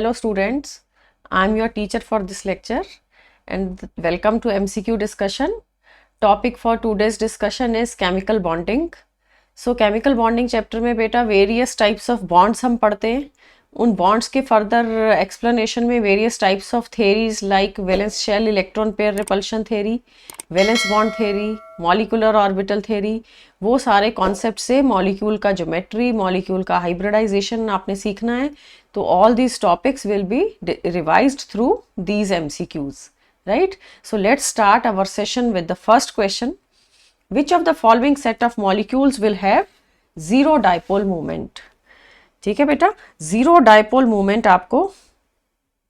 Hello students, I am your teacher for this lecture and welcome to MCQ discussion. Topic for today's discussion is chemical bonding. So chemical bonding chapter में बेटा various types of bonds हम पढ़ते हैं. उन bonds के further explanation में various types of theories like valence shell electron pair repulsion theory, valence bond theory, molecular orbital theory, वो सारे concept से molecule का geometry, molecule का hybridization आपने सीखना है. तो all these topics will be revised through these MCQs, right? So let's start our session with the first question. Which of the following set of molecules will have zero dipole moment? ठीक है बेटा, zero dipole moment आपको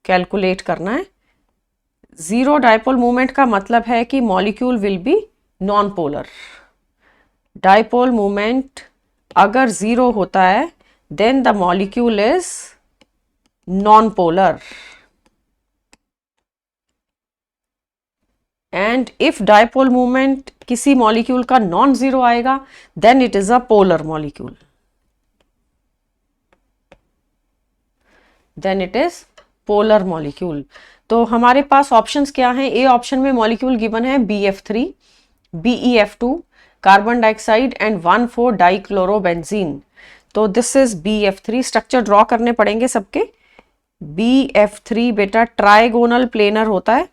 calculate करना है. Zero dipole moment का मतलब है कि molecule will be non polar. Dipole moment अगर जीरो होता है then the molecule is non polar. And if dipole moment किसी मॉलिक्यूल का नॉन जीरो आएगा then it is a polar molecule. Then it is polar molecule. तो हमारे पास options क्या हैं? ए ऑप्शन में मॉलिक्यूल गिवन है BF3, BeF2, carbon dioxide and 1,4 dichlorobenzene. तो this is BF3. Structure draw करने पड़ेंगे सबके. BF3 बेटा ट्राइगोनल प्लेनर होता है,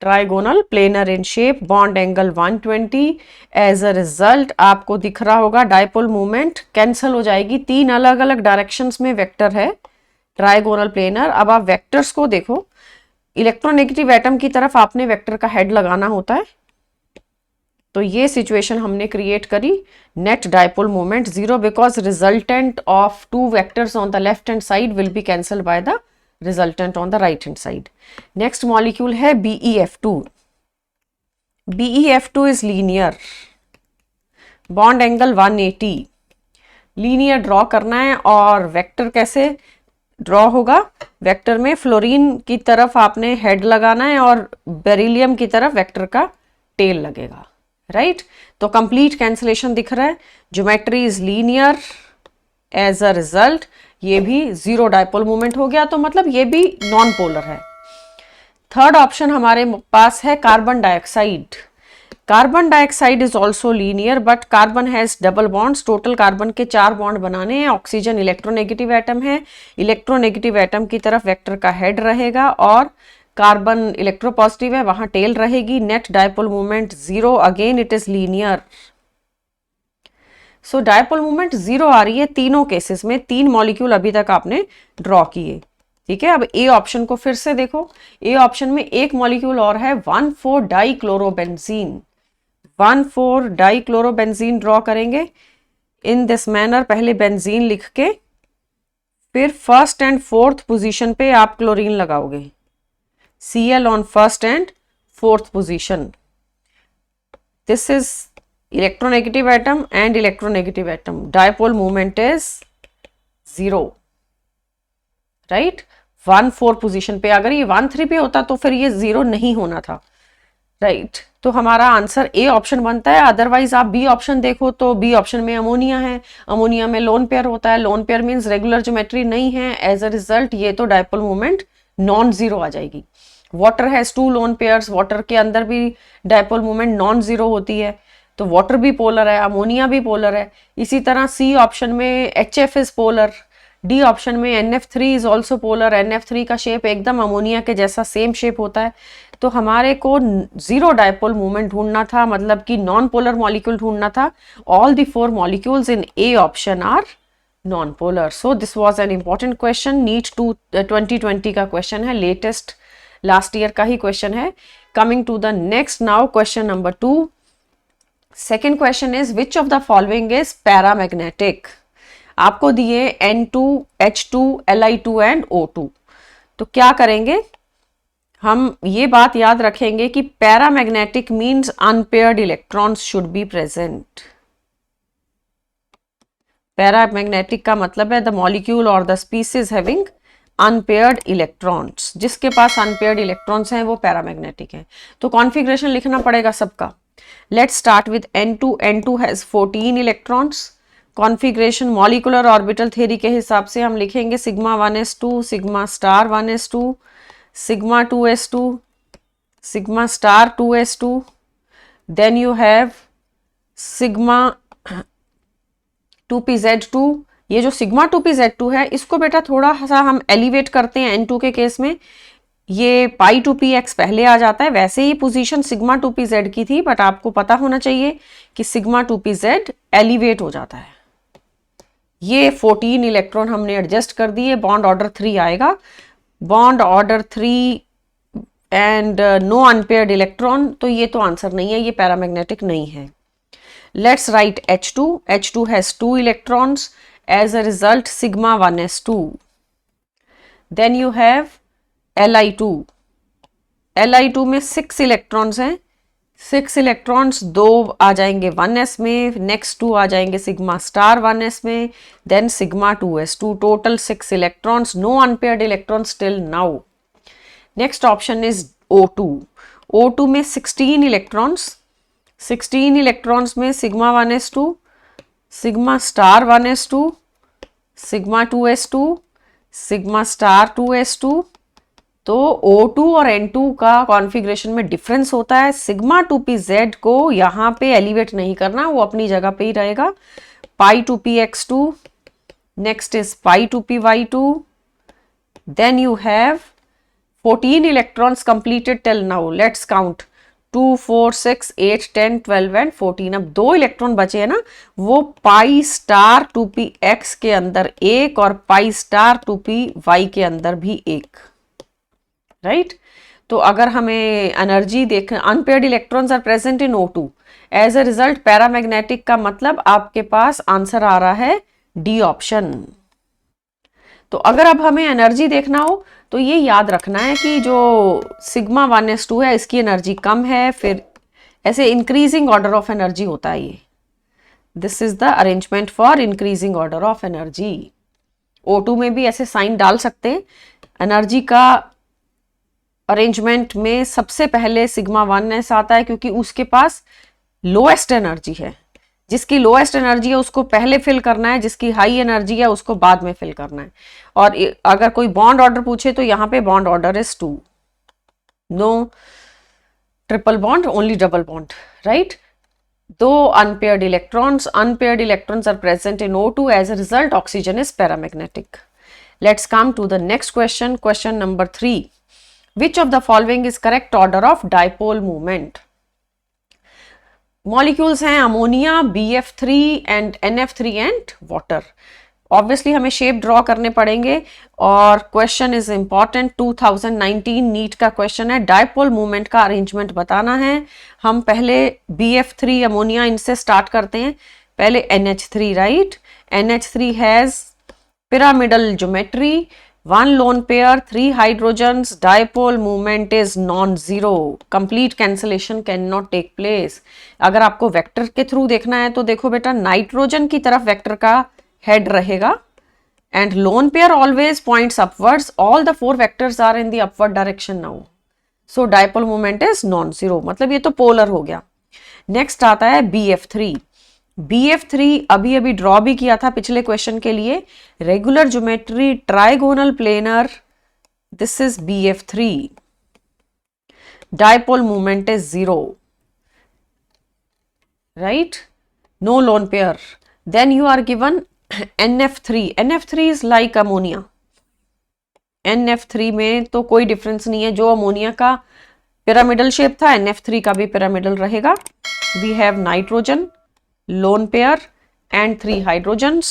trigonal planar in shape, bond angle 120. As a result आपको दिख रहा होगा डायपोल मोमेंट कैंसल हो जाएगी. तीन अलग अलग डायरेक्शंस में वेक्टर है ट्राइगोनल प्लेनर. अब आप वेक्टर्स को देखो, इलेक्ट्रोनेगेटिव एटम की तरफ आपने वेक्टर का हेड लगाना होता है. तो ये सिचुएशन हमने क्रिएट करी. Net dipole moment zero because resultant of two vectors on the left hand side will be cancel by the resultant on the right hand side. Next molecule है BeF2. BeF2 is linear, bond angle 180. Linear draw करना है और vector कैसे draw होगा? Vector में fluorine की तरफ आपने हेड लगाना है और बेरिलियम की तरफ वेक्टर का टेल लगेगा, राइट? तो कंप्लीट कैंसलेशन दिख रहा है. Geometry is linear. As a result ये भी जीरो डायपोल मोमेंट हो गया, तो मतलब ये भी नॉन पोलर है. थर्ड ऑप्शन हमारे पास है carbon dioxide. Carbon dioxide is also linear but carbon has double bonds. Total carbon के 4 बॉन्ड बनाने हैं. ऑक्सीजन इलेक्ट्रोनेगेटिव एटम है. इलेक्ट्रोनेगेटिव एटम की तरफ वेक्टर का हेड रहेगा और कार्बन इलेक्ट्रोपॉजिटिव है, वहां टेल रहेगी. Net dipole moment zero. Again it is linear. So dipole moment zero आ रही है तीनों केसेस में. 3 मॉलिक्यूल अभी तक आपने ड्रॉ किए, ठीक है. अब ए ऑप्शन को फिर से देखो. ए ऑप्शन में एक मॉलिक्यूल और है 1,4 डाइक्लोरोबेंजीन. 1,4 डाइक्लोरोबेंजीन ड्रॉ करेंगे इन दिस मैनर. पहले बेंजीन लिख के फिर फर्स्ट एंड फोर्थ पोजीशन पे आप क्लोरीन लगाओगे. Cl on first and fourth position. This is electronegative atom and electronegative atom. Dipole moment is zero, right? 1,4 position पे. अगर ये 1,3 पे होता तो फिर ये जीरो नहीं होना था, राइट? तो हमारा आंसर ए ऑप्शन बनता है. अदरवाइज आप बी ऑप्शन देखो तो बी ऑप्शन में अमोनिया है. अमोनिया में लोन पेयर होता है. Lone pair means regular geometry नहीं है. एज अ रिजल्ट ये तो डायपोल मोमेंट नॉन जीरो आ जाएगी. Water has 2 lone pairs. Water के अंदर भी डायपोल मोमेंट नॉन जीरो होती है, तो वाटर भी पोलर है, अमोनिया भी पोलर है. इसी तरह सी ऑप्शन में HF is polar. D option में NF3 is also polar. NF3 का शेप एकदम अमोनिया के जैसा सेम शेप होता है. तो हमारे को जीरो डायपोल मोमेंट ढूंढना था, मतलब कि नॉन पोलर मॉलिक्यूल ढूंढना था. All the 4 molecules in A option are non polar. So this was an important question. NEET 2020 का क्वेश्चन है, लेटेस्ट लास्ट ईयर का ही क्वेश्चन है. Coming to the next now, question number 2. Second question is which of the following is paramagnetic. आपको दिए N2, H2, Li2 and O2. तो क्या करेंगे हम? ये बात याद रखेंगे कि paramagnetic means unpaired electrons should be present. Paramagnetic का मतलब है द मॉलिक्यूल और the species having unpaired electrons. जिसके पास अनपेयर्ड इलेक्ट्रॉन्स हैं वो पैरामैग्नेटिक है. तो कॉन्फ़िगरेशन लिखना पड़ेगा सबका. Let's start with N2. N2 has 14 electrons. Configuration molecular orbital theory के हिसाब से हम लिखेंगे sigma 1s2, sigma star 1s2, sigma 2s2, sigma star 2s2, then you have sigma 2pz2। ये जो सिग्मा 2pz2 है इसको बेटा थोड़ा सा हम एलिवेट करते हैं n2 के केस में, ये पाई 2px पहले आ जाता है। वैसे ही पोजीशन सिग्मा 2pz की थी, बट आपको पता होना चाहिए कि सिग्मा 2pz एलिवेट हो जाता है। ये 14 इलेक्ट्रॉन हमने एडजस्ट कर दिए, बॉन्ड ऑर्डर 3 आएगा, bond order 3 and no unpaired electron, तो ये तो आंसर नहीं है, ये पैरामैग्नेटिक नहीं है। Let's write H2, H2 has 2 electrons, as a result sigma 1s2। Then you have Li2, Li2 में 6 इलेक्ट्रॉन्स हैं, 6 इलेक्ट्रॉन्स 2 आ जाएंगे 1s में, नेक्स्ट 2 आ जाएंगे सिग्मा स्टार 1s में, then sigma 2s2, total 6 electrons, no unpaired electrons till now. Next option is O2, O2 में 16 electrons, 16 electrons में sigma 1s2, sigma star 1s2, sigma 2s2, sigma star 2s2। तो O2 और N2 का configuration में difference होता है। Sigma 2pz को यहाँ पे एलिवेट नहीं करना, वो अपनी जगह पे ही रहेगा। Pi 2px2, next is pi 2py2, then you have 14 electrons completed till now. Let's count 2, 4, 6, 8, 10, 12 and 14। अब 2 इलेक्ट्रॉन बचे हैं ना, वो पाई स्टार 2px के अंदर एक और पाई स्टार 2py के अंदर भी एक, राइट। तो अगर हमें एनर्जी देख, unpaired electrons are present in O2, as a result paramagnetic का मतलब आपके पास आंसर आ रहा है डी ऑप्शन। तो अगर अब हमें एनर्जी देखना हो तो ये याद रखना है कि जो सिग्मा 1s2 है इसकी एनर्जी कम है, फिर ऐसे इंक्रीजिंग ऑर्डर ऑफ एनर्जी होता है ये। This is the arrangement for increasing order of energy. O2 में भी ऐसे साइन डाल सकते हैं। एनर्जी का अरेंजमेंट में सबसे पहले सिग्मा 1s आता है क्योंकि उसके पास लोएस्ट एनर्जी है। जिसकी लोएस्ट एनर्जी है उसको पहले फिल करना है, जिसकी हाई एनर्जी है उसको बाद में फिल करना है। और अगर कोई बॉन्ड ऑर्डर पूछे तो यहाँ पे bond order is 2, no triple bond, only double bond, right. दो unpaired electrons are present in O2, as a result oxygen is paramagnetic. Let's come to the next question, question number 3। Which of the following is correct order of dipole movement? Molecules हैं ammonia, BF3 and NF3 and water. Obviously हमें shape draw करने पड़ेंगे और question is important, 2019 NEET का question है। Dipole movement का arrangement बताना है। हम पहले BF3 अमोनिया इनसे स्टार्ट करते हैं। पहले NH3, right. NH3 has pyramidal geometry, 1 lone pair, 3 hydrogens, dipole movement is non-zero, complete cancellation cannot take place। अगर आपको वेक्टर के थ्रू देखना है तो देखो बेटा, नाइट्रोजन की तरफ वेक्टर का हेड रहेगा and lone pair always points upwards, all the 4 vectors are in the upward direction now, so dipole moment is non-zero, मतलब ये तो पोलर हो गया। नेक्स्ट आता है BF3। BF3 अभी अभी ड्रॉ भी किया था पिछले क्वेश्चन के लिए, regular geometry, trigonal planar, this is BF3, dipole movement is 0, right, no lone pair. Then you are given NF3, NF3 is like ammonia. NF3 में तो कोई डिफरेंस नहीं है, जो अमोनिया का पिरामिडल शेप था NF3 का भी पिरामिडल रहेगा। We have nitrogen, lone pair and 3 hydrogens,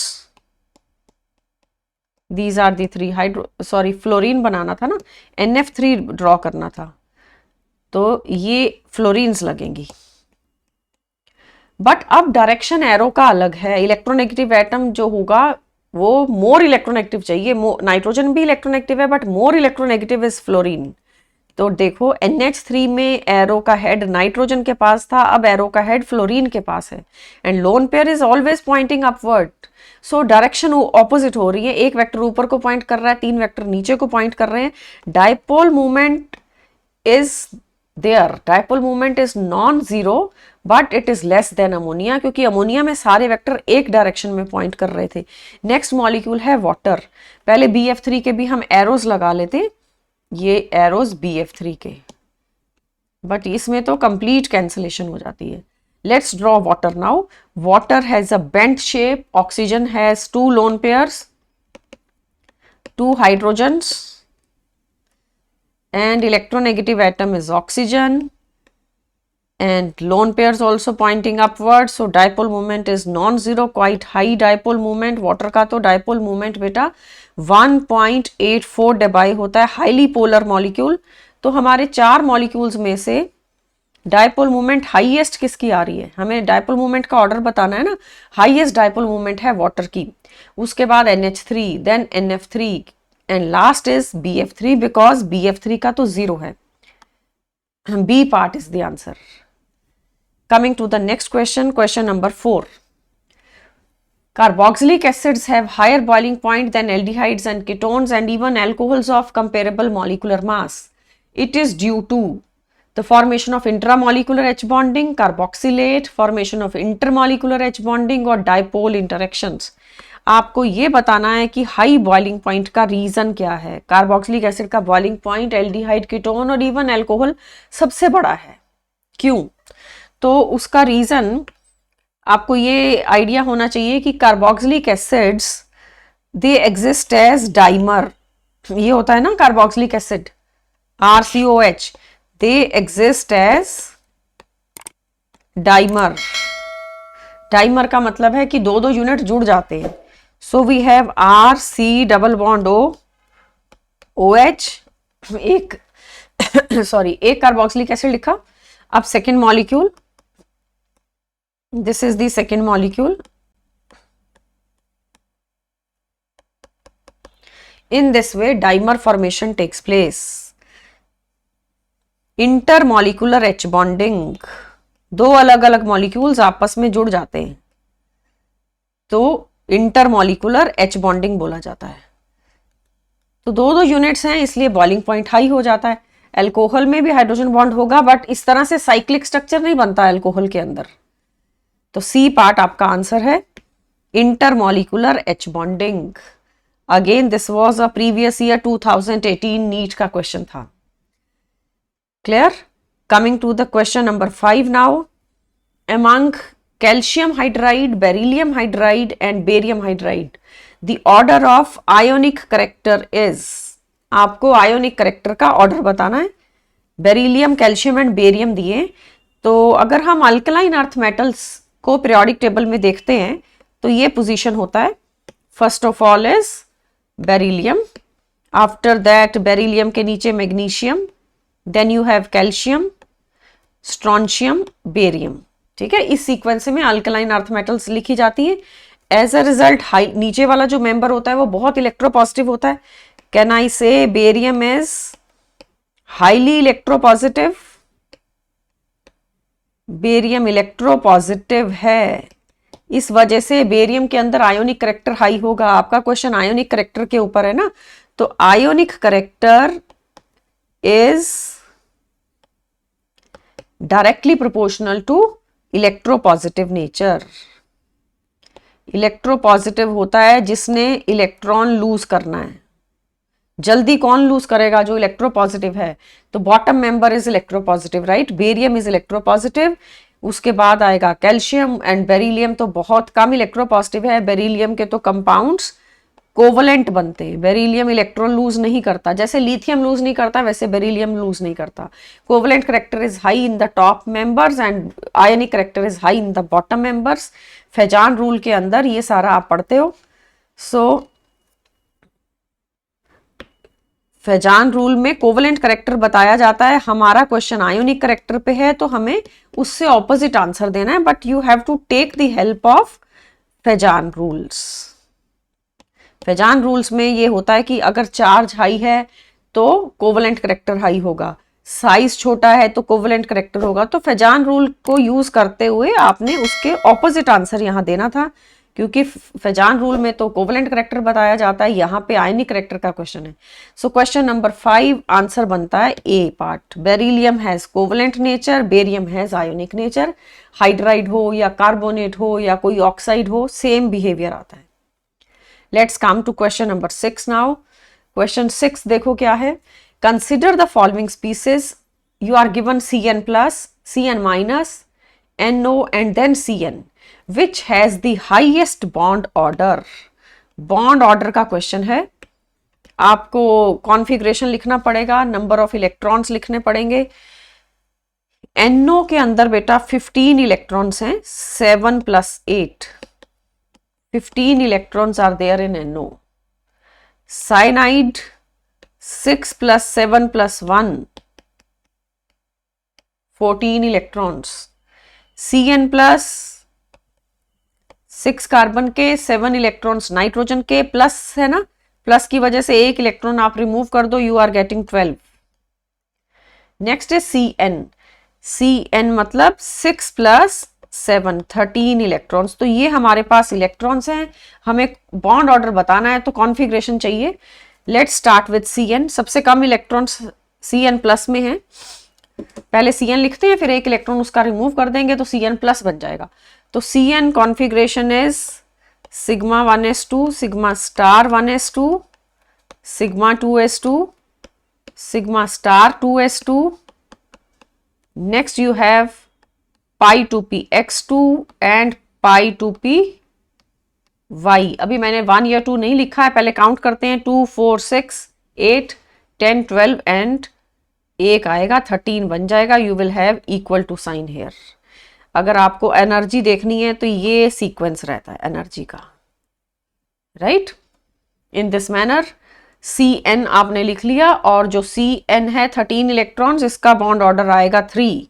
these are the 3 fluorine बनाना था ना, NF3 ड्रॉ करना था, तो ये फ्लोरीन्स लगेंगी। बट अब डायरेक्शन एरो का अलग है। इलेक्ट्रोनेगेटिव एटम जो होगा वो मोर इलेक्ट्रोनेगेटिव चाहिए। नाइट्रोजन भी इलेक्ट्रोनेगेटिव है but more electronegative is fluorine. तो देखो NH3 में एरो का हेड नाइट्रोजन के पास था, अब एरो का हेड फ्लोरीन के पास है and lone pair is always pointing upward, so direction opposite हो रही है। एक वेक्टर ऊपर को पॉइंट कर रहा है, 3 वेक्टर नीचे को पॉइंट कर रहे हैं। Dipole movement is there dipole moment is non zero but it is less than ammonia, क्योंकि अमोनिया में सारे वेक्टर एक डायरेक्शन में पॉइंट कर रहे थे। नेक्स्ट मॉलिक्यूल है वाटर। पहले BF3 के भी हम एरोज लगा लेते, ये एरोज BF3 के, बट इसमें तो कंप्लीट कैंसलेशन हो जाती है। Let's draw water now. Water has a bent shape, oxygen has 2 lone pairs, 2 hydrogens, and electronegative atom is oxygen, and lone pairs also pointing upwards, so dipole moment is non-zero, quite high dipole moment। water का तो dipole moment बेटा 1.84 dBi होता है, highly polar molecule. तो हमारे 4 molecules में से dipole movement highest किसकी आ रही है, हमें डायपोल मूवमेंट का ऑर्डर बताना है ना। हाईएस्ट डायपोल मूवमेंट है वाटर की, उसके बाद NH3, then NF3 and last is BF3, because BF3 का तो 0 है। B part is the answer. Coming to the next question, question number 4। Carboxylic acids have higher boiling point than aldehydes and ketones and even alcohols of comparable molecular mass. It is due to the formation of intramolecular H bonding, carboxylate, formation of intermolecular H bonding और dipole interactions। आपको ये बताना है कि high boiling point का reason क्या है। Carboxylic acid का बॉइलिंग पॉइंट एल्डिहाइड, कीटोन और इवन अल्कोहल सबसे बड़ा है, क्यों? तो उसका रीजन आपको ये आइडिया होना चाहिए कि carboxylic acids they exist as dimer. ये होता है ना carboxylic acid RCOH, they exist as dimer. Dimer का मतलब है कि 2-2 यूनिट जुड़ जाते हैं। So we have RC double bond OH, एक सॉरी एक कार्बोक्सिलिक एसिड लिखा। अब second molecule, this is the second molecule। In this way dimer formation takes place। intermolecular H bonding, 2 अलग अलग मॉलिक्यूल्स आपस में जुड़ जाते हैं तो इंटरमॉलिक्यूलर H बॉन्डिंग बोला जाता है। तो 2-2 यूनिट्स हैं इसलिए बॉइलिंग पॉइंट हाई हो जाता है। अल्कोहल में भी हाइड्रोजन बॉन्ड होगा बट इस तरह से साइक्लिक स्ट्रक्चर नहीं बनता अल्कोहल के अंदर। तो C पार्ट आपका आंसर है, intermolecular H bonding. Again this was a previous year 2018 NEET का क्वेश्चन था। Clear? Coming to the question number 5 now. Among calcium hydride, beryllium hydride and barium hydride the order of ionic character is. आपको ionic character का order बताना है। Beryllium, calcium and barium दिए। तो अगर हम अल्कलाइन अर्थ मेटल्स को periodic table में देखते हैं तो ये पोजीशन होता है। First of all is beryllium, after that beryllium के नीचे magnesium, then you have calcium, strontium, barium. ठीक है, इस सीक्वेंस में अल्कलाइन अर्थ मेटल्स लिखी जाती है। एज अ रिजल्ट नीचे वाला जो मेंबर होता है वो बहुत इलेक्ट्रोपॉजिटिव होता है। कैन आई से barium is highly electropositive? Barium electropositive है, इस वजह से बेरियम के अंदर आयोनिक करेक्टर हाई होगा। आपका क्वेश्चन आयोनिक करेक्टर के ऊपर है ना, तो ionic character is directly proportional to electropositive nature. Electropositive होता है जिसने इलेक्ट्रॉन लूज करना है। जल्दी कौन लूज करेगा? जो इलेक्ट्रोपॉजिटिव है। तो bottom member is electropositive, right? Barium is electropositive. उसके बाद आएगा कैल्शियम एंड बेरिलियम तो बहुत कम इलेक्ट्रोपॉजिटिव है। बेरिलियम के तो कंपाउंड्स कोवलेंट बनते हैं। बेरिलियम इलेक्ट्रॉन लूज नहीं करता, जैसे लिथियम लूज नहीं करता वैसे बेरिलियम लूज नहीं करता। Covalent character is high in the top members and ionic character is high in the bottom members. Fajans rule के अंदर ये सारा आप पढ़ते हो। सो फेजान रूल में कोवलेंट करेक्टर बताया जाता है। हमारा क्वेश्चन आयोनिक करेक्टर पे है तो हमें उससे ऑपोजिट आंसर देना है, but you have to take the help of Fajans rules. Fajans rules में ये होता है कि अगर चार्ज हाई है तो कोवलेंट करेक्टर हाई होगा, साइज छोटा है तो कोवलेंट करेक्टर होगा। तो फेजान रूल को यूज करते हुए आपने उसके ऑपोजिट आंसर यहां देना था क्योंकि फैजान रूल में तो कोवेलेंट करेक्टर बताया जाता है, यहाँ पे आयनिक करेक्टर का क्वेश्चन है। सो क्वेश्चन नंबर 5 आंसर बनता है A part. Beryllium has covalent nature, barium has ionic nature. Hydride हो या कार्बोनेट हो या कोई ऑक्साइड हो, सेम बिहेवियर आता है। Let's come to question number 6 now. Question 6 देखो क्या है। Consider the following species, you are given Cn plus, Cn minus, NO and then Cn, which has the highest bond order। Bond order का question है। आपको configuration लिखना पड़ेगा, number of electrons लिखने पड़ेंगे। NO के अंदर बेटा 15 इलेक्ट्रॉन्स हैं, 7 + 8, 15 electrons are there in NO। Cyanide 6 + 7 + 1, 14 electrons. Cn plus 6 carbon के, 7 इलेक्ट्रॉन्स नाइट्रोजन के, प्लस है ना, प्लस की वजह से एक इलेक्ट्रॉन आप रिमूव कर दो, यू आर गेटिंग 12। नेक्स्ट है Cn। Cn मतलब 6 + 7, 13 इलेक्ट्रॉन्स। तो ये हमारे पास इलेक्ट्रॉन्स हैं, हमें बॉन्ड ऑर्डर बताना है तो कॉन्फ़िगरेशन चाहिए। Let's start with Cn। सबसे कम इलेक्ट्रॉन्स Cn प्लस में है, पहले Cn लिखते हैं, फिर एक इलेक्ट्रॉन उसका रिमूव कर देंगे तो Cn प्लस बन जाएगा। तो Cn configuration is sigma 1s2, sigma star 1s2, sigma 2s2, sigma star 2s2। Next you have π2px2 and π2py। अभी मैंने 1 या 2 नहीं लिखा है, पहले काउंट करते हैं। 2 4 6 8 10 12 एंड एक आएगा, 13 बन जाएगा। You will have equal to sign here. अगर आपको एनर्जी देखनी है तो ये सीक्वेंस रहता है एनर्जी का, right. In this manner Cn आपने लिख लिया, और जो Cn है 13 इलेक्ट्रॉन्स, इसका बॉन्ड ऑर्डर आएगा 3।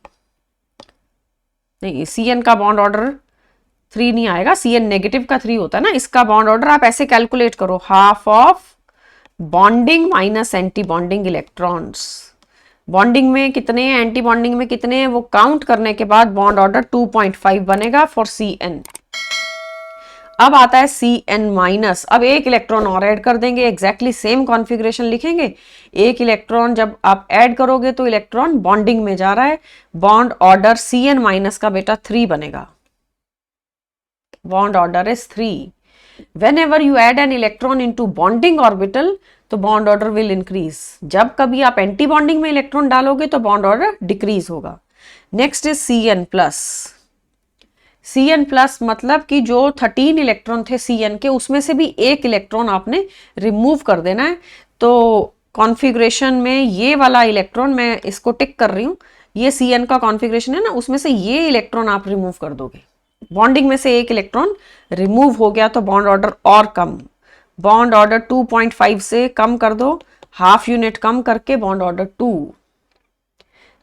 नहीं, Cn का बॉन्ड ऑर्डर 3 नहीं आएगा, Cn नेगेटिव का 3 होता है ना। इसका बॉन्ड ऑर्डर आप ऐसे कैलकुलेट करो, half of bonding minus anti bonding electrons. Bonding में कितने हैं, एंटी बॉन्डिंग में कितने हैं, वो काउंट करने के बाद बॉन्ड ऑर्डर 2.5 बनेगा फॉर Cn। अब आता है Cn माइनस। अब एक इलेक्ट्रॉन और ऐड कर देंगे, एग्जैक्टली सेम कॉन्फ़िगरेशन लिखेंगे। एक इलेक्ट्रॉन जब आप ऐड करोगे तो इलेक्ट्रॉन बॉन्डिंग में जा रहा है, बॉन्ड ऑर्डर Cn माइनस का बेटा 3 बनेगा। Bond order is 3। Whenever you add an electron into bonding orbital, तो बॉन्ड ऑर्डर विल इंक्रीज। जब कभी आप एंटी बॉन्डिंग में इलेक्ट्रॉन डालोगे तो बॉन्ड ऑर्डर डिक्रीज होगा। Next is Cn plus. Cn plus मतलब कि जो 13 इलेक्ट्रॉन थे Cn के, उसमें से भी एक इलेक्ट्रॉन आपने रिमूव कर देना है। तो कॉन्फ़िगरेशन में ये वाला इलेक्ट्रॉन, मैं इसको टिक कर रही हूँ, ये Cn का कॉन्फ़िगरेशन है ना, उसमें से ये इलेक्ट्रॉन आप रिमूव कर दोगे। बॉन्डिंग में से एक इलेक्ट्रॉन रिमूव हो गया तो बॉन्ड ऑर्डर और कम, बॉन्ड ऑर्डर 2.5 से कम कर दो, हाफ यूनिट कम करके bond order 2।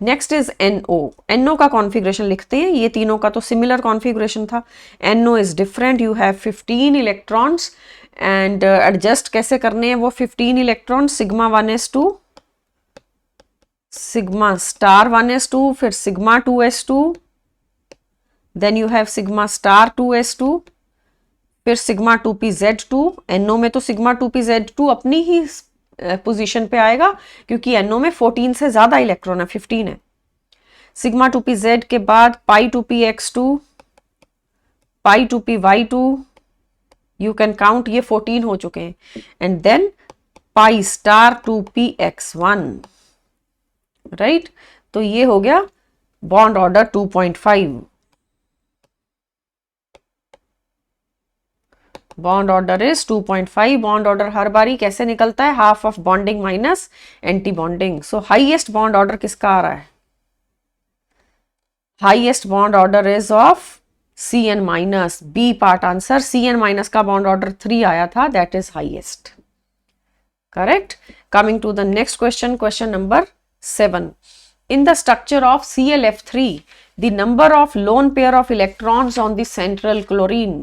Next is NO। NO का कॉन्फ़िगरेशन लिखते हैं, ये तीनों का तो सिमिलर कॉन्फ़िगरेशन था। NO is different, you have 15 electrons and adjust कैसे करने हैं वो 15 electron, sigma 1s2, sigma star 1s2, फिर sigma 2s2, then you have sigma star 2s2, फिर सिग्मा 2pz2। NO में तो सिग्मा 2pz2 अपनी ही पोजीशन पे आएगा, क्योंकि NO में 14 से ज्यादा इलेक्ट्रॉन है, 15 है। सिग्मा 2pz के बाद π2px2, π2py2, you can count, ये 14 हो चुके हैं, and then pi star 2px1, right. तो ये हो गया bond order 2.5। Bond order is 2.5। Bond order हर बारी कैसे निकलता है, half of bonding minus anti bonding. So highest bond order किसका आ रहा है, highest bond order is of Cn minus. B part answer, Cn minus का बॉन्ड ऑर्डर 3 आया था, that is highest, correct. Coming to the next question, question number 7। In the structure of ClF3, the number of lone pair of electrons on the central chlorine।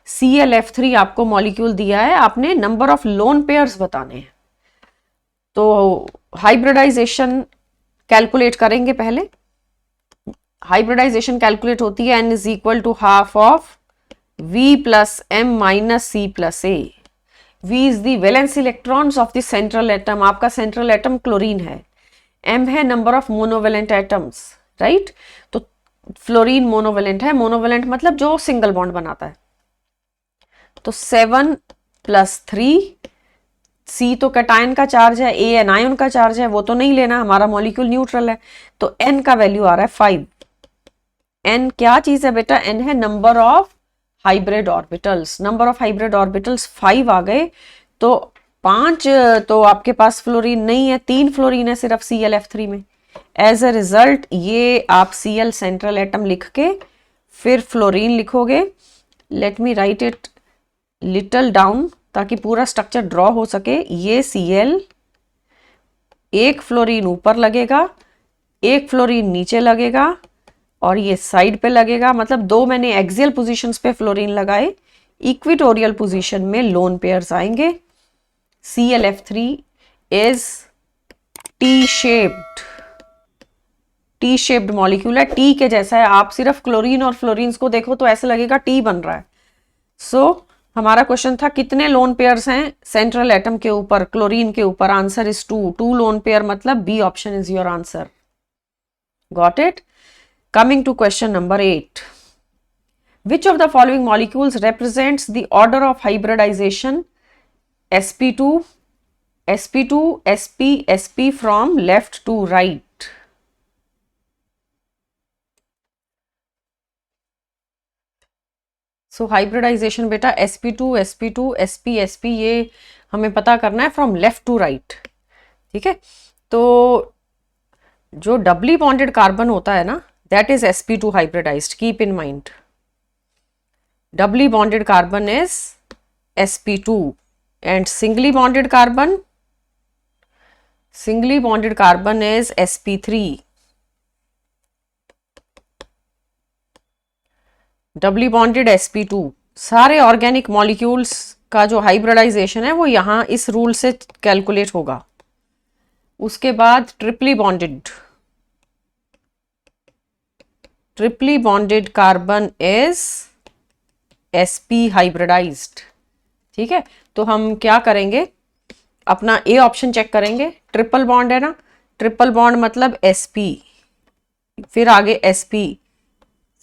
ClF3 आपको molecule दिया है, आपने number of lone pairs बताने हैं। तो hybridisation calculate करेंगे पहले। Hybridisation calculate होती है n is equal to half of V plus M minus C plus A. V is the valence electrons of the central atom. आपका central atom क्लोरीन है. M है number of monovalent atoms, right? तो fluorine monovalent है. Monovalent मतलब जो single bond बनाता है. तो 7 प्लस 3. C तो कैटायन का चार्ज है, A एनायन का चार्ज है, वो तो नहीं लेना, हमारा मॉलिक्यूल न्यूट्रल है. तो N का वैल्यू आ रहा है 5. N क्या चीज है बेटा? N है number of hybrid orbitals. Number of hybrid orbitals 5 आ गए. तो 5 तो आपके पास फ्लोरीन नहीं है, 3 फ्लोरीन है सिर्फ Clf3 में. एज अ रिजल्ट ये आप Cl सेंट्रल एटम लिख के फिर फ्लोरीन लिखोगे. Late me right it little down ताकि पूरा स्ट्रक्चर ड्रॉ हो सके. ये Cl, एक फ्लोरीन ऊपर लगेगा, एक फ्लोरीन नीचे लगेगा और ये साइड पे लगेगा. मतलब दो मैंने एक्सियल पोजीशंस पे फ्लोरीन लगाए. इक्विटोरियल पोजीशन में लोन पेयर्स आएंगे. Clf3 is T shaped molecule है, टी के जैसा है. आप सिर्फ क्लोरीन और फ्लोरीन्स को देखो तो ऐसे लगेगा टी बन रहा है. सो हमारा क्वेश्चन था कितने लोन पेयर्स हैं सेंट्रल एटम के ऊपर, क्लोरीन के ऊपर. आंसर इज 2 लोन पेयर, मतलब B option is your answer. Got it? Coming to question number 8. Which of the following molecules represents the order of hybridization? sp2, sp2, sp, sp from left to right. So hybridization बेटा sp2, sp2, sp, sp ये हमें पता करना है from left to right. ठीक है? तो जो डबली बॉन्डेड कार्बन होता है ना, that is sp2 hybridized. Keep in mind, doubly bonded carbon is sp2 and singly bonded carbon is sp3. doubly bonded sp2. सारे ऑर्गेनिक मॉलिक्यूल्स का जो हाइब्रिडाइजेशन है वो यहाँ इस रूल से कैलकुलेट होगा. उसके बाद triply bonded carbon is sp hybridized. ठीक है? तो हम क्या करेंगे, अपना ए ऑप्शन चेक करेंगे. ट्रिपल बॉन्ड है ना, ट्रिपल बॉन्ड मतलब sp, फिर आगे sp.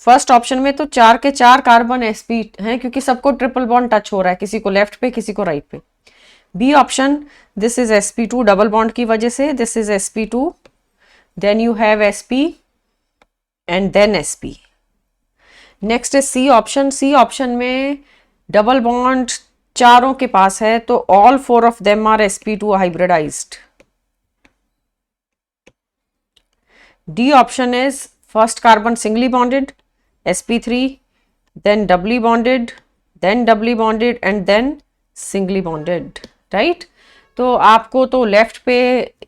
फर्स्ट ऑप्शन में तो 4 के 4 कार्बन sp हैं क्योंकि सबको ट्रिपल बॉन्ड टच हो रहा है, किसी को लेफ्ट पे किसी को राइट पे. B option, this is sp2 double bond की वजह से, this is sp2, then you have sp and then sp. Next है सी ऑप्शन. सी ऑप्शन में डबल बॉन्ड चारों के पास है तो all 4 of them are sp2 hybridized. D option is first carbon singly bonded sp3, then doubly bonded, then doubly bonded and then singly bonded, right? तो आपको तो left पे,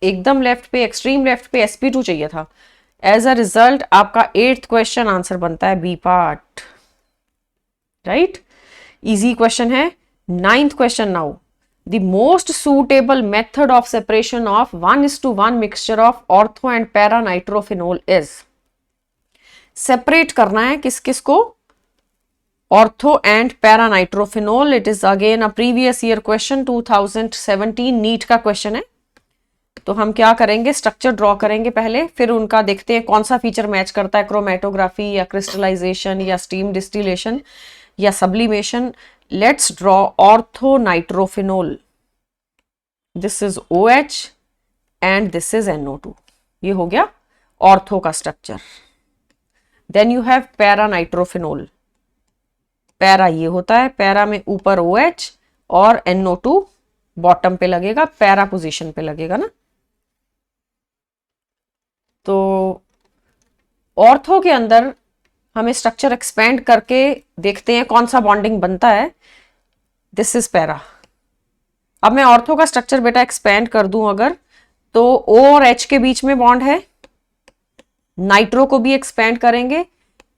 एकदम लेफ्ट पे, एक्सट्रीम लेफ्ट पे sp2 चाहिए था. एज अ रिजल्ट आपका 8th क्वेश्चन आंसर बनता है B part, right? Easy question है. 9th question now. The most suitable method of separation of 1:1 mixture of ortho and para nitrophenol is. Separate करना है किस किस को? Ortho and para nitrophenol. It is again a previous year question, 2017 NEET का question है. तो हम क्या करेंगे, स्ट्रक्चर ड्रॉ करेंगे पहले, फिर उनका देखते हैं कौन सा फीचर मैच करता है, क्रोमेटोग्राफी या क्रिस्टलाइजेशन या स्टीम डिस्टिलेशन या sublimation. Let's draw ortho nitrophenol. This is OH and this is NO2. ये हो गया ऑर्थो का structure. Then you have para nitrophenol. Para ये होता है, पैरा में ऊपर OH और NO2 बॉटम पे लगेगा, पैरा पोजीशन पे लगेगा ना. तो ऑर्थो के अंदर हमें स्ट्रक्चर एक्सपेंड करके देखते हैं कौन सा बॉन्डिंग बनता है. This is para. अब मैं ऑर्थो का स्ट्रक्चर बेटा एक्सपेंड कर दूं अगर, तो O और H के बीच में बॉन्ड है. नाइट्रो को भी एक्सपेंड करेंगे,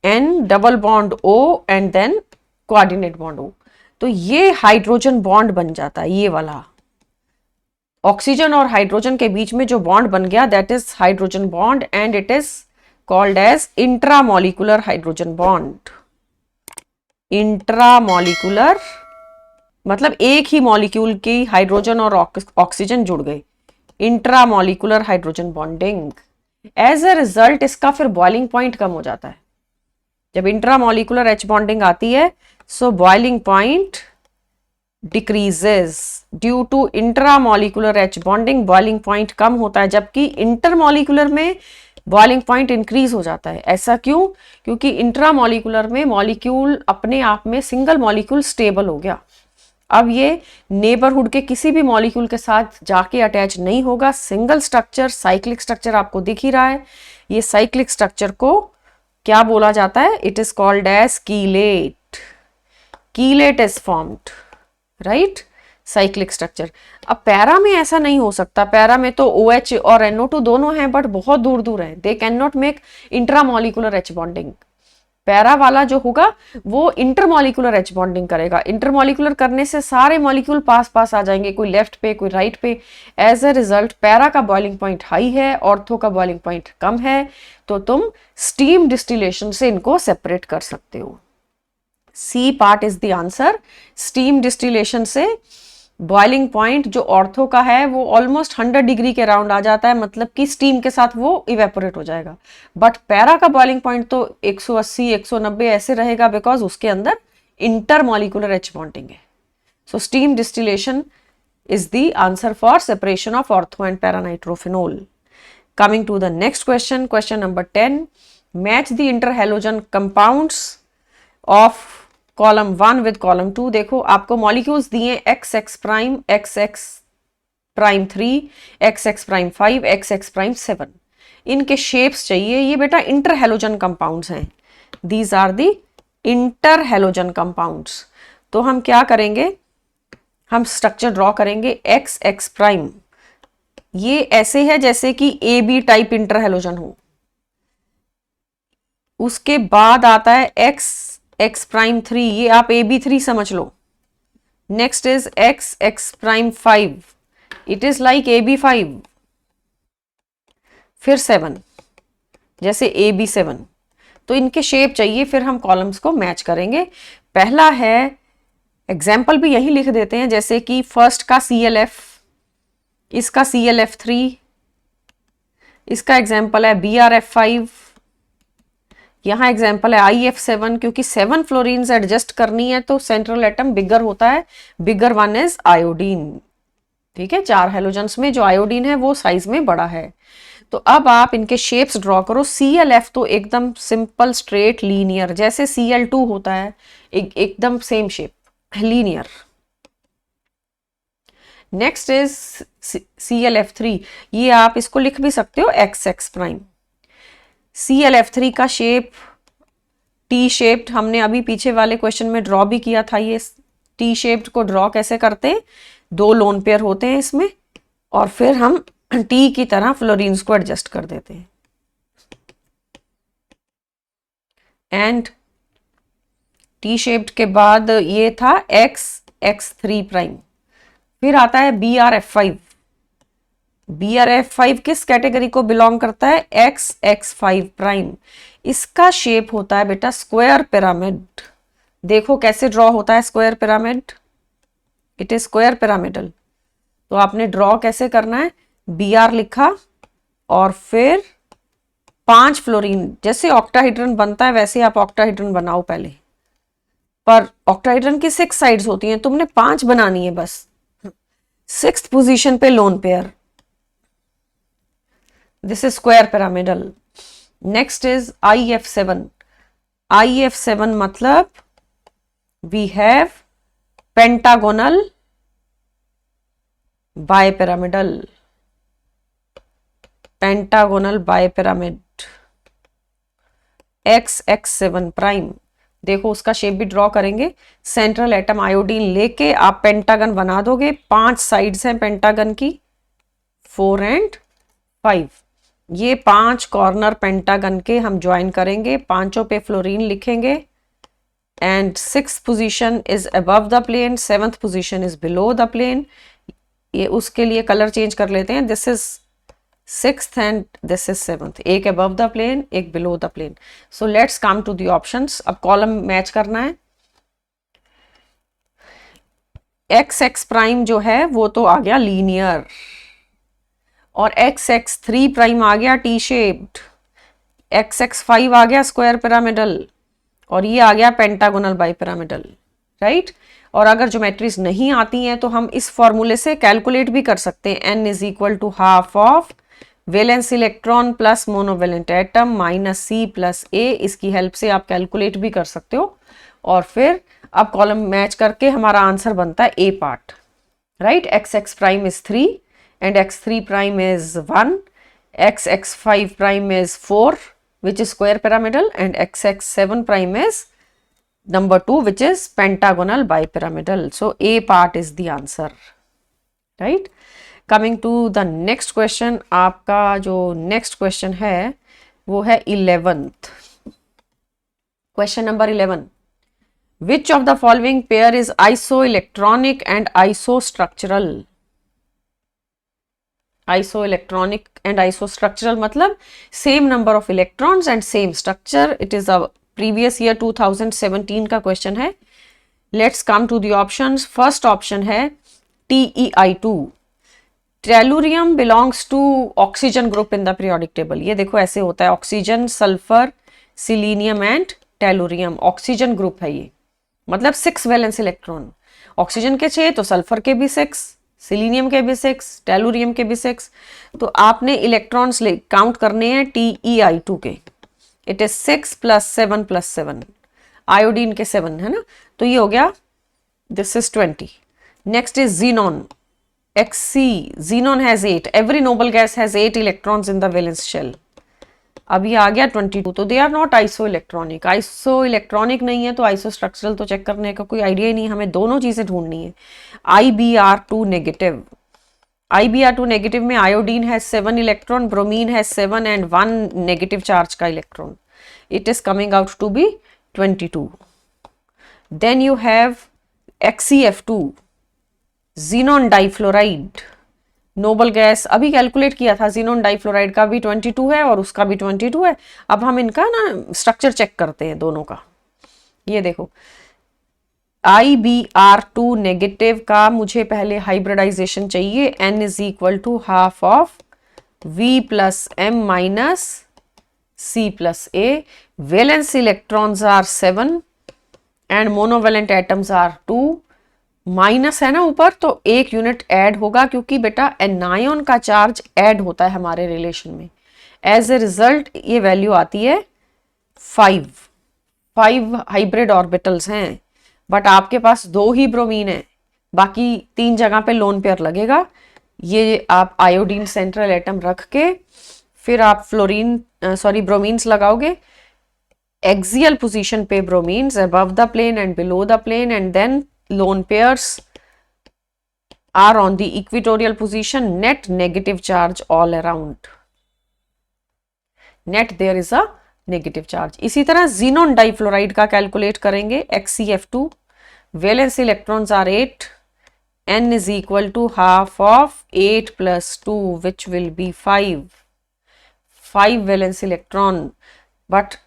N double bond O and then coordinate bond O. तो ये हाइड्रोजन बॉन्ड बन जाता है, ये वाला. ऑक्सीजन और हाइड्रोजन के बीच में जो बॉन्ड बन गया that is hydrogen bond and it is called as intramolecular hydrogen bond. Intramolecular मतलब एक ही मॉलिक्यूल की हाइड्रोजन और ऑक्सीजन जुड़ गए, intramolecular hydrogen bonding. As a result इसका फिर बॉइलिंग पॉइंट कम हो जाता है। जब इंट्रामॉलिक्यूलर एच बॉन्डिंग आती है so boiling point decreases due to intramolecular H bonding, boiling point कम होता है, जबकि इंटरमॉलिक्यूलर में बॉइलिंग पॉइंट इंक्रीज हो जाता है। ऐसा क्यों? क्योंकि इंट्रामॉलिक्यूलर में मॉलिक्यूल अपने आप में सिंगल मॉलिक्यूल स्टेबल हो गया, अब ये नेबरहुड के किसी भी मॉलिक्यूल के साथ जाके अटैच नहीं होगा। सिंगल स्ट्रक्चर, साइक्लिक स्ट्रक्चर आपको दिख ही रहा है। ये साइक्लिक स्ट्रक्चर को क्या बोला जाता है? It is called as chelate. Chelate is formed, right, cyclic structure. अब पैरा में ऐसा नहीं हो सकता, पैरा में तो OH और NO2 दोनों हैं बट बहुत दूर दूर हैं, they can not make intramolecular H bonding. Para वाला जो होगा वो इंटरमॉलिक्यूलर एच बॉन्डिंग करेगा। इंटरमॉलिक्यूलर करने से सारे मॉलिक्यूल पास पास आ जाएंगे, कोई लेफ्ट पे कोई राइट पे। एज ए रिजल्ट पैरा का बॉइलिंग पॉइंट हाई है, ऑर्थो का बॉइलिंग पॉइंट कम है, तो तुम स्टीम डिस्टिलेशन से इनको सेपरेट कर सकते हो। C part is the answer. Steam distillation से बॉइलिंग पॉइंट जो ऑर्थो का है वो ऑलमोस्ट 100 डिग्री के अराउंड आ जाता है, मतलब कि स्टीम के साथ वो इवेपोरेट हो जाएगा। बट पैरा का बॉइलिंग पॉइंट तो 180 190 ऐसे रहेगा, बिकॉज उसके अंदर इंटरमॉलिक्यूलर एच बॉन्डिंग है। So steam distillation is the answer for separation of ortho and para-nitrophenol. Coming to the next question, question number 10. Match the interhalogen compounds of column 1 with column 2. देखो आपको molecules दिए XX prime, XX prime 3, XX prime 5, XX prime 7। इनके shapes चाहिए। ये बेटा interhalogen compounds हैं। These are the interhalogen compounds. तो हम क्या करेंगे, हम स्ट्रक्चर ड्रॉ करेंगे। XX प्राइम ये ऐसे है जैसे कि AB टाइप इंटरहेलोजन हो। उसके बाद आता है XX प्राइम 3, ये आप AB3 समझ लो। Next is XX prime 5, it is like AB5। फिर 7 जैसे AB7। तो इनके शेप चाहिए, फिर हम कॉलम्स को मैच करेंगे। पहला है, एग्जाम्पल भी यही लिख देते हैं, जैसे कि फर्स्ट का CLF, इसका CLF3, इसका एग्जाम्पल है BRF5, यहां एग्जाम्पल है IF7। क्योंकि 7 फ्लोरीन्स एडजस्ट करनी है तो सेंट्रल एटम बिगर होता है, बिगर वन इज आयोडीन। ठीक है, 4 हेलोजेंस में जो आयोडीन है वो साइज में बड़ा है। तो अब आप इनके शेप्स ड्रॉ करो। CLF तो एकदम सिंपल स्ट्रेट लीनियर, जैसे Cl2 होता है, एकदम same shape, linear. Next is CLF3, ये आप इसको लिख भी सकते हो XX प्राइम। CLF3 का शेप टी शेप्ड, हमने अभी पीछे वाले क्वेश्चन में ड्रॉ भी किया था। ये टी शेप्ड को ड्रॉ कैसे करते हैं, 2 लोन पेयर होते हैं इसमें, और फिर हम टी की तरह फ्लोरीन्स को एडजस्ट कर देते हैं। एंड टी शेप्ड के बाद ये था XX3 प्राइम। फिर आता है BRF5। BRF5 किस कैटेगरी को बिलोंग करता है? XX5 prime. इसका शेप होता है बेटा स्क्वायर पिरामिड। देखो कैसे ड्रॉ होता है square pyramid, it is square pyramidal. तो आपने ड्रॉ कैसे करना है, BR लिखा और फिर 5 फ्लोरीन, जैसे ऑक्टाहेड्रन बनता है वैसे आप ऑक्टाहेड्रन बनाओ पहले, पर ऑक्टाहेड्रन की 6 साइड्स होती हैं, तुमने 5 बनानी है बस। 6th पोजीशन पे lone pair, this is square pyramidal. Next is IF7। IF7 मतलब we have pentagonal bipyramidal, pentagonal bipyramid. XX7 prime, देखो उसका शेप भी ड्रॉ करेंगे। सेंट्रल एटम आयोडीन लेके आप पेंटागन बना दोगे। 5 साइड्स हैं पेंटागन की, 4 and 5। ये 5 कॉर्नर पेंटागन के हम ज्वाइन करेंगे, पांचों पे फ्लोरीन लिखेंगे। And 6th position is above the plane, 7th position is below the plane. ये उसके लिए कलर चेंज कर लेते हैं, this is 6th and this is 7th, एक अबव द प्लेन एक below the plane. So let's come to the options. अब column match करना है। एक्स एक्स प्राइम जो है वो तो आ गया लीनियर, और एक्स एक्स थ्री प्राइम आ गया T shaped, X X five आ गया स्क्वायर पिरामिडल, और ये आ गया पेंटागोनल बाइपिरामिडल, राइट। और अगर ज्योमेट्रीज नहीं आती हैं तो हम इस फॉर्मूले से कैलकुलेट भी कर सकते हैं, n is equal to half of valence electron plus monovalent atom minus C plus A. इसकी हेल्प से आप कैलकुलेट भी कर सकते हो, और फिर अब कॉलम मैच करके हमारा आंसर बनता है A part, right. X X prime is 3 and X three prime is 1, X X five prime is 4 which is square pyramidal, and xx7 prime is number 2 which is pentagonal bipyramidal. So A part is the answer, right. Coming to the next question, आपका जो next question है वो है 11th question, number 11. Which of the following pair is isoelectronic and isostructural? Isoelectronic and isostructural मतलब same number of electrons and same structure. It is a previous year 2017 का question है. Let's come to the options. First option है TeI2. Tellurium belongs to oxygen group in the periodic table. ये देखो ऐसे होता है, oxygen, sulphur, selenium and tellurium oxygen group है ये, मतलब 6 वैलेंस इलेक्ट्रॉन। ऑक्सीजन के 6 तो सल्फर के भी 6, सिलीनियम के भी 6, टेलुरियम के भी 6। तो आपने इलेक्ट्रॉन्स काउंट करने हैं TeI2 के। इट इज 6 + 7 + 7, आयोडीन के 7 है ना, तो ये हो गया, this is 20। Next is xenon, Xc, xenon has 8, every noble gas has 8 electrons in the valence shell। अब ये आ गया 22, तो they are not isoelectronic. Isoelectronic नहीं है तो आइसोस्ट्रक्चरल तो चेक करने का कोई आइडिया ही नहीं, हमें दोनों चीजें ढूंढनी है। IBr2 नेगेटिव, IBr2 नेगेटिव में आयोडीन है 7 इलेक्ट्रॉन, ब्रोमीन है 7 एंड 1 नेगेटिव चार्ज का electron. It is coming out to be 22। Then you have XeF2, xenon difluoride, noble gas अभी कैलकुलेट किया था, जीनॉन डाइफ्लोराइड का भी 22 है और उसका भी 22 है। अब हम इनका ना स्ट्रक्चर चेक करते हैं दोनों का। ये देखो IBr2 नेगेटिव का मुझे पहले हाइब्रिडाइजेशन चाहिए, n is equal to half of V + m - C + A। Valence electrons are 7 and monovalent atoms are 2। Minus है ना ऊपर, तो 1 यूनिट ऐड होगा, क्योंकि बेटा एनायन का चार्ज ऐड होता है हमारे रिलेशन में। एज ए रिजल्ट ये वैल्यू आती है 5 हाइब्रिड ऑर्बिटल्स हैं, बट आपके पास 2 ही ब्रोमीन है, बाकी 3 जगह पे लोन पेयर लगेगा। ये आप आयोडीन सेंट्रल एटम रख के फिर आप ब्रोमीन्स लगाओगे, एक्सियल पोजीशन पे bromines, above the plane and below the plane, and then lone pairs are on the equatorial position, net negative charge all around, net there is a negative charge। इसी तरह xenon difluoride का calculate करेंगे, XeF2, valence electrons are 8, n is equal to half of 8 + 2 which will be 5 valence electron, but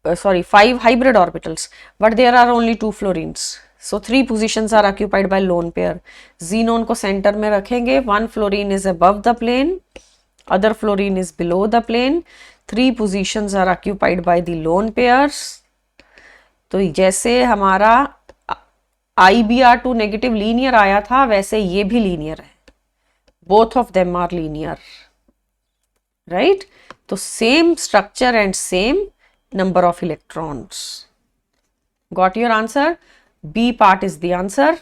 5 hybrid orbitals, but there are only 2 fluorines, so 3 positions are occupied by lone pair। xenon को centre में रखेंगे, 1 fluorine is above the plane, other fluorine is below the plane, 3 positions are occupied by the lone pairs। तो जैसे हमारा IBr2 negative linear आया था, वैसे ये भी लीनियर है, both of them are linear, right। तो same structure and same number of electrons। Got your answer? B part is the answer,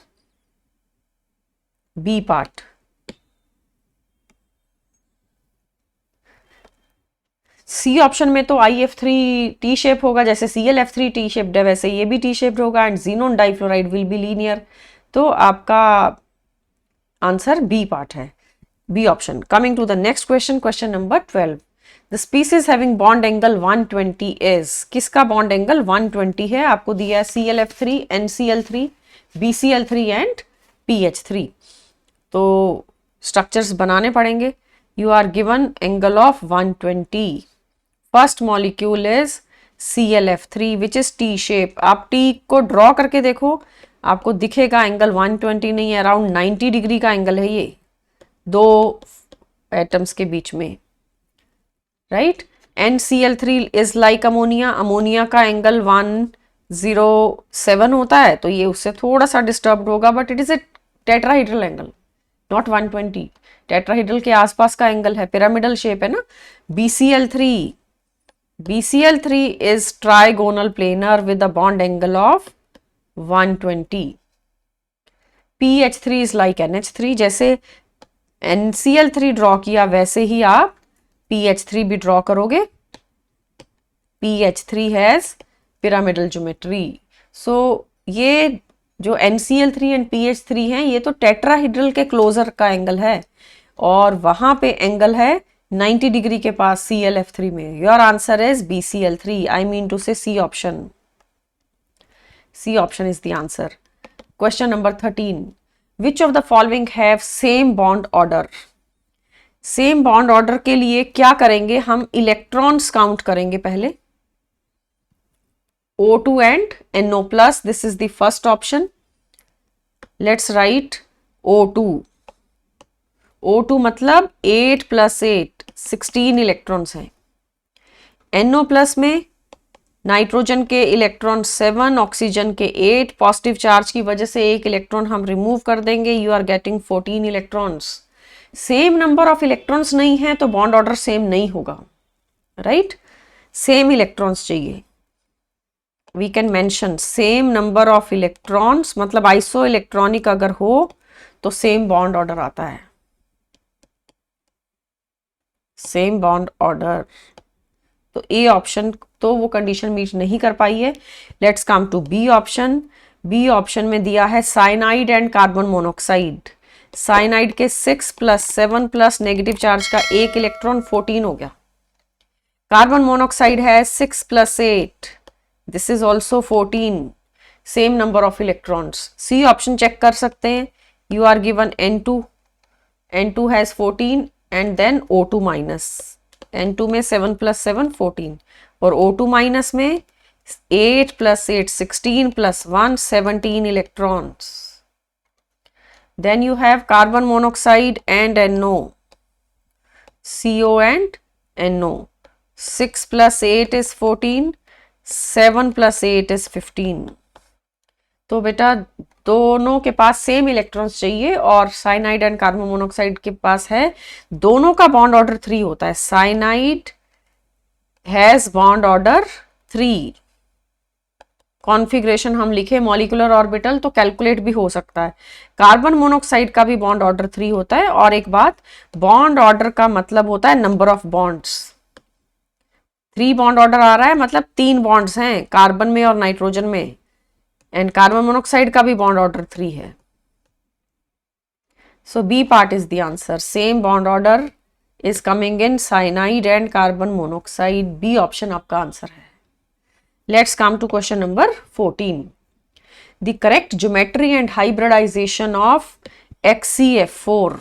B part। C option में तो IF3 टी शेप होगा, जैसे ClF3 टी शेप्ड है वैसे ये भी T shaped होगा, and xenon difluoride will be linear. तो आपका आंसर B पार्ट है, B option. Coming to the next question, question number 12। The species having bond angle 120 is, किसका बॉन्ड एंगल 120 है? आपको दिया है ClF3, NCl3, BCl3 and PH3। तो structures बनाने पड़ेंगे। You are given angle of 120। First molecule is ClF3 which is T shape. आप T को ड्रॉ करके देखो, आपको दिखेगा एंगल 120 नहीं है, अराउंड 90 डिग्री का एंगल है ये दो एटम्स के बीच में, right. NCl3 is like ammonia, ammonia का एंगल 107 होता है, तो ये उससे थोड़ा सा डिस्टर्ब होगा, but it is A tetrahedral angle, not 120। Tetrahedral के आसपास का एंगल है, पिरामिडल शेप है ना। BCl3 is trigonal planar with a bond angle of 120. PH3 is like NH3, जैसे NCl3 ड्रॉ किया वैसे ही आप PH3 भी ड्रॉ करोगे। PH3 has pyramidal geometry. So ये जो NCl3 एंड PH3 हैं ये तो टेट्राहेड्रल के क्लोजर का एंगल है, और वहां पे एंगल है 90 डिग्री के पास ClF3 में। Your answer is BCl3, I mean to say C option. C option is the answer. Question number 13, which of the following have same bond order. Same bond order के लिए क्या करेंगे, हम electrons count करेंगे पहले। O2 and NO plus, this is the first option. Let's write O2. O2 मतलब 8 plus 8, 16 electrons हैं। NO plus में नाइट्रोजन के इलेक्ट्रॉन 7, ऑक्सीजन के 8, पॉजिटिव चार्ज की वजह से एक इलेक्ट्रॉन हम रिमूव कर देंगे, you are getting 14 electrons. Same number of electrons नहीं है तो बॉन्ड ऑर्डर सेम नहीं होगा, राइट। सेम इलेक्ट्रॉन्स चाहिए। We can mention same number of electrons, मतलब आइसो इलेक्ट्रॉनिक अगर हो तो सेम बॉन्ड ऑर्डर आता है, सेम बॉन्ड ऑर्डर। तो ए ऑप्शन तो वो कंडीशन मीट नहीं कर पाई है। Let's come to B option. B option में दिया है cyanide and carbon monoxide. Cyanide के 6 + 7 + नेगेटिव चार्ज का एक इलेक्ट्रॉन 14 हो गया। कार्बन मोनोऑक्साइड है 6 + 8, this is also 14, same number of electrons. C option check कर सकते हैं, you are given N2, N2 has 14 and then O2 minus. N2 में 7 + 7 14, और O2 माइनस में 8 + 8 16 + 1 17 electrons. Then you have carbon monoxide and NO, CO and NO. 6 + 8 is 14, 7 + 8 is 15. तो बेटा दोनों के पास सेम इलेक्ट्रॉन्स चाहिए, और साइनाइड एंड कार्बन मोनोऑक्साइड के पास है, दोनों का बॉन्ड ऑर्डर 3 होता है। Cyanide has bond order 3। Configuration हम लिखे मॉलिक्यूलर ऑर्बिटल तो कैलकुलेट भी हो सकता है। कार्बन मोनोऑक्साइड का भी बॉन्ड ऑर्डर 3 होता है, और एक बात, बॉन्ड ऑर्डर का मतलब होता है number of bonds. 3 bond order आ रहा है मतलब 3 बॉन्ड्स हैं कार्बन में और नाइट्रोजन में, एंड कार्बन मोनोऑक्साइड का भी बॉन्ड ऑर्डर 3 है। So B part is the answer. Same bond order is coming in cyanide and carbon monoxide. B option आपका आंसर है। Let's come to question number 14। The correct geometry and hybridization of XCF4।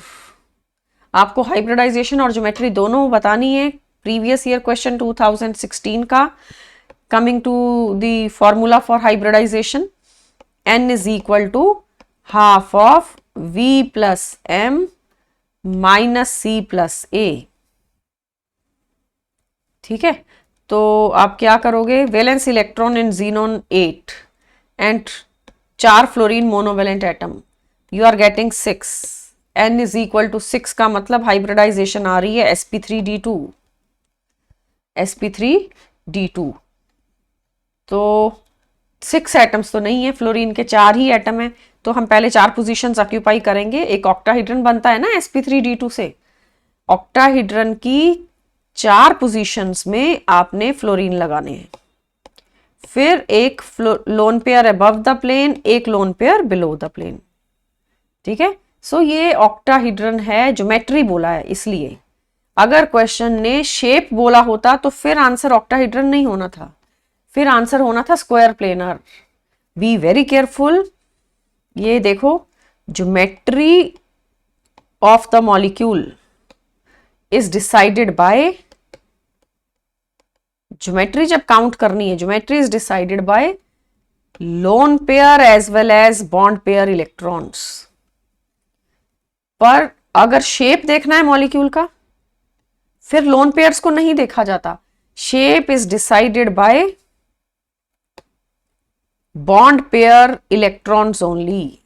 आपको hybridisation और geometry दोनों बतानी है। Previous year question 2016 का। Coming to the formula for hybridisation, N is equal to half of V plus M minus C plus A। ठीक है, तो आप क्या करोगे, valence electron in xenon 8 and 4 fluorine monovalent atom, you are getting 6। N is equal to 6 का मतलब hybridisation आ रही है sp3d2, sp3d2। तो 6 एटम्स तो नहीं है, फ्लोरीन के 4 ही एटम है, तो हम पहले 4 पोजीशंस ऑक्यूपाई करेंगे। एक ऑक्टाहीड्रन बनता है ना sp3d2 से, ऑक्टाहीड्रन की 4 पोजीशंस में आपने फ्लोरीन लगाने हैं। फिर एक lone pair above the plane, एक lone pair below the plane. ठीक है, सो ये ऑक्टाहीड्रन है, ज्योमेट्री बोला है इसलिए। अगर क्वेश्चन ने शेप बोला होता तो फिर आंसर ऑक्टाहीड्रन नहीं होना था, फिर आंसर होना था square planar. Be very careful. ये देखो, geometry of the molecule is decided by, geometry जब काउंट करनी है, geometry is decided by lone pair as well as bond pair electrons. पर अगर शेप देखना है मॉलिक्यूल का, फिर लोन पेयर्स को नहीं देखा जाता। Shape is decided bye bond pair electrons only.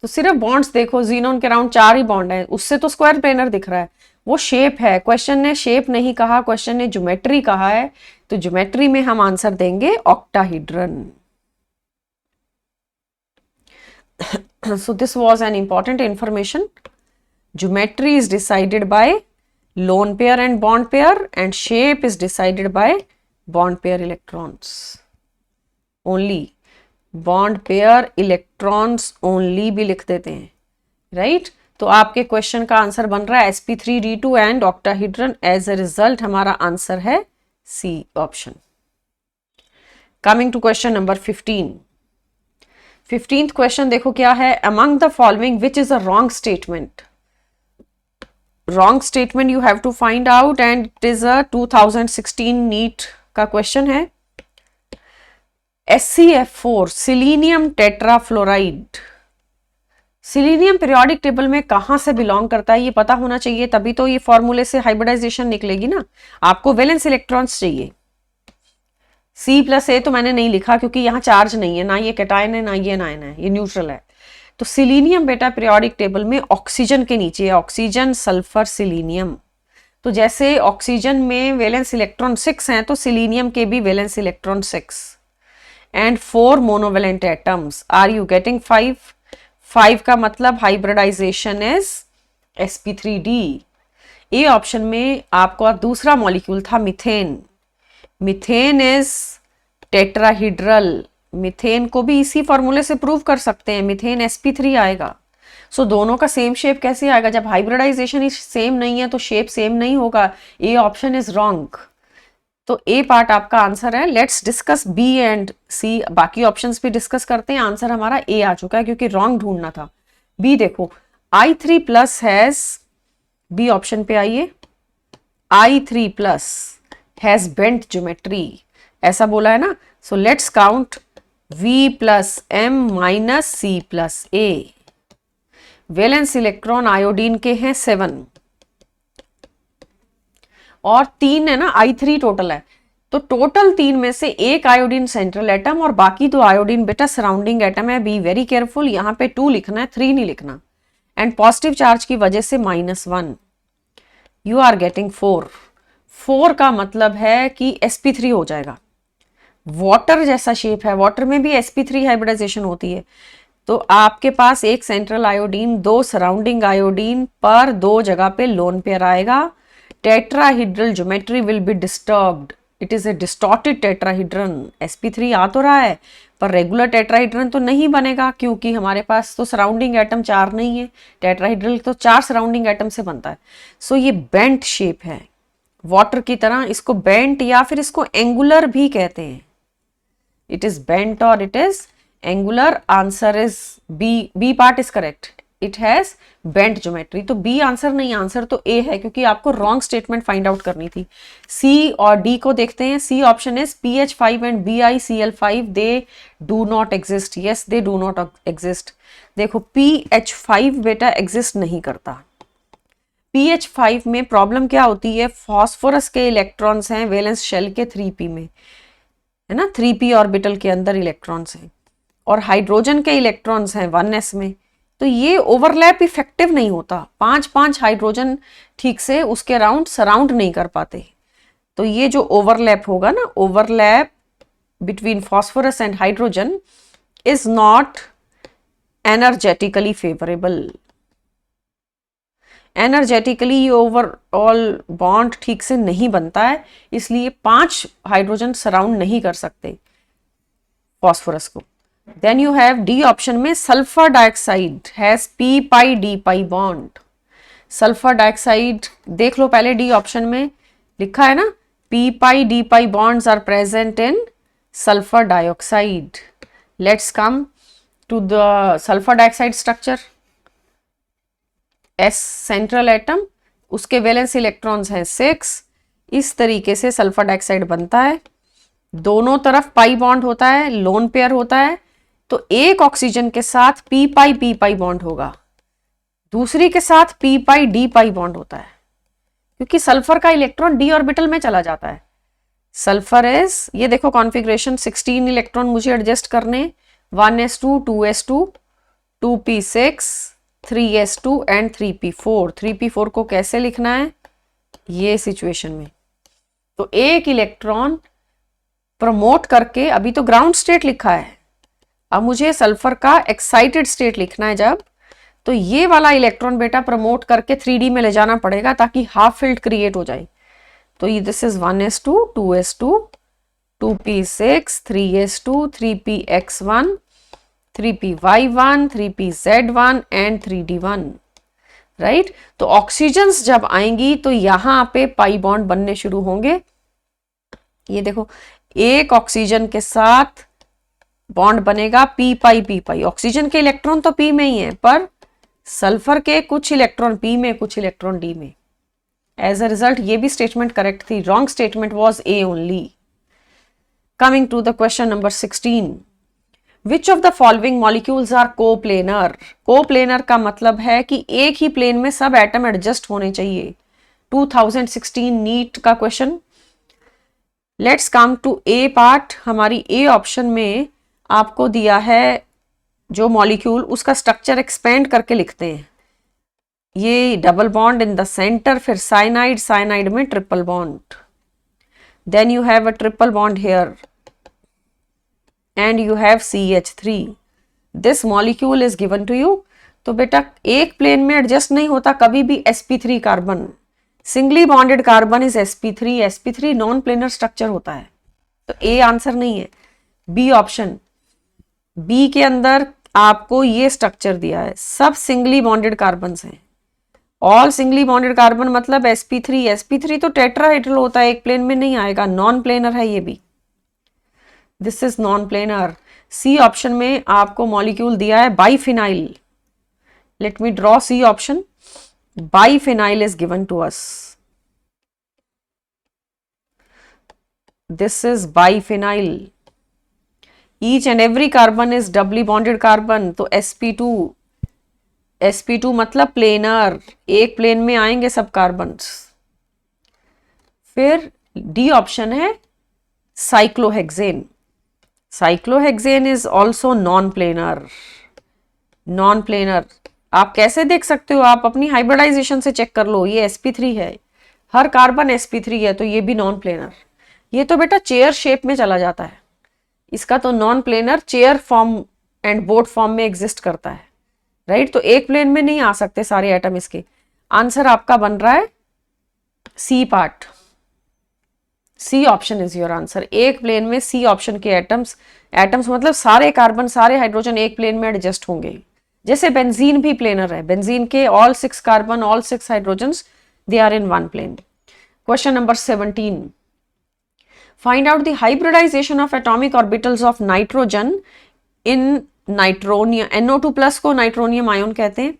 तो सिर्फ बॉन्ड्स देखो, जीनोन के अराउंड 4 ही बॉन्ड है, उससे तो स्क्वायर प्लेनर दिख रहा है, वो शेप है। क्वेश्चन ने शेप नहीं कहा, क्वेश्चन ने ज्योमेट्री कहा है, तो ज्योमेट्री में हम आंसर देंगे ऑक्टाहीड्रन। So this was an important information. Geometry is decided by lone pair and bond pair, and shape is decided by bond pair electrons only. Bond pair electrons only भी लिख देते हैं, right? तो आपके question का answer बन रहा है sp3d2 and octahedron. As a result हमारा आंसर है C option. Coming to question number 15th question देखो क्या है। Among the following which is a wrong statement. Wrong statement you have to find out, and it is a 2016 NEET का question है। SCF4 selenium tetrafluoride, selenium periodic table में कहां से belong करता है ये पता होना चाहिए, तभी तो ये फॉर्मूले से हाइब्रिडाइजेशन निकलेगी ना। आपको वैलेंस इलेक्ट्रॉन्स चाहिए। C+A तो मैंने नहीं लिखा क्योंकि यहाँ चार्ज नहीं है, ना ये कैटायन है ना ये आयन है, ये न्यूट्रल है। तो सिलीनियम बेटा पीरियोडिक टेबल में ऑक्सीजन के नीचे है, ऑक्सीजन सल्फर सिलीनियम। तो जैसे ऑक्सीजन में वैलेंस इलेक्ट्रॉन 6 हैं, तो सिलीनियम के भी valence electron 6 and 4 monovalent atoms. Are you getting 5 का मतलब hybridisation is sp3d। A option में आपका दूसरा मॉलिक्यूल था methane. Methane is tetrahedral. Methane को भी इसी फॉर्मूले से प्रूव कर सकते हैं, मिथेन sp3 आएगा। सो दोनों का सेम शेप कैसे आएगा, जब हाइब्रिडाइजेशन सेम नहीं है तो शेप सेम नहीं होगा। ए ऑप्शन इज रॉन्ग, तो ए पार्ट आपका आंसर है। लेट्स डिस्कस बी एंड सी, बाकी ऑप्शंस भी डिस्कस करते हैं। आंसर हमारा ए आ चुका है क्योंकि रॉन्ग ढूंढना था। बी देखो, I3+ हैज, बी ऑप्शन पे आइए, I3+ हैज बेंट ज्योमेट्री, ऐसा बोला है ना। So let's count V+M - C+A। Valence electron iodine के हैं 7 और 3 है ना, I3 टोटल है। तो टोटल 3 में से एक आयोडीन सेंट्रल एटम और बाकी 2 आयोडीन बेटा सराउंडिंग एटम है। बी वेरी केयरफुल, यहाँ पे 2 लिखना है, 3 नहीं लिखना। एंड पॉजिटिव चार्ज की वजह से -1, यू आर गेटिंग 4 का मतलब है कि sp3 हो जाएगा। वाटर जैसा शेप है, वाटर में भी sp3 हाइब्रिडाइजेशन होती है। तो आपके पास एक सेंट्रल आयोडीन, 2 सराउंडिंग आयोडीन पर 2 जगह पे लोन पेयर आएगा। Tetrahedral geometry will be disturbed, it is a distorted tetrahedron. sp3 आ तो रहा है पर रेगुलर टेट्राहीड्रन तो नहीं बनेगा क्योंकि हमारे पास तो सराउंडिंग एटम 4 नहीं है। टेट्राहीड्रल तो 4 सराउंडिंग एटम से बनता है। सो ये बेंट शेप है वाटर की तरह, इसको बेंट या फिर इसको एंगुलर भी कहते हैं। इट इज बेंट और it is angular. Answer is B, B part is correct, it has bent geometry. तो बी आंसर नहीं, आंसर तो ए है क्योंकि आपको रॉन्ग स्टेटमेंट फाइंड आउट करनी थी। सी और डी को देखते हैं। C option is PH5 and BiCl5 they do not exist. Yes, they do not exist. देखो PH5 बेटा एग्जिस्ट नहीं करता। PH5 में प्रॉब्लम क्या होती है, फॉस्फोरस के इलेक्ट्रॉन्स हैं वैलेंस शेल के 3p में, है ना, 3p ऑर्बिटल के अंदर इलेक्ट्रॉन्स हैं, और हाइड्रोजन के इलेक्ट्रॉन्स हैं 1s में। तो ये ओवरलैप इफेक्टिव नहीं होता, 5-5 हाइड्रोजन ठीक से उसके अराउंड सराउंड नहीं कर पाते। तो ये जो ओवरलैप होगा ना, overlap between phosphorus and hydrogen is not energetically favourable. Energetically ये ओवरऑल बॉन्ड ठीक से नहीं बनता है, इसलिए 5 हाइड्रोजन सराउंड नहीं कर सकते फॉस्फोरस को। Then you have D option में sulphur dioxide has p-pi-d-pi bond. Sulphur dioxide देख लो पहले, डी ऑप्शन में लिखा है ना, p-pi-d-pi bonds are present in sulphur dioxide. Let's come to the sulphur dioxide structure. S central atom, उसके valence electrons हैं 6। इस तरीके से सल्फर डाइऑक्साइड बनता है। दोनों तरफ पाई बॉन्ड होता है, लोन पेयर होता है, तो एक ऑक्सीजन के साथ पी पाई बॉन्ड होगा, दूसरी के साथ पी पाई बॉन्ड होता है, क्योंकि सल्फर का इलेक्ट्रॉन डी ऑर्बिटल में चला जाता है। सल्फर इज, ये देखो कॉन्फ़िगरेशन 16 इलेक्ट्रॉन मुझे एडजस्ट करने, 1s2 2s2 2p6 3s2 and 3p4। 3p4 को कैसे लिखना है ये सिचुएशन में, तो एक इलेक्ट्रॉन प्रमोट करके, अभी तो ग्राउंड स्टेट लिखा है, अब मुझे सल्फर का एक्साइटेड स्टेट लिखना है जब, तो ये वाला इलेक्ट्रॉन बेटा प्रमोट करके 3D में ले जाना पड़ेगा ताकि हाफ फील्ड क्रिएट हो जाए। तो ये this is 1s2 2s2 2p6 3s2 3px1 3py1 3pz1 and 3d1, right. तो ऑक्सीजन्स जब आएंगी तो यहां पे पाई बॉन्ड बनने शुरू होंगे। ये देखो एक ऑक्सीजन के साथ बॉन्ड बनेगा पी पाई। ऑक्सीजन के इलेक्ट्रॉन तो पी में ही है, पर सल्फर के कुछ इलेक्ट्रॉन पी में, कुछ इलेक्ट्रॉन डी में। एज अ रिजल्ट ये भी स्टेटमेंट करेक्ट थी, wrong statement was A only. Coming to the question number 16, which of the following molecules are coplanar. Coplanar का मतलब है कि एक ही प्लेन में सब एटम एडजस्ट होने चाहिए। 2016 नीट का question. Let's come to A part. हमारी ए ऑप्शन में आपको दिया है जो मॉलिक्यूल, उसका स्ट्रक्चर एक्सपेंड करके लिखते हैं। ये double bond in the centre, फिर साइनाइड, साइनाइड में triple bond, then you have a triple bond here and you have CH3। This molecule is given to you. तो बेटा एक प्लेन में एडजस्ट नहीं होता कभी भी sp3 carbon, singly bonded carbon is sp3। sp3 non planar structure होता है, तो ए आंसर नहीं है। बी ऑप्शन, बी के अंदर आपको ये स्ट्रक्चर दिया है, सब सिंगली बॉन्डेड कार्बन हैं, ऑल सिंगली बॉन्डेड कार्बन, मतलब sp3। sp3 तो टेट्राहेड्रल होता है, एक प्लेन में नहीं आएगा, नॉन प्लेनर है ये भी, this is non planar. C option में आपको मॉलिक्यूल दिया है biphenyl. Let me draw C option. Biphenyl is given to us, this is biphenyl. Each and every carbon is doubly bonded carbon, तो sp2 मतलब planar, एक plane में आएंगे सब कार्बन्स। फिर डी ऑप्शन है cyclohexane. Cyclohexane is also non planar. Non planar आप कैसे देख सकते हो, आप अपनी हाइब्रिडाइजेशन से चेक कर लो, ये sp3 है, हर कार्बन sp3 है, तो ये भी नॉन प्लेनर। ये तो बेटा चेयर शेप में चला जाता है, इसका तो non planar chair form and board form में एग्जिस्ट करता है, राइट। तो एक प्लेन में नहीं आ सकते सारे एटम इसके। आंसर आपका बन रहा है C part, C option is your answer. एक प्लेन में सी ऑप्शन के एटम्स मतलब सारे कार्बन, सारे हाइड्रोजन एक प्लेन में एडजस्ट होंगे। जैसे बेंजीन भी प्लेनर है, बेंजीन के all 6 carbon, all 6 hydrogens, they are in one plane. Question number 17, find out the hybridization of atomic orbitals of nitrogen in nitronium। NO2 plus को nitronium ion कहते हैं,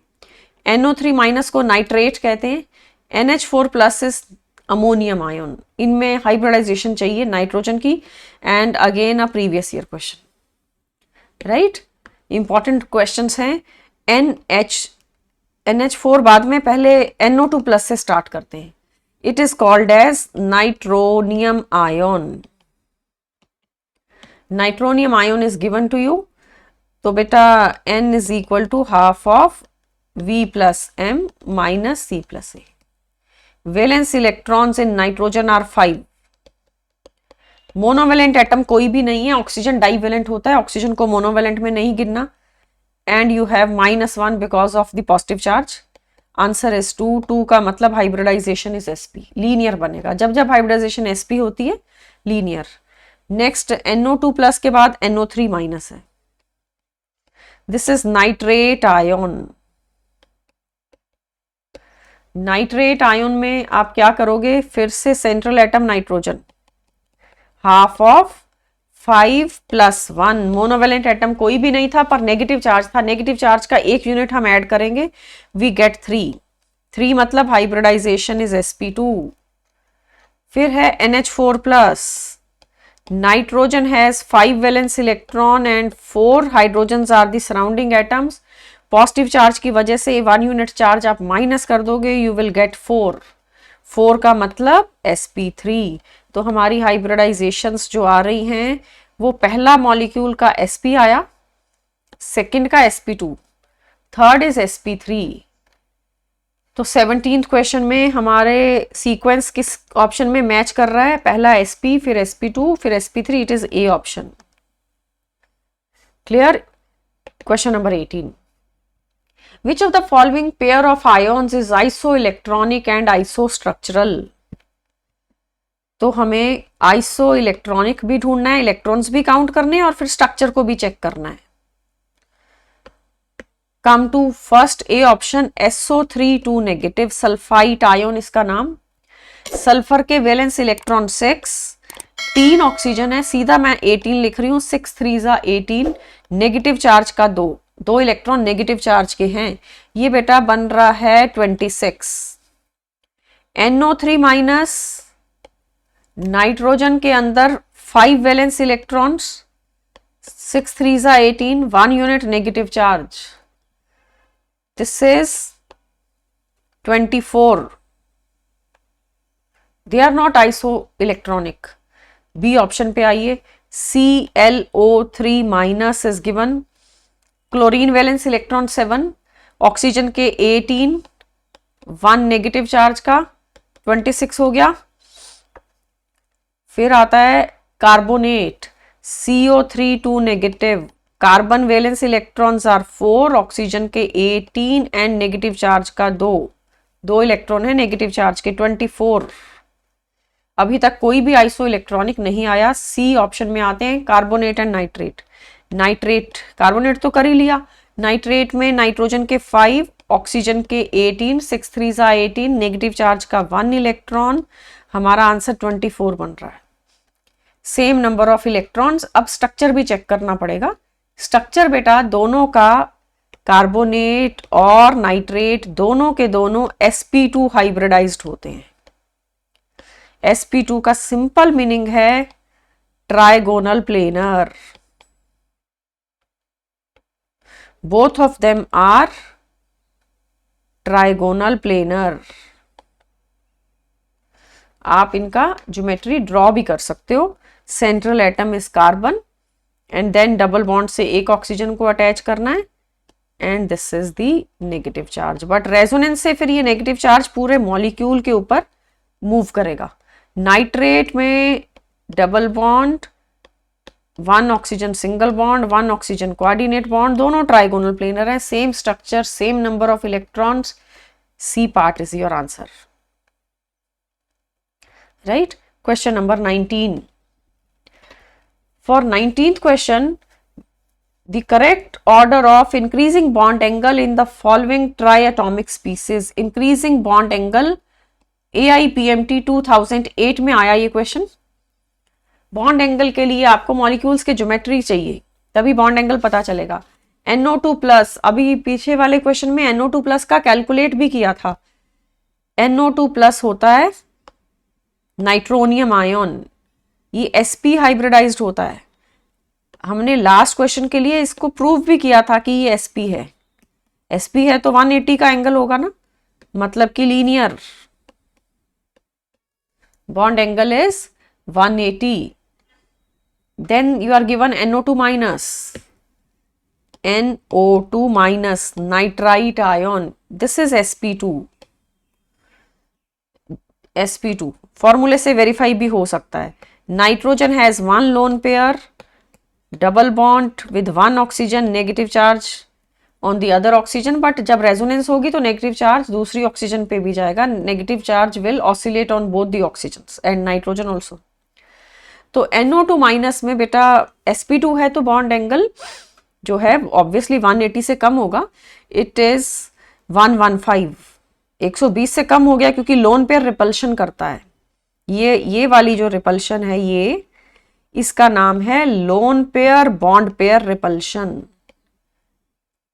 NO3 minus को nitrate कहते हैं, NH4 plus is ammonium ion. इनमें hybridisation चाहिए nitrogen की, and again a previous year question, right. Important questions हैं। NH4 बाद में, पहले NO2 प्लस से स्टार्ट करते हैं। It is called as nitronium ion. Nitronium ion is given to you. तो बेटा N is equal to half of V plus M minus C plus A. Valence electrons in nitrogen are 5. Monovalent atom कोई भी नहीं है, oxygen divalent होता है, oxygen को monovalent में नहीं गिनना। And you have -1 because of the positive charge. Answer is 2। 2 का मतलब हाइब्रिडाइजेशन इज sp, लीनियर बनेगा। जब जब हाइब्रिडाइजेशन sp होती है लीनियर। नेक्स्ट NO2 प्लस के बाद NO3 माइनस है, this is nitrate ion. Nitrate ion में आप क्या करोगे, फिर से central atom nitrogen, half of 5 + 1। Monovalent atom कोई भी नहीं था पर नेगेटिव चार्ज था, नेगेटिव चार्ज का एक यूनिट हम ऐड करेंगे, वी गेट 3। 3 मतलब हाइब्रिडाइजेशन इज sp2। फिर है NH4 plus, Nitrogen has 5 valence electron and 4 hydrogens are the surrounding atoms. Positive charge की वजह से 1 यूनिट चार्ज आप माइनस कर दोगे, यू विल गेट 4. 4 का मतलब sp3. तो हमारी हाइब्रिडाइजेशंस जो आ रही हैं वो पहला मॉलिक्यूल का sp आया, सेकंड का sp2, थर्ड इज sp3. तो 17th क्वेश्चन में हमारे सीक्वेंस किस ऑप्शन में मैच कर रहा है? पहला sp, फिर sp2, फिर sp3. It is A option. Clear? Question number 18. Which of the following pair of ions is isoelectronic and isostructural? तो हमें isoelectronic भी ढूंढना है, इलेक्ट्रॉन्स भी काउंट करने हैं और फिर स्ट्रक्चर को भी चेक करना है. Come to first A option, SO3 negative sulphite ion इसका नाम. सल्फर के वैलेंस इलेक्ट्रॉन 6, 3 ऑक्सीजन है, सीधा मैं 18 लिख रही हूं. 6 3 18. नेगेटिव चार्ज का 2 इलेक्ट्रॉन नेगेटिव चार्ज के हैं. ये बेटा बन रहा है 26. NO3 माइनस, नाइट्रोजन के अंदर 5 valence electrons, 6 3 18, 1 unit negative charge. This is 24. They are not isoelectronic. B option पे आइए. ClO3 minus is given. Chlorine valence electron 7, oxygen के 18, 1 नेगेटिव चार्ज का 26 हो गया. फिर आता है carbonate, CO3 negative. Carbon valence electrons are 4, oxygen के 18 एंड नेगेटिव चार्ज का 2 इलेक्ट्रॉन है नेगेटिव चार्ज के 24. अभी तक कोई भी आइसो इलेक्ट्रॉनिक नहीं आया. सी ऑप्शन में आते हैं carbonate and nitrate. Nitrate, carbonate तो कर ही लिया. नाइट्रेट में नाइट्रोजन के 5, ऑक्सीजन के 18, 6 3 18, नेगेटिव चार्ज का 1 इलेक्ट्रॉन. हमारा आंसर 24 बन रहा है. Same number of electrons. अब स्ट्रक्चर भी चेक करना पड़ेगा. स्ट्रक्चर बेटा दोनों का, कार्बोनेट और नाइट्रेट दोनों के दोनों sp2 हाइब्रिडाइज्ड होते हैं. sp2 का सिंपल मीनिंग है trigonal planar. Both of them are trigonal planar. आप इनका ज्योमेट्री ड्रॉ भी कर सकते हो. Central atom is carbon and then double bond से एक ऑक्सीजन को अटैच करना है and this is the negative charge. But resonance से फिर ये नेगेटिव चार्ज पूरे मॉलिक्यूल के ऊपर मूव करेगा. नाइट्रेट में double bond, 1 oxygen single bond, 1 oxygen coordinate bond, दोनों ट्राइगोनल प्लेनर है. Same structure, same number of electrons. C part is your answer. Right? Question number 19. For 19th question, the correct order of increasing bond angle in the following triatomic species. Increasing bond angle AIPMT 2008 में आया ये question. Bond angle के लिए आपको molecules के geometry चाहिए, तभी bond angle पता चलेगा. NO2+, अभी पीछे वाले क्वेश्चन में NO2+ का कैलकुलेट भी किया था. NO2+ होता है नाइट्रोनियम आयन. ये sp हाइब्रिडाइज्ड होता है. हमने लास्ट क्वेश्चन के लिए इसको प्रूव भी किया था कि ये sp है. sp है तो 180 का एंगल होगा ना, मतलब कि linear. Bond angle is 180. Then you are given NO2 minus nitrite ion. This is sp2. फॉर्मूले से वेरीफाई भी हो सकता है. Nitrogen has 1 lone pair, double bond with 1 oxygen, negative charge on the other oxygen. But जब resonance होगी तो negative charge दूसरी ऑक्सीजन पे भी जाएगा. Negative charge will oscillate on both the oxygen and nitrogen also. तो NO2 माइनस में बेटा sp2 है तो बॉन्ड एंगल जो है ऑब्वियसली 180 से कम होगा. It is 115. 120 से कम हो गया क्योंकि लोन पेयर रिपल्शन करता है. ये वाली जो रिपल्शन है ये, इसका नाम है lone pair bond pair repulsion.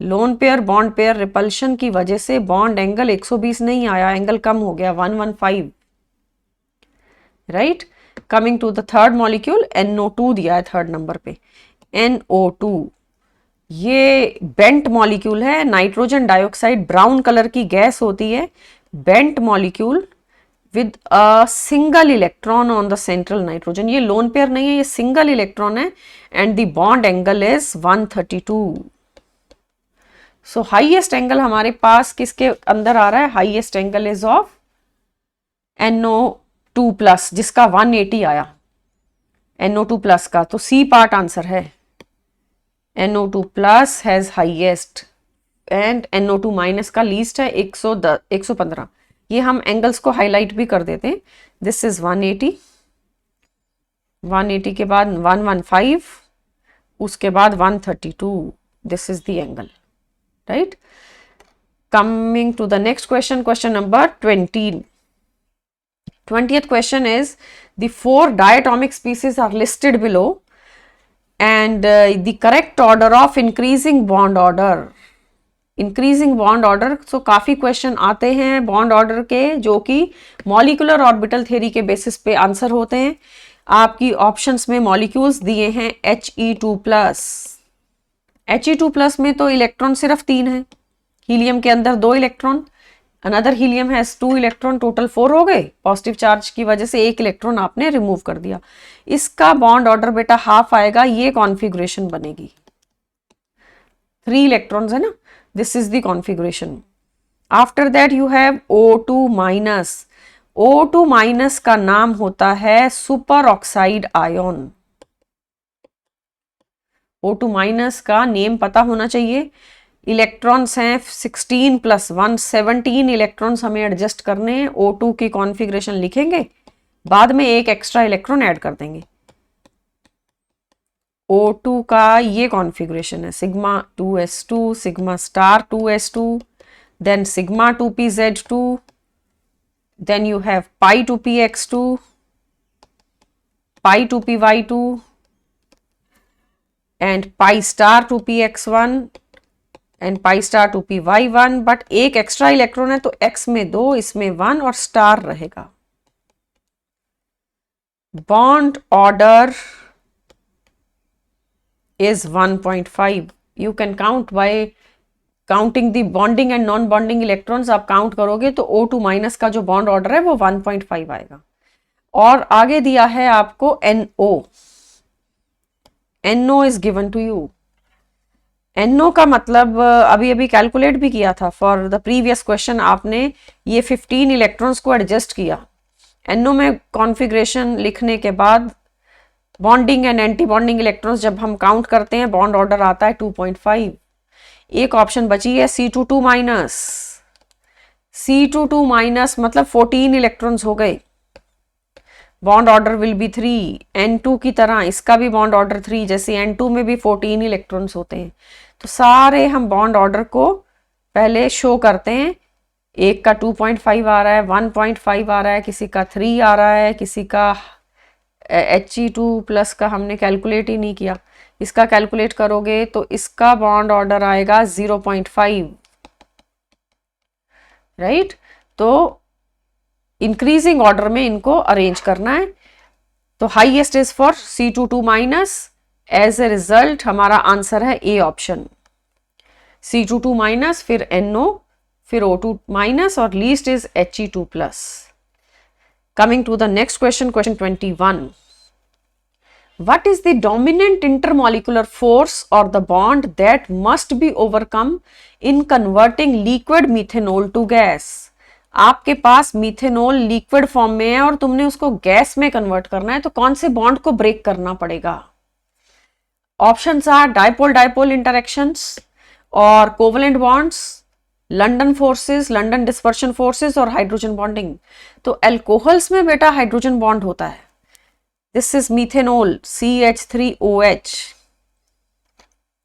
Lone pair bond pair repulsion की वजह से बॉन्ड एंगल 120 नहीं आया, एंगल कम हो गया 115. Right? Coming to the third molecule, NO2 दिया है थर्ड नंबर पे। NO2 ये बेंट मॉलिक्यूल है, नाइट्रोजन डाइऑक्साइड ब्राउन कलर की गैस होती है, bent molecule with a single electron on the central nitrogen. ये लोन पेयर नहीं है, ये सिंगल इलेक्ट्रॉन है and the bond angle is 132। So highest angle हमारे पास किसके अंदर आ रहा है? Highest angle is of NO2 plus, जिसका 180 आया NO2 प्लस का, तो सी पार्ट आंसर है। NO2 plus has highest and NO2 minus का लीस्ट है 115। ये हम एंगल्स को हाईलाइट भी कर देते हैं। दिस इज 180, 180 के बाद 115, उसके बाद 132। This is the angle, right. Coming to the next question, question number 20th question is the 4 diatomic species are listed below and the correct order of increasing bond order. Increasing bond order, so काफी question आते हैं bond order के जो कि molecular orbital theory के basis पे answer होते हैं। आपकी ऑप्शंस में मॉलिक्यूल्स दिए हैं He2 प्लस। He2 प्लस में तो इलेक्ट्रॉन सिर्फ 3 है, हीलियम के अंदर 2 electron, another helium has 2 electron, total 4 हो गए। पॉजिटिव चार्ज की वजह से 1 इलेक्ट्रॉन आपने रिमूव कर दिया। इसका बॉन्ड ऑर्डर बेटा हाफ आएगा, ये कॉन्फ़िगरेशन बनेगी। 3 इलेक्ट्रॉन्स है ना, this is the configuration. After that you have O2 minus. O2 minus का नाम होता है super oxide ion. O2 minus का नेम पता होना चाहिए। इलेक्ट्रॉन्स हैं 16 प्लस 1, 17 इलेक्ट्रॉन्स हमें एडजस्ट करने हैं। O2 की कॉन्फ़िगरेशन लिखेंगे, बाद में एक एक्स्ट्रा इलेक्ट्रॉन ऐड कर देंगे। O2 का ये कॉन्फ़िगरेशन है, sigma 2s2, sigma star 2s2, then sigma 2pz2, then you have pi 2px2, pi 2py2 and pi star 2px1 and pi star 2py1। But एक एक्स्ट्रा इलेक्ट्रॉन है तो x में 2, इसमें 1 और स्टार रहेगा। Bond order is 1.5. You can count by counting the bonding and non bonding electrons। आप count करोगे तो O2 माइनस का जो बॉन्ड ऑर्डर है वो 1.5 आएगा। और आगे दिया है आपको NO। NO is given to you। NO का मतलब अभी अभी कैलकुलेट भी किया था फॉर द प्रीवियस क्वेश्चन। आपने ये 15 इलेक्ट्रॉन्स को एडजस्ट किया। NO में कॉन्फ़िगरेशन लिखने के बाद bonding and anti bonding electrons जब हम काउंट करते हैं बॉन्ड ऑर्डर आता है 2.5। एक ऑप्शन बची है C22 माइनस। C22 माइनस मतलब 14 इलेक्ट्रॉन्स हो गए। Bond order will B 3। N2 की तरह इसका भी बॉन्ड ऑर्डर 3, जैसे N2 में भी 14 इलेक्ट्रॉन्स होते हैं। तो सारे हम बॉन्ड ऑर्डर को पहले शो करते हैं। एक का 2.5 आ रहा है, 1.5 आ रहा है, किसी का 3 आ रहा है, किसी का He2 प्लस का हमने कैलकुलेट ही नहीं किया। इसका कैलकुलेट करोगे तो इसका बॉन्ड ऑर्डर आएगा 0.5, राइट। तो इंक्रीजिंग ऑर्डर में इनको अरेंज करना है। तो highest is for C22 minus. As a result हमारा आंसर है ए ऑप्शन, C22 माइनस, फिर NO, फिर O2 माइनस और least is He2 plus. Coming to the next question, question 21. What is the dominant intermolecular force or the bond that must be overcome in converting liquid methanol to gas? आपके पास methanol liquid form में है और तुमने उसको gas में convert करना है, तो कौन से बॉन्ड को ब्रेक करना पड़ेगा? Options are dipole dipole interactions और covalent bonds, London forces, London dispersion forces और हाइड्रोजन बॉन्डिंग। तो एल्कोहल्स में बेटा हाइड्रोजन बॉन्ड होता है। दिस इज मीथेनॉल CH3OH,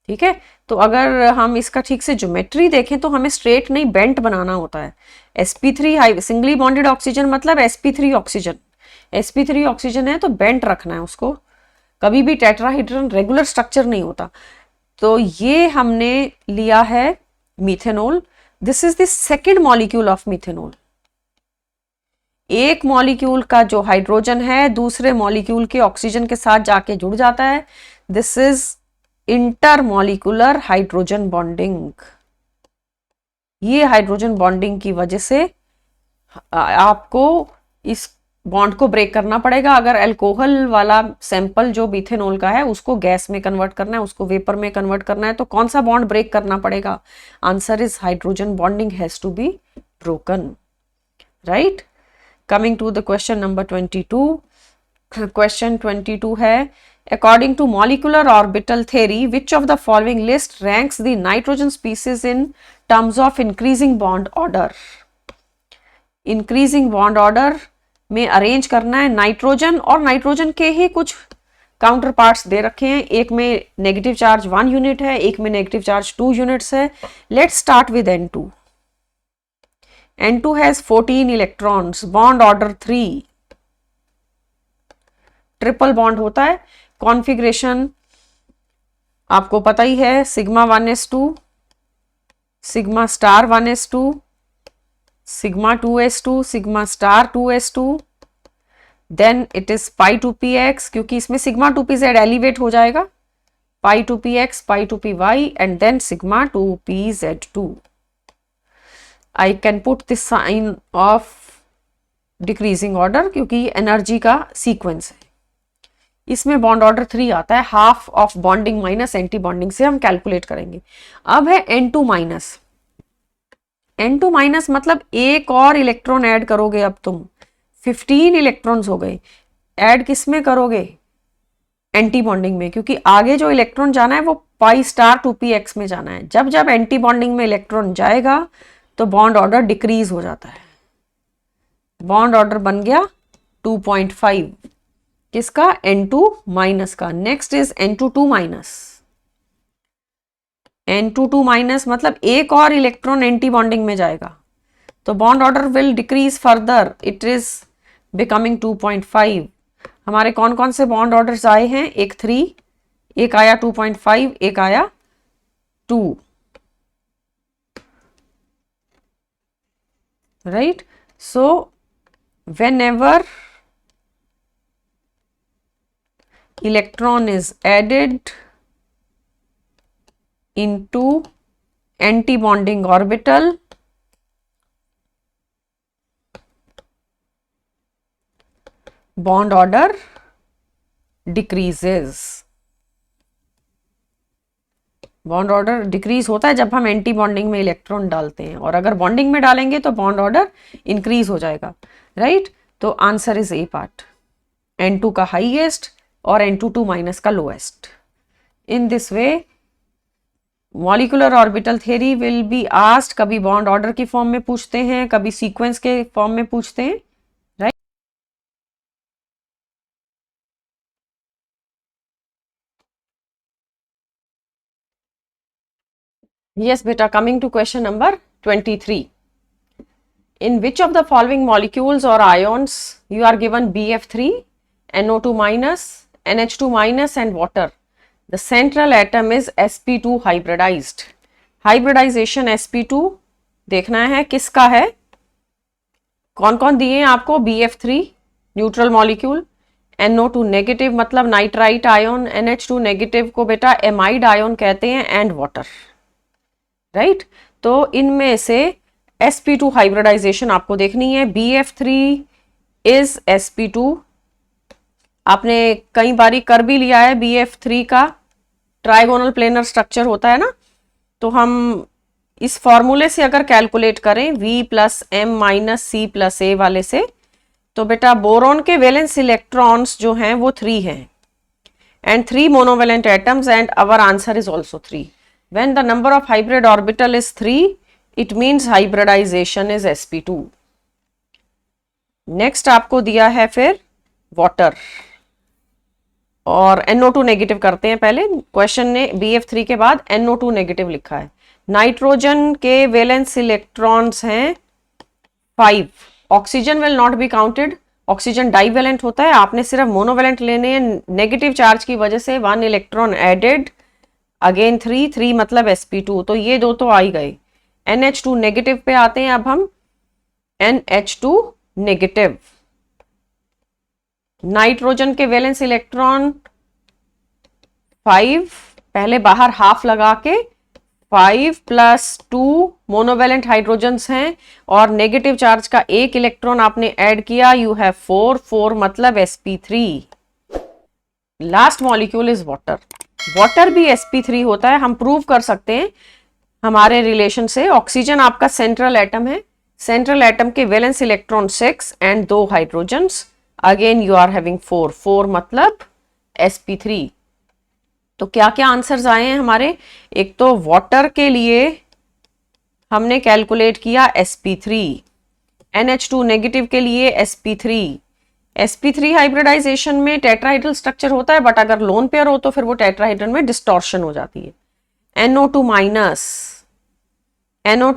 ठीक है। तो अगर हम इसका ठीक से ज्योमेट्री देखें तो हमें स्ट्रेट नहीं बेंट बनाना होता है। sp3 सिंगली बॉन्डेड ऑक्सीजन मतलब sp3 ऑक्सीजन, sp3 ऑक्सीजन है तो बेंट रखना है उसको, कभी भी टेट्राहेड्रन रेगुलर स्ट्रक्चर नहीं होता। तो ये हमने लिया है methanol. This is the second molecule of methanol. एक मॉलिक्यूल का जो हाइड्रोजन है दूसरे मॉलिक्यूल के ऑक्सीजन के साथ जाके जुड़ जाता है, this is intermolecular hydrogen bonding. ये हाइड्रोजन बॉन्डिंग की वजह से आपको इस बॉन्ड को ब्रेक करना पड़ेगा। अगर अल्कोहल वाला सैंपल जो मिथेनॉल का है उसको गैस में कन्वर्ट करना है, उसको वेपर में कन्वर्ट करना है, तो कौन सा बॉन्ड ब्रेक करना पड़ेगा? Answer is hydrogen bonding has to be broken, right. Coming to the question number 22। Question 22 है, according to molecular orbital theory which of the following list ranks the nitrogen species in terms of increasing bond order. Increasing bond order में arrange करना है nitrogen, और nitrogen के ही कुछ counter parts दे रखे हैं। एक में नेगेटिव चार्ज 1 यूनिट है, एक में नेगेटिव चार्ज 2 यूनिट्स है। Let's start with N2. N2 has 14 electrons, bond order 3, triple bond होता है। कॉन्फ़िगरेशन आपको पता ही है, sigma 1s2, sigma star 1s2, sigma 2s2, sigma star 2s2, then it is pi 2px, क्योंकि इसमें सिग्मा 2pz एलिवेट हो जाएगा, pi 2px, pi 2py, and then sigma 2pz2। I can put this sign of decreasing order क्योंकि energy का sequence है। इसमें bond order 3 आता है, half of bonding minus anti bonding से हम कैलकुलेट करेंगे। अब है N2 माइनस। N2 माइनस मतलब एक और इलेक्ट्रॉन ऐड करोगे, अब तुम 15 इलेक्ट्रॉन्स हो गए। ऐड किस में करोगे? एंटी बॉन्डिंग में, क्योंकि आगे जो इलेक्ट्रॉन जाना है वो पाई स्टार 2px में जाना है। जब जब एंटी बॉन्डिंग में इलेक्ट्रॉन जाएगा तो बॉन्ड ऑर्डर डिक्रीज हो जाता है। बॉन्ड ऑर्डर बन गया 2.5 किसका? N2 माइनस का। Next is N2 minus. N2 minus मतलब एक और इलेक्ट्रॉन एंटी बॉन्डिंग में जाएगा, तो bond order will decrease further, it is becoming 2.5। हमारे कौन कौन से बॉन्ड ऑर्डर्स आए हैं? एक 3, एक आया 2.5, एक आया 2, right? So whenever electron is added into anti-bonding orbital, bond order decreases। Bond order decrease होता है जब हम एंटी बॉन्डिंग में इलेक्ट्रॉन डालते हैं, और अगर बॉन्डिंग में डालेंगे तो बॉन्ड ऑर्डर इंक्रीज हो जाएगा, राइट। तो answer is A part, N2 का हाईएस्ट और N2 माइनस का lowest. In this way molecular orbital theory will be asked, कभी बॉन्ड ऑर्डर की फॉर्म में पूछते हैं, कभी सीक्वेंस के फॉर्म में पूछते हैं, right. Yes, beta, coming to question number 23. In which of the following molecules or ions you are given BF3, NO2 minus, NH2 minus and water? The central atom is sp2 hybridized. Hybridization sp2 देखना है किसका है, कौन कौन दिए हैं आपको? BF3 neutral molecule, NO2 negative मतलब नाइट्राइट आयन, NH2 नेगेटिव को बेटा एमाइड आयन कहते हैं, एंड वाटर, राइट। तो इनमें से sp2 हाइब्रिडाइजेशन आपको देखनी है। BF3 इज sp2, आपने कई बारी कर भी लिया है। BF3 का ट्राइगोनल प्लेनर स्ट्रक्चर होता है ना, तो हम इस फॉर्मूले से अगर कैलकुलेट करें V plus M minus C plus A वाले से, तो बेटा बोरॉन के वैलेंस इलेक्ट्रॉन्स जो हैं वो 3 हैं, and 3 monovalent atoms, and our answer is also 3। When the number of hybrid orbital is 3, it means hybridization is sp2। Next आपको दिया है फिर वाटर, और NO2 नेगेटिव करते हैं पहले। क्वेश्चन ने BF3 के बाद NO2 नेगेटिव लिखा है। नाइट्रोजन के वैलेंस इलेक्ट्रॉन्स हैं 5। Oxygen will not be counted, oxygen divalent होता है, आपने सिर्फ मोनोवेलेंट लेने हैं। नेगेटिव चार्ज की वजह से 1 इलेक्ट्रॉन एडेड, अगेन 3 मतलब sp2, तो ये दो तो आ ही गए। NH2 नेगेटिव पे आते हैं अब हम, NH2 नेगेटिव। नाइट्रोजन के वैलेंस इलेक्ट्रॉन 5, पहले बाहर हाफ लगा के 5 + 2 मोनोवैलेंट हाइड्रोजन्स हैं और नेगेटिव चार्ज का एक इलेक्ट्रॉन आपने ऐड किया, यू हैव 4 मतलब sp3। Last molecule is water. Water भी sp3 होता है, हम प्रूव कर सकते हैं हमारे रिलेशन से। ऑक्सीजन आपका सेंट्रल एटम है, सेंट्रल एटम के valence electron 6 and 2 hydrogens, again you are having 4 मतलब sp3। तो क्या क्या आंसर्स आए हैं हमारे? एक तो वाटर के लिए हमने कैलकुलेट किया sp3, NH2 नेगेटिव के लिए sp3। sp3 हाइब्रिडाइजेशन में टेट्राहाइड्रल स्ट्रक्चर होता है, बट अगर लोन पेयर हो तो फिर वो टेट्राहाइड्रल में डिस्टॉर्शन हो जाती है। NO2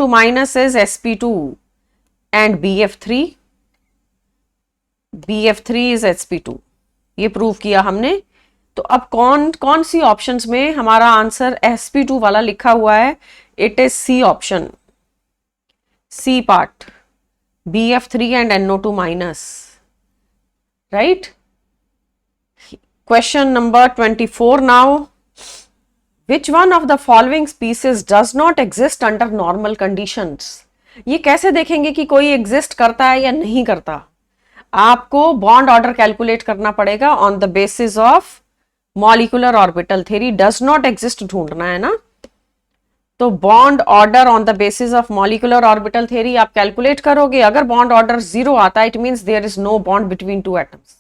minus is sp2 and BF3 is sp2, ये प्रूव किया हमने। तो अब कौन कौन सी ऑप्शंस में हमारा आंसर sp2 वाला लिखा हुआ है? It is C option, C part, BF3 and NO2 minus, right. Question number 24 now, which one of the following species does not exist under normal conditions? ये कैसे देखेंगे कि कोई एग्जिस्ट करता है या नहीं करता? आपको बॉन्ड ऑर्डर कैलकुलेट करना पड़ेगा on the basis of molecular orbital theory. Does not exist ढूंढना है ना, तो bond order on the basis of molecular orbital theory आप कैलकुलेट करोगे। अगर बॉन्ड ऑर्डर 0 आता है, it means there is no bond between two atoms.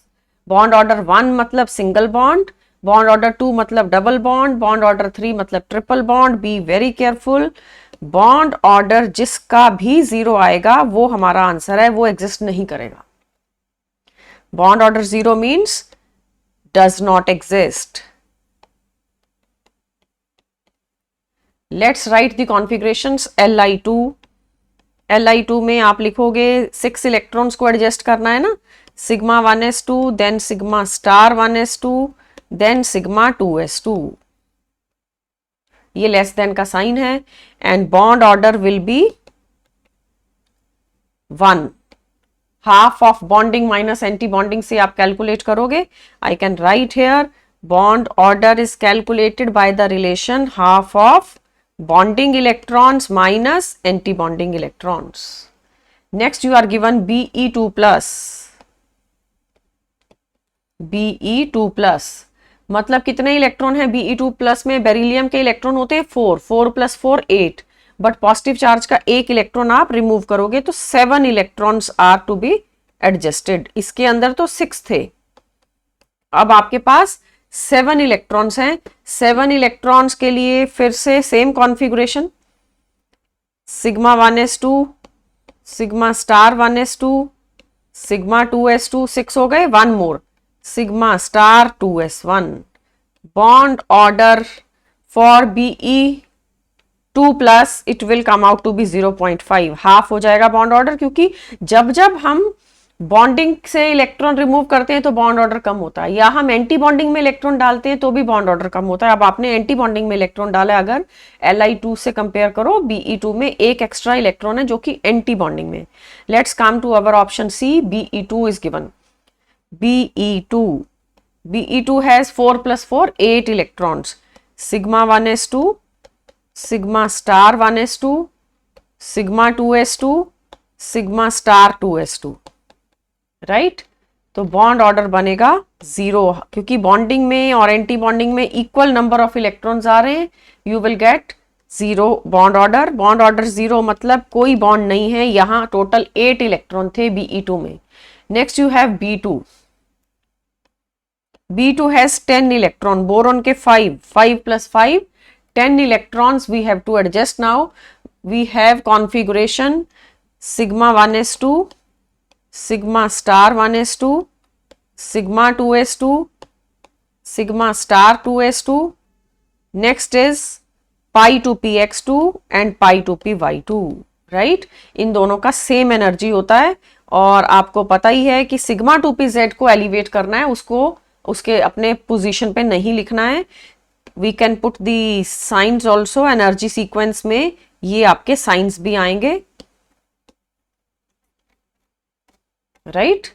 Bond order 1 मतलब सिंगल बॉन्ड, बॉन्ड ऑर्डर 2 मतलब डबल बॉन्ड, बॉन्ड ऑर्डर 3 मतलब triple bond. B very careful, bond order जिसका भी 0 आएगा वो हमारा आंसर है, वो एग्जिस्ट नहीं करेगा। Bond order 0 means does not exist. Let's write the configurations. Li2 में आप लिखोगे 6 इलेक्ट्रॉन्स को एडजस्ट करना है ना, sigma 1s2, then sigma star 1s2, then sigma 2s2, ये लेस देन का साइन है। And bond order will be 1, half of bonding minus anti bonding से आप कैलकुलेट करोगे। I can write here bond order is calculated by the relation half of bonding electrons minus anti bonding electrons. Next you are given Be2 plus, मतलब कितने electron है Be2 plus में? Beryllium के electron होते हैं 4 + 4 8, but positive charge का एक electron आप रिमूव करोगे तो 7 electrons are to be adjusted. इसके अंदर तो 6 थे, अब आपके पास 7 इलेक्ट्रॉन्स हैं। 7 इलेक्ट्रॉन्स के लिए फिर से same configuration, sigma 1s2, sigma star 1s2, sigma 2s2, 6 हो गए, 1 more, sigma star 2s1। Bond order for Be2 plus it will come out to be 0.5, half हो जाएगा बॉन्ड ऑर्डर, क्योंकि जब जब हम बॉन्डिंग से इलेक्ट्रॉन रिमूव करते हैं तो बॉन्ड ऑर्डर कम होता है, या हम एंटी बॉन्डिंग में इलेक्ट्रॉन डालते हैं तो भी बॉन्ड ऑर्डर कम होता है। अब आपने एंटी बॉन्डिंग में इलेक्ट्रॉन डाला, अगर Li2 से कंपेयर करो, Be2 में एक एक्स्ट्रा इलेक्ट्रॉन है जो कि एंटी बॉन्डिंग में। Let's come to our option C, Be2 is given. Be2 has 4 + 4 8 electrons, sigma 1s2, sigma star 1s2, sigma 2s2, sigma star 2s2, right. तो बॉन्ड ऑर्डर बनेगा 0, क्योंकि बॉन्डिंग में और एंटी बॉन्डिंग में इक्वल नंबर ऑफ इलेक्ट्रॉन्स आ रहे हैं, you will get 0 bond order. Bond order 0 मतलब कोई बॉन्ड नहीं है, यहाँ टोटल 8 इलेक्ट्रॉन थे Be2 में। Next you have B2 has 10 electron, boron के 5 + 5 10 electrons we have to adjust. Now we have configuration sigma 1s2, sigma star 1s2, sigma 2s2, sigma star 2s2, next is pi 2px2 and pi 2py2, right. इन दोनों का same energy होता है, और आपको पता ही है कि सिग्मा 2pz को एलिवेट करना है, उसको उसके अपने पोजीशन पे नहीं लिखना है। We can put the signs also, energy sequence में ये आपके साइंस भी आएंगे। राइट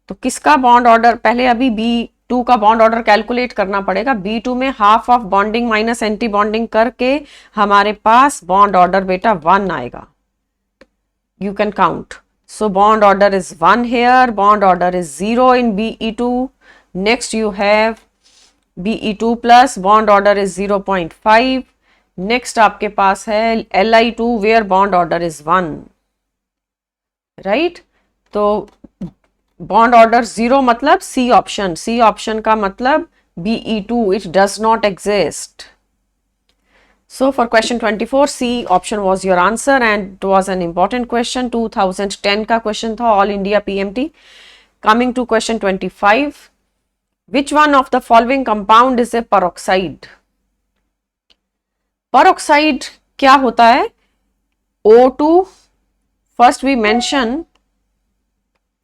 तो किसका बॉन्ड ऑर्डर, पहले अभी B2 का बॉन्ड ऑर्डर कैलकुलेट करना पड़ेगा। B2 में half of bonding minus anti bonding करके हमारे पास बॉन्ड ऑर्डर बेटा 1 आएगा। You can count. So bond order is 1 here, bond order is 0 in Be2. Next you have Be2 plus bond order is 0.5. Next आपके पास है Li2 where bond order is 1. Right? तो bond order 0 मतलब C option. C option का मतलब Be2, it does not exist. So for question 24, C option was your answer and it was an important question. 2010 का question था, All India PMT. Coming to question 25, which one of the following compound is a peroxide? Peroxide क्या होता है? O2. First we mention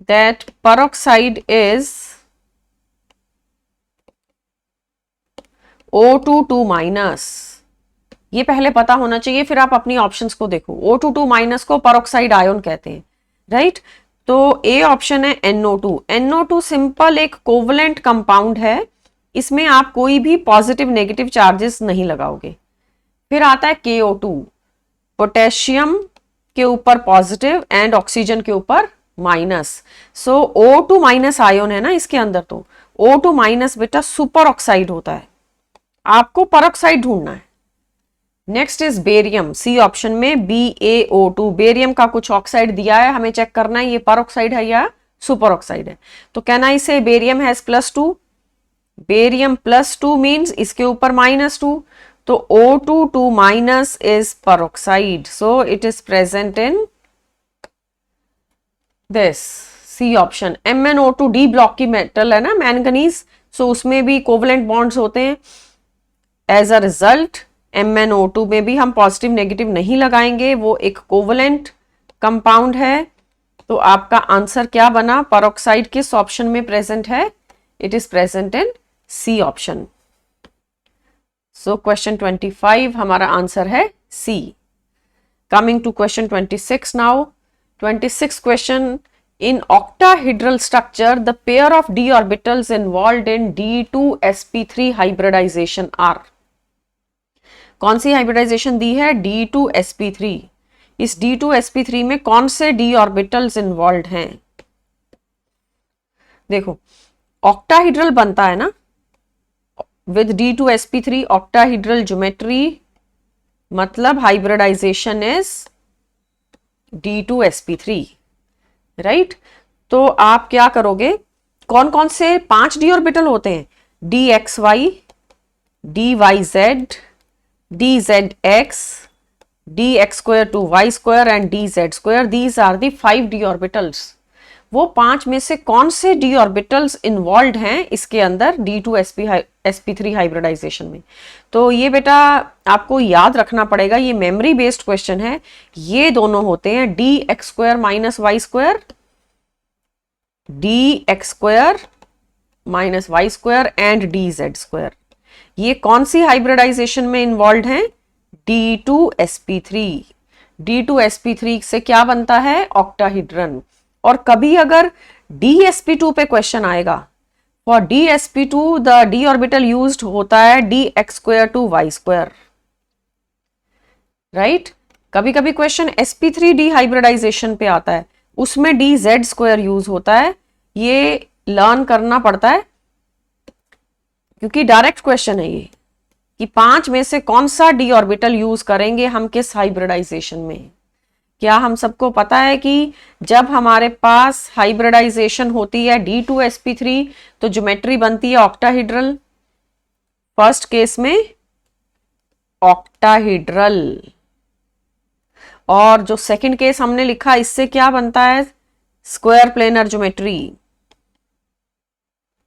that peroxide is O2 minus. ये पहले पता होना चाहिए, फिर आप अपनी ऑप्शंस को देखो। O2 माइनस को पेरोक्साइड आयन कहते हैं, राइट। तो ए ऑप्शन है NO2। NO2 सिंपल एक कोवलेंट कंपाउंड है, इसमें आप कोई भी पॉजिटिव नेगेटिव चार्जेस नहीं लगाओगे। फिर आता है KO2, पोटेशियम के ऊपर पॉजिटिव एंड ऑक्सीजन के ऊपर माइनस। सो O2 माइनस आयन है ना इसके अंदर, तो O2 माइनस बेटा सुपर ऑक्साइड होता है, आपको पेरोक्साइड ढूंढना है। Next is barium, C option में BaO2। बेरियम का कुछ ऑक्साइड दिया है, हमें चेक करना है ये पेरोक्साइड है या सुपर ऑक्साइड है। तो कैन आई से बेरियम हैज +2, बेरियम +2 मीन्स इसके ऊपर -2, तो O2 minus is peroxide, so it is present in this C option. MnO2 D block की मेटल है ना मैंगनीज, सो उसमें भी कोवलेंट बॉन्ड्स होते हैं। एज अ रिजल्ट MnO2 में भी हम पॉजिटिव नेगेटिव नहीं लगाएंगे, वो एक कोवलेंट कंपाउंड है। तो आपका आंसर क्या बना? पेरोक्साइड किस ऑप्शन में प्रेजेंट है? It is present in C option. So question 25 हमारा आंसर है C. Coming to question 26 now. 26 question, in octahedral structure the pair of d orbitals involved in D2sp3 hybridization are। कौन सी hybridisation दी है? D2sp3। इस D2sp3 में कौन से d orbitals involve हैं? देखो ऑक्टाहेड्रल बनता है ना विद D2sp3 ऑक्टाहेड्रल ज्योमेट्री, मतलब हाइब्रिडाइजेशन इज D2sp3, राइट। तो आप क्या करोगे, कौन कौन से 5 d ऑर्बिटल होते हैं? dxy, dyz, dzx, dx² to y² and dz², these are the 5 d orbitals। वो 5 में से कौन से d orbitals इन्वॉल्व हैं इसके अंदर D2sp3 हाइब्रिडाइजेशन में? तो ये बेटा आपको याद रखना पड़ेगा, ये मेमोरी बेस्ड क्वेश्चन है। ये दोनों होते हैं dx² minus y², dx² minus y² and dz²। ये कौन सी हाइब्रिडाइजेशन में इन्वॉल्व हैं? D2sp3। D2sp3 से क्या बनता है? ऑक्टाहेड्रन। और कभी अगर dsp2 पे क्वेश्चन आएगा, for dsp2 the d orbital used होता है dx² to y², राइट। कभी कभी क्वेश्चन sp3d हाइब्रिडाइजेशन पे आता है, उसमें dz² यूज होता है। ये लर्न करना पड़ता है क्योंकि डायरेक्ट क्वेश्चन है ये कि 5 में से कौन सा d ऑर्बिटल यूज करेंगे हम किस हाइब्रिडाइजेशन में। क्या हम सबको पता है कि जब हमारे पास हाइब्रिडाइजेशन होती है D2sp3 तो ज्योमेट्री बनती है ऑक्टाहेड्रल, फर्स्ट केस में ऑक्टाहेड्रल, और जो सेकंड केस हमने लिखा इससे क्या बनता है? Square planar geometry.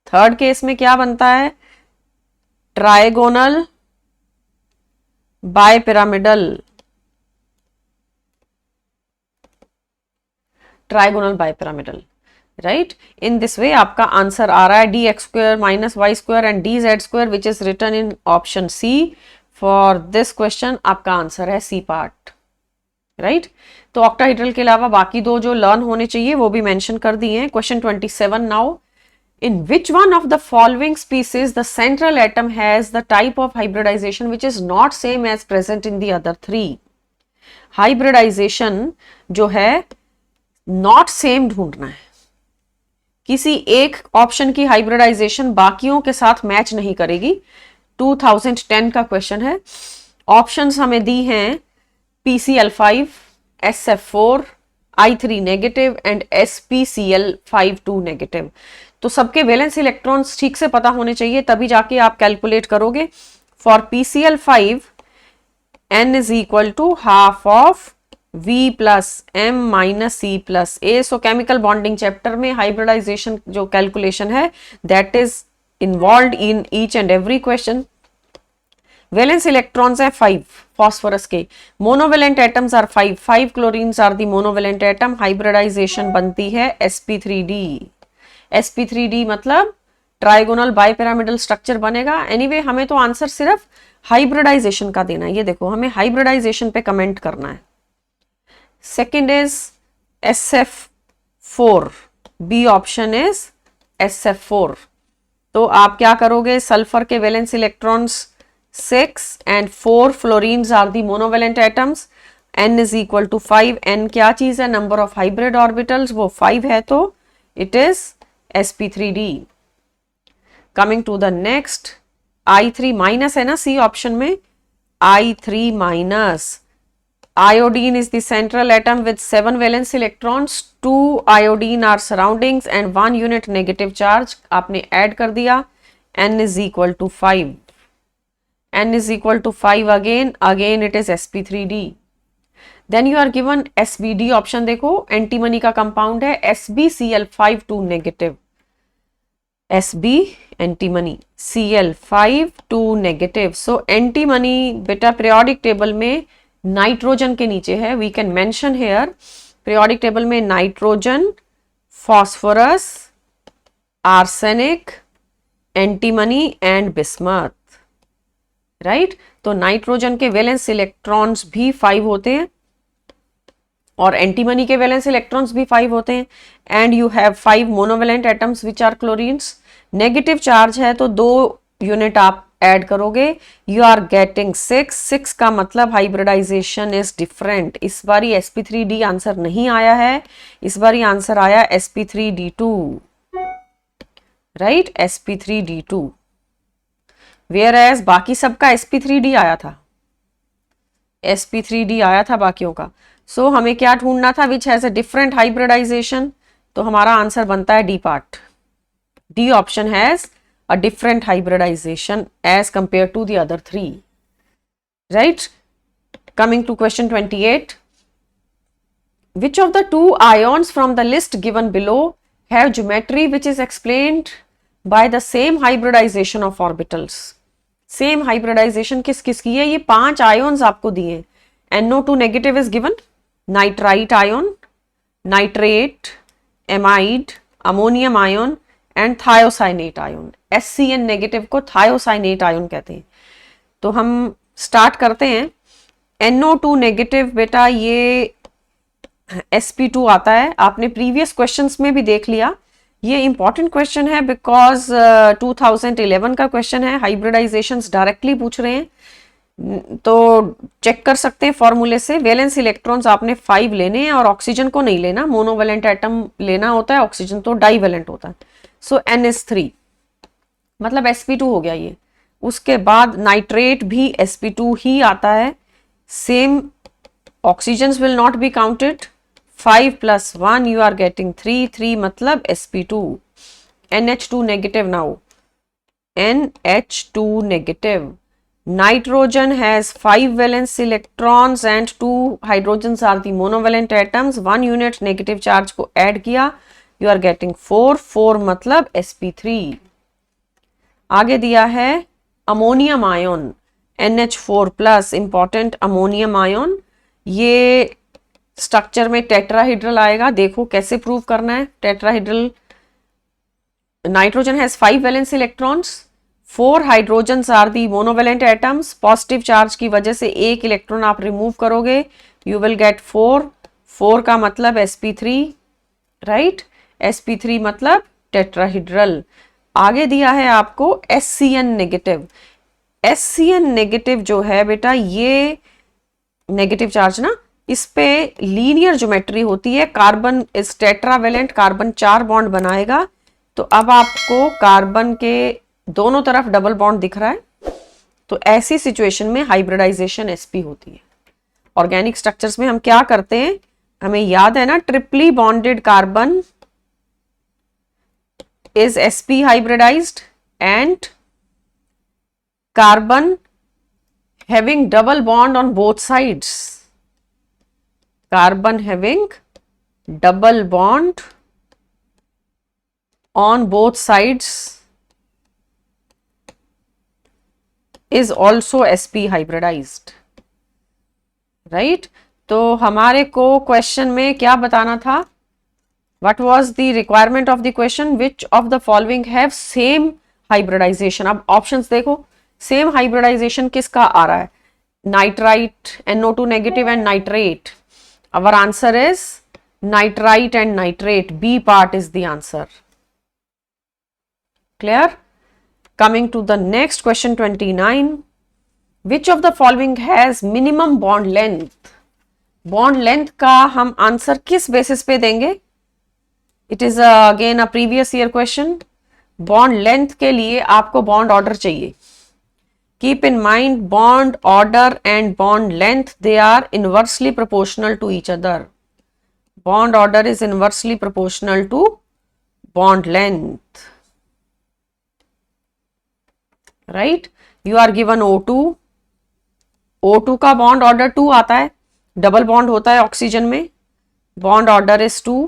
Third case में क्या बनता है? Trigonal bipyramidal, trigonal bipyramidal, right. In this way आपका आंसर आ रहा है dx² minus y² and dz² which is written in option C। For this question आपका आंसर है सी पार्ट। राइट तो ऑक्टाहेड्रल के अलावा बाकी दो जो लर्न होने चाहिए वो भी मेंशन कर दिए हैं। Question 27 now, in which one of the following species the central atom has the type of hybridization which is not same as present in the other three? Hybridization जो है नॉट सेम ढूंढना है, किसी एक option की hybridisation बाकियों के साथ मैच नहीं करेगी। 2010 का क्वेश्चन है। ऑप्शंस हमें दी हैं PCl5, SF4, I3 negative and SPCl52 negative. तो सबके वैलेंस इलेक्ट्रॉन्स ठीक से पता होने चाहिए, तभी जाके आप कैलकुलेट करोगे। For PCl5 N is equal to half of V plus M minus C plus A। So chemical bonding chapter में हाइब्रिडाइजेशन जो कैलकुलेशन है that is involve in each and every question. Valence electrons है 5 phosphorus के, monovalent atoms are 5 chlorines are the monovalent atom. Hybridization बनती है sp3d। sp3d मतलब trigonal bipyramidal structure बनेगा। Anyway हमें तो आंसर सिर्फ हाइब्रिडाइजेशन का देना है। ये देखो हमें हाइब्रिडाइजेशन पे कमेंट करना है। Second is SF4, B option is SF4। तो आप क्या करोगे, सल्फर के valence electrons 6 and 4 fluorines are the monovalent atoms. N is equal to 5। N क्या चीज है, नंबर ऑफ हाइब्रिड ऑर्बिटल्स, वो 5 है तो it is sp3d। Coming to the next, I3 minus है ना सी ऑप्शन में, I3 minus. Iodine is the central atom with 7 valence electrons, 2 iodine are surroundings and 1 unit negative charge। आपने add कर दिया, N is equal to 5। N is equal to 5 again it is sp3d। Then you are given SBD option, देखो antimony का compound है SbCl52 negative. SB antimony, Cl52 negative. So antimony बेटा periodic table में nitrogen के नीचे है। We can mention here periodic table में nitrogen, phosphorus, arsenic, antimony and bismuth. Right तो नाइट्रोजन के वैलेंस इलेक्ट्रॉन्स भी 5 होते हैं और एंटीमनी के वैलेंस इलेक्ट्रॉन्स भी 5 होते हैं। And you have 5 monovalent atoms which are chlorines. Negative charge है तो 2 यूनिट आप ऐड करोगे, यू आर गेटिंग 6 का मतलब हाइब्रिडाइजेशन इज डिफरेंट। इस बारी sp3d आंसर नहीं आया है, इस बारी आंसर आया sp3d2। Right sp3d2, where as बाकी सबका sp3d आया था, sp3d आया था बाकियों का। सो हमें क्या ढूंढना था, which has a different hybridization. तो हमारा आंसर बनता है D part. D option has a different hybridization as compared to the other 3, right? Coming to question 28, which of the 2 ions from the list given below have geometry which is explained by the same hybridization of orbitals? Same hybridization किस किस की है, ये 5 ions आपको दिए। NO2 negative is given, nitrite ion, nitrate, amide, ammonium ion and thiocyanate ion. SCN negative को thiocyanate ion कहते हैं। तो हम स्टार्ट करते हैं। NO2 नेगेटिव बेटा ये sp2 आता है, आपने प्रीवियस क्वेश्चंस में भी देख लिया। ये इंपॉर्टेंट क्वेश्चन है बिकॉज 2011 का क्वेश्चन है, हाइब्रिडाइजेशंस डायरेक्टली पूछ रहे हैं। तो चेक कर सकते हैं फॉर्मूले से। वैलेंस इलेक्ट्रॉन्स आपने 5 लेने हैं और ऑक्सीजन को नहीं लेना, मोनोवेलेंट एटम लेना होता है, ऑक्सीजन तो डाइवेलेंट होता है। सो NS3 मतलब sp2 हो गया ये। उसके बाद नाइट्रेट भी sp2 ही आता है, same oxygen will not be counted. 5 + 1 you are getting 3 मतलब sp2। NH2 negative, now NH2 negative. Nitrogen has 5 valence electrons and 2 hydrogens are the monovalent atoms। 1 unit negative charge को ऐड किया, you are getting 4 मतलब sp3। आगे दिया है ammonium ion NH4+, important ammonium ion. ये structure में tetrahedral आएगा, देखो कैसे प्रूव करना है। Tetrahedral, nitrogen has 5 valence electrons, 4 hydrogens are the monovalent atoms. Positive charge की वजह से एक इलेक्ट्रॉन आप रिमूव करोगे, you will get 4, 4 का मतलब sp3, राइट, sp3 मतलब टेट्राहिड्रल। आगे दिया है आपको SCN नेगेटिव। SCN नेगेटिव जो है बेटा, ये नेगेटिव चार्ज ना, इस पे लीनियर ज्योमेट्री होती है, कार्बन इस टेट्रावेलेंट, कार्बन 4 बॉन्ड बनाएगा। तो अब आपको कार्बन के दोनों तरफ डबल बॉन्ड दिख रहा है, तो ऐसी सिचुएशन में हाइब्रिडाइजेशन sp होती है। ऑर्गेनिक स्ट्रक्चर्स में हम क्या करते हैं, हमें याद है ना, triply bonded carbon is sp hybridized and carbon having double bond on both sides, carbon having double bond on both sides is also sp hybridized, right? तो हमारे को क्वेश्चन में क्या बताना था, What was the requirement of the question? Which of the following have same hybridization? अब options देखो, same hybridization किसका आ रहा है, nitrite, NO2 negative and nitrate. Our answer is nitrite and nitrate. B part is the answer. Clear? Coming to the next question 29. Which of the following has minimum bond length? Bond length का हम answer किस basis पे देंगे? It is again a previous year question. Bond length के लिए आपको bond order चाहिए। Keep in mind, bond order and bond length, they are inversely proportional to each other. Bond order is inversely proportional to bond length, right? You are given O2, O2 का bond order 2 आता है, double bond होता है oxygen में, bond order is 2।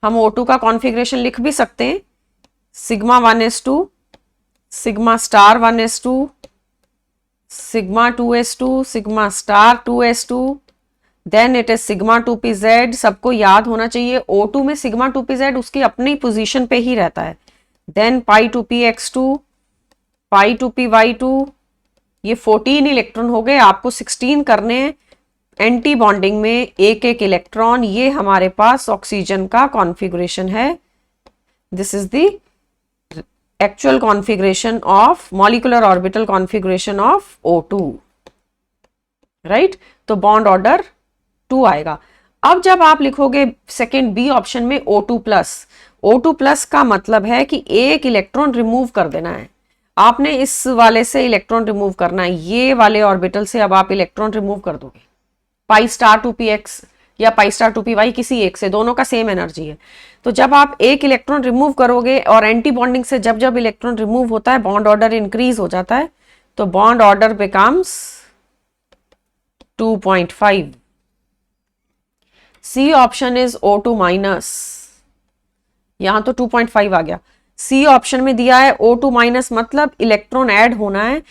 हम O2 का configuration लिख भी सकते हैं, sigma 1s2, sigma star 1s2, sigma 2s2, sigma star 2s2, then it is sigma 2pz। सबको याद होना चाहिए O2 में सिग्मा 2pz उसकी अपनी पोजीशन पे ही रहता है। Than pi 2px2, pi 2py2, ये 14 इलेक्ट्रॉन हो गए, आपको 16 करने हैं। एंटी बॉन्डिंग में एक एक इलेक्ट्रॉन, ये हमारे पास ऑक्सीजन का कॉन्फ़िगरेशन है। This is the actual configuration of molecular orbital configuration of O2, right? तो बॉन्ड ऑर्डर 2 आएगा। अब जब आप लिखोगे सेकेंड बी ऑप्शन में O2 प्लस, O2 प्लस का मतलब है कि एक इलेक्ट्रॉन रिमूव कर देना है। आपने इस वाले से इलेक्ट्रॉन रिमूव करना है, ये वाले ऑर्बिटल से अब आप इलेक्ट्रॉन रिमूव कर दोगे। पाई स्टार 2px या पाई स्टार 2py, किसी एक से, दोनों का सेम एनर्जी है। तो जब आप एक इलेक्ट्रॉन रिमूव करोगे और एंटी बॉन्डिंग से जब जब इलेक्ट्रॉन रिमूव होता है, बॉन्ड ऑर्डर इंक्रीज हो जाता है, तो bond order becomes 2.5। C option is O2 minus, यहां तो 2.5 आ गया। सी ऑप्शन में दिया है O2 माइनस, मतलब इलेक्ट्रॉन ऐड होना है।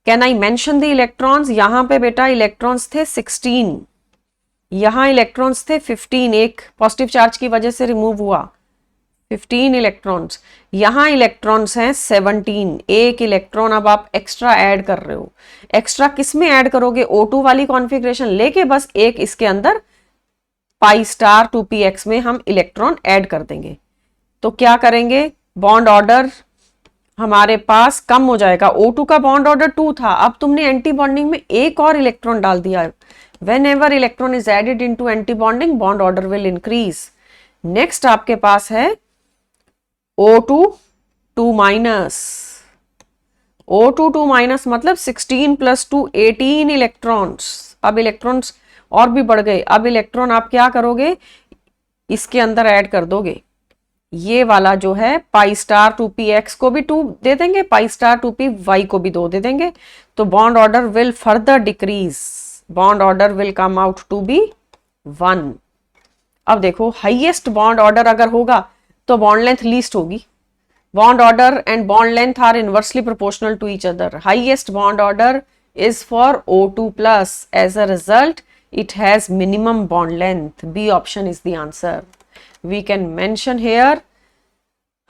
Can I mention the electrons? यहां पे बेटा इलेक्ट्रॉन्स थे 16, यहां इलेक्ट्रॉन्स थे 15, एक पॉजिटिव चार्ज की वजह से रिमूव हुआ 15 इलेक्ट्रॉन्स। यहां इलेक्ट्रॉन्स हैं 17, एक इलेक्ट्रॉन अब आप एक्स्ट्रा ऐड कर रहे हो। एक्स्ट्रा किस में ऐड करोगे? O2 वाली कॉन्फ़िगरेशन लेके बस एक इसके अंदर पाई स्टार 2px में हम इलेक्ट्रॉन ऐड कर देंगे। तो क्या करेंगे, बॉन्ड ऑर्डर हमारे पास कम हो जाएगा। O2 का बॉन्ड ऑर्डर 2 था, अब तुमने एंटी बॉन्डिंग में एक और इलेक्ट्रॉन डाल दिया। whenever electron is added into anti bonding, bond order will increase. Next आपके पास है O2 2 माइनस, O2 2 माइनस मतलब 16 प्लस 2 18 इलेक्ट्रॉन्स। अब इलेक्ट्रॉन्स और भी बढ़ गए। अब इलेक्ट्रॉन आप क्या करोगे, इसके अंदर ऐड कर दोगे। ये वाला जो है पाई स्टार 2px को भी 2 दे देंगे, पाई स्टार 2py को भी 2 दे देंगे। तो bond order will further decrease, bond order will come out to be 1। अब देखो हाईएस्ट बॉन्ड ऑर्डर अगर होगा तो बॉन्ड लेंथ लीस्ट होगी। Bond order and bond length are inversely proportional to each other. Highest bond order is for O2 plus. As a result, it has minimum bond length. B option is the answer. We can mention here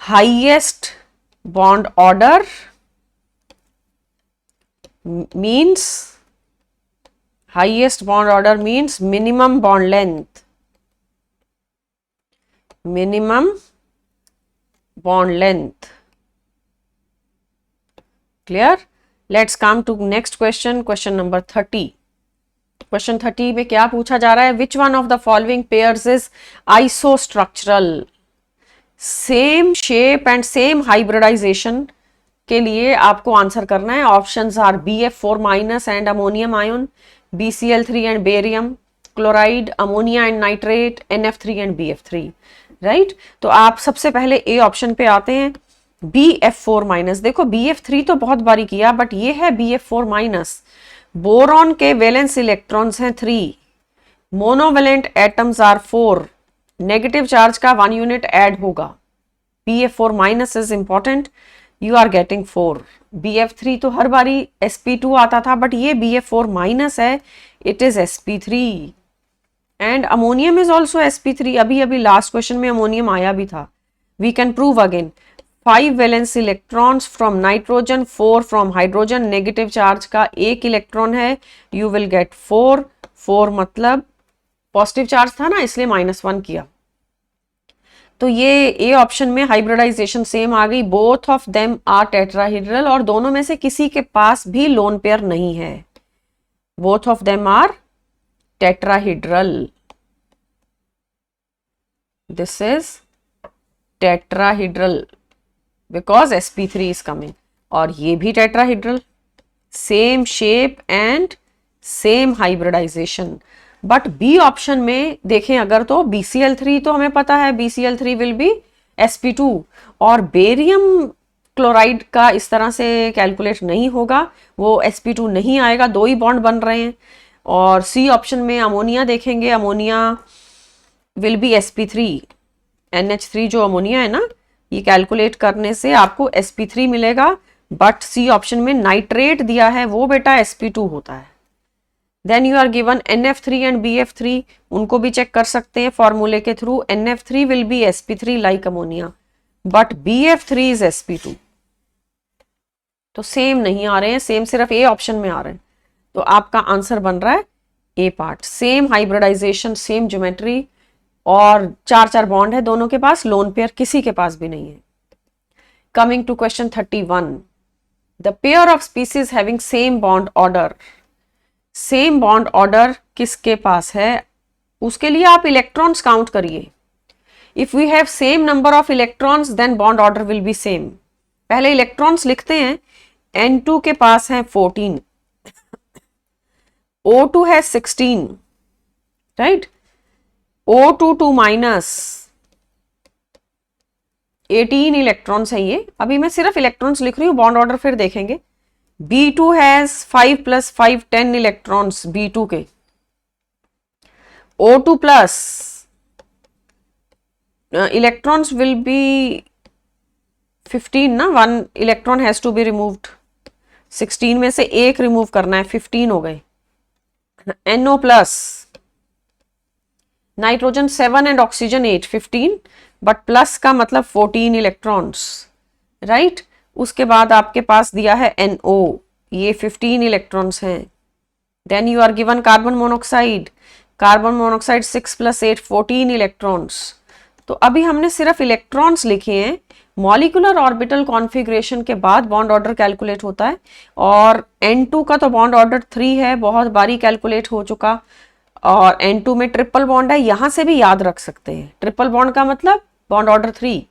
highest bond order means highest bond order means minimum bond length, minimum bond length. Clear? Let's come to next question, question number 30. Question 30 में क्या पूछा जा रहा है? Which one of the following pairs is isostructural? Same shape and same hybridization के लिए आपको answer करना है. Options are BF4 minus and ammonium ion, BCl3 and barium chloride, ammonia and nitrate, NF3 and BF3. Right? तो आप सबसे पहले A option पे आते हैं. BF4 माइनस, देखो BF3 तो बहुत बारी किया, बट ये है BF4 माइनस. बोरॉन के वैलेंस इलेक्ट्रॉन्स हैं 3, monovalent atoms are 4, negative charge का 1 यूनिट ऐड होगा. BF4 minus is important, you are getting 4. BF3 तो हर बारी sp2 आता था, बट ये BF4 माइनस है, it is sp3. And ammonium is also sp3. अभी अभी लास्ट क्वेश्चन में अमोनियम आया भी था. We can prove again. 5 valence electrons from nitrogen, 4 from hydrogen, negative charge का 1 इलेक्ट्रॉन है, यू विल गेट 4. 4 मतलब पॉजिटिव चार्ज था ना, इसलिए -1 किया. तो ये ए ऑप्शन में हाइब्रिडाइजेशन सेम आ गई. Both of them are tetrahedral, और दोनों में से किसी के पास भी लोन पेयर नहीं है. Both of them are tetrahedral. This is tetrahedral because sp3 is coming. और ये भी tetrahedral, same shape and same hybridization. But B option में देखें अगर, तो BCl3 तो हमें पता है BCl3 विल बी sp2, और बेरियम क्लोराइड का इस तरह से कैलकुलेट नहीं होगा, वो sp2 नहीं आएगा, 2 ही बॉन्ड बन रहे हैं. और सी ऑप्शन में अमोनिया देखेंगे, ammonia will be sp3, NH3 जो अमोनिया है ना, ये कैलकुलेट करने से आपको sp3 मिलेगा. बट सी ऑप्शन में नाइट्रेट दिया है, वो बेटा sp2 होता है. Then you are given NF3 and BF3, उनको भी चेक कर सकते हैं फॉर्मूले के through. NF3 will be sp3 like ammonia, but BF3 is sp2. तो सेम नहीं आ रहे हैं, सेम सिर्फ ए ऑप्शन में आ रहे हैं. तो आपका आंसर बन रहा है A part. Same hybridization, same geometry, और 4 बॉन्ड है दोनों के पास, लोन पेयर किसी के पास भी नहीं है. Coming to question 31. The pair of species having same bond order. Same bond order किसके पास है? उसके लिए आप इलेक्ट्रॉन्स काउंट करिए. If we have same number of electrons then bond order will be same. पहले इलेक्ट्रॉन्स लिखते हैं. N2 के पास है 14, O2 है 16, राइट? O22 माइनस 18 इलेक्ट्रॉन्स है ये. अभी मैं सिर्फ इलेक्ट्रॉन्स लिख रही हूँ, बॉन्ड ऑर्डर फिर देखेंगे. B2 हैज 5 + 5 10 इलेक्ट्रॉन्स B2 के. O2 plus electrons will be 15 ना, 1 electron has to be removed. 16 में से एक रिमूव करना है, 15 हो गए. NO plus nitrogen 7 and oxygen 8, 15, but plus का मतलब 14 इलेक्ट्रॉन्स, राइट? उसके बाद आपके पास दिया है NO, ये 15 इलेक्ट्रॉन्स हैं. Then you are given carbon monoxide. Carbon monoxide 6 + 8 14 electrons. तो अभी हमने सिर्फ इलेक्ट्रॉन्स लिखे हैं. मॉलिक्यूलर ऑर्बिटल कॉन्फ़िगरेशन के बाद बॉन्ड ऑर्डर कैलकुलेट होता है, और N2 का तो बॉन्ड ऑर्डर 3 है, बहुत बारी कैलकुलेट हो चुका. और N2 में ट्रिपल बॉन्ड है, यहां से भी याद रख सकते हैं. ट्रिपल बॉन्ड का मतलब बॉन्ड ऑर्डर 3.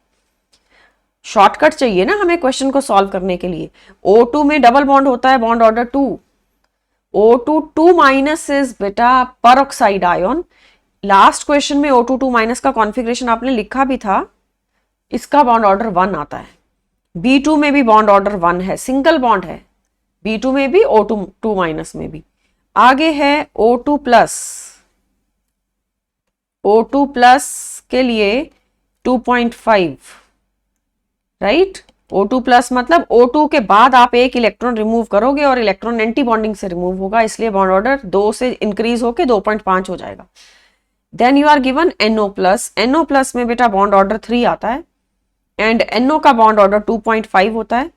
शॉर्टकट चाहिए ना हमें क्वेश्चन को सॉल्व करने के लिए. O2 में डबल बॉन्ड होता है, bond order 2. O2 2 minus is बेटा परऑक्साइड आयन. लास्ट क्वेश्चन में O2 2 माइनस का कॉन्फ़िगरेशन आपने लिखा भी था, इसका बॉन्ड ऑर्डर 1 आता है. B2 में भी बॉन्ड ऑर्डर 1 है, सिंगल बॉन्ड है B2 में भी, O2 2 माइनस में भी. आगे है O2 प्लस. O2 प्लस के लिए 2.5, राइट? O2 प्लस मतलब O2 के बाद आप एक इलेक्ट्रॉन रिमूव करोगे और इलेक्ट्रॉन एंटी बॉन्डिंग से रिमूव होगा, इसलिए बॉन्ड ऑर्डर 2 से इंक्रीज होके 2.5 हो जाएगा. Then you are given NO plus. NO plus में बेटा बॉन्ड ऑर्डर 3 आता है, एंड NO का बॉन्ड ऑर्डर 2.5 होता है.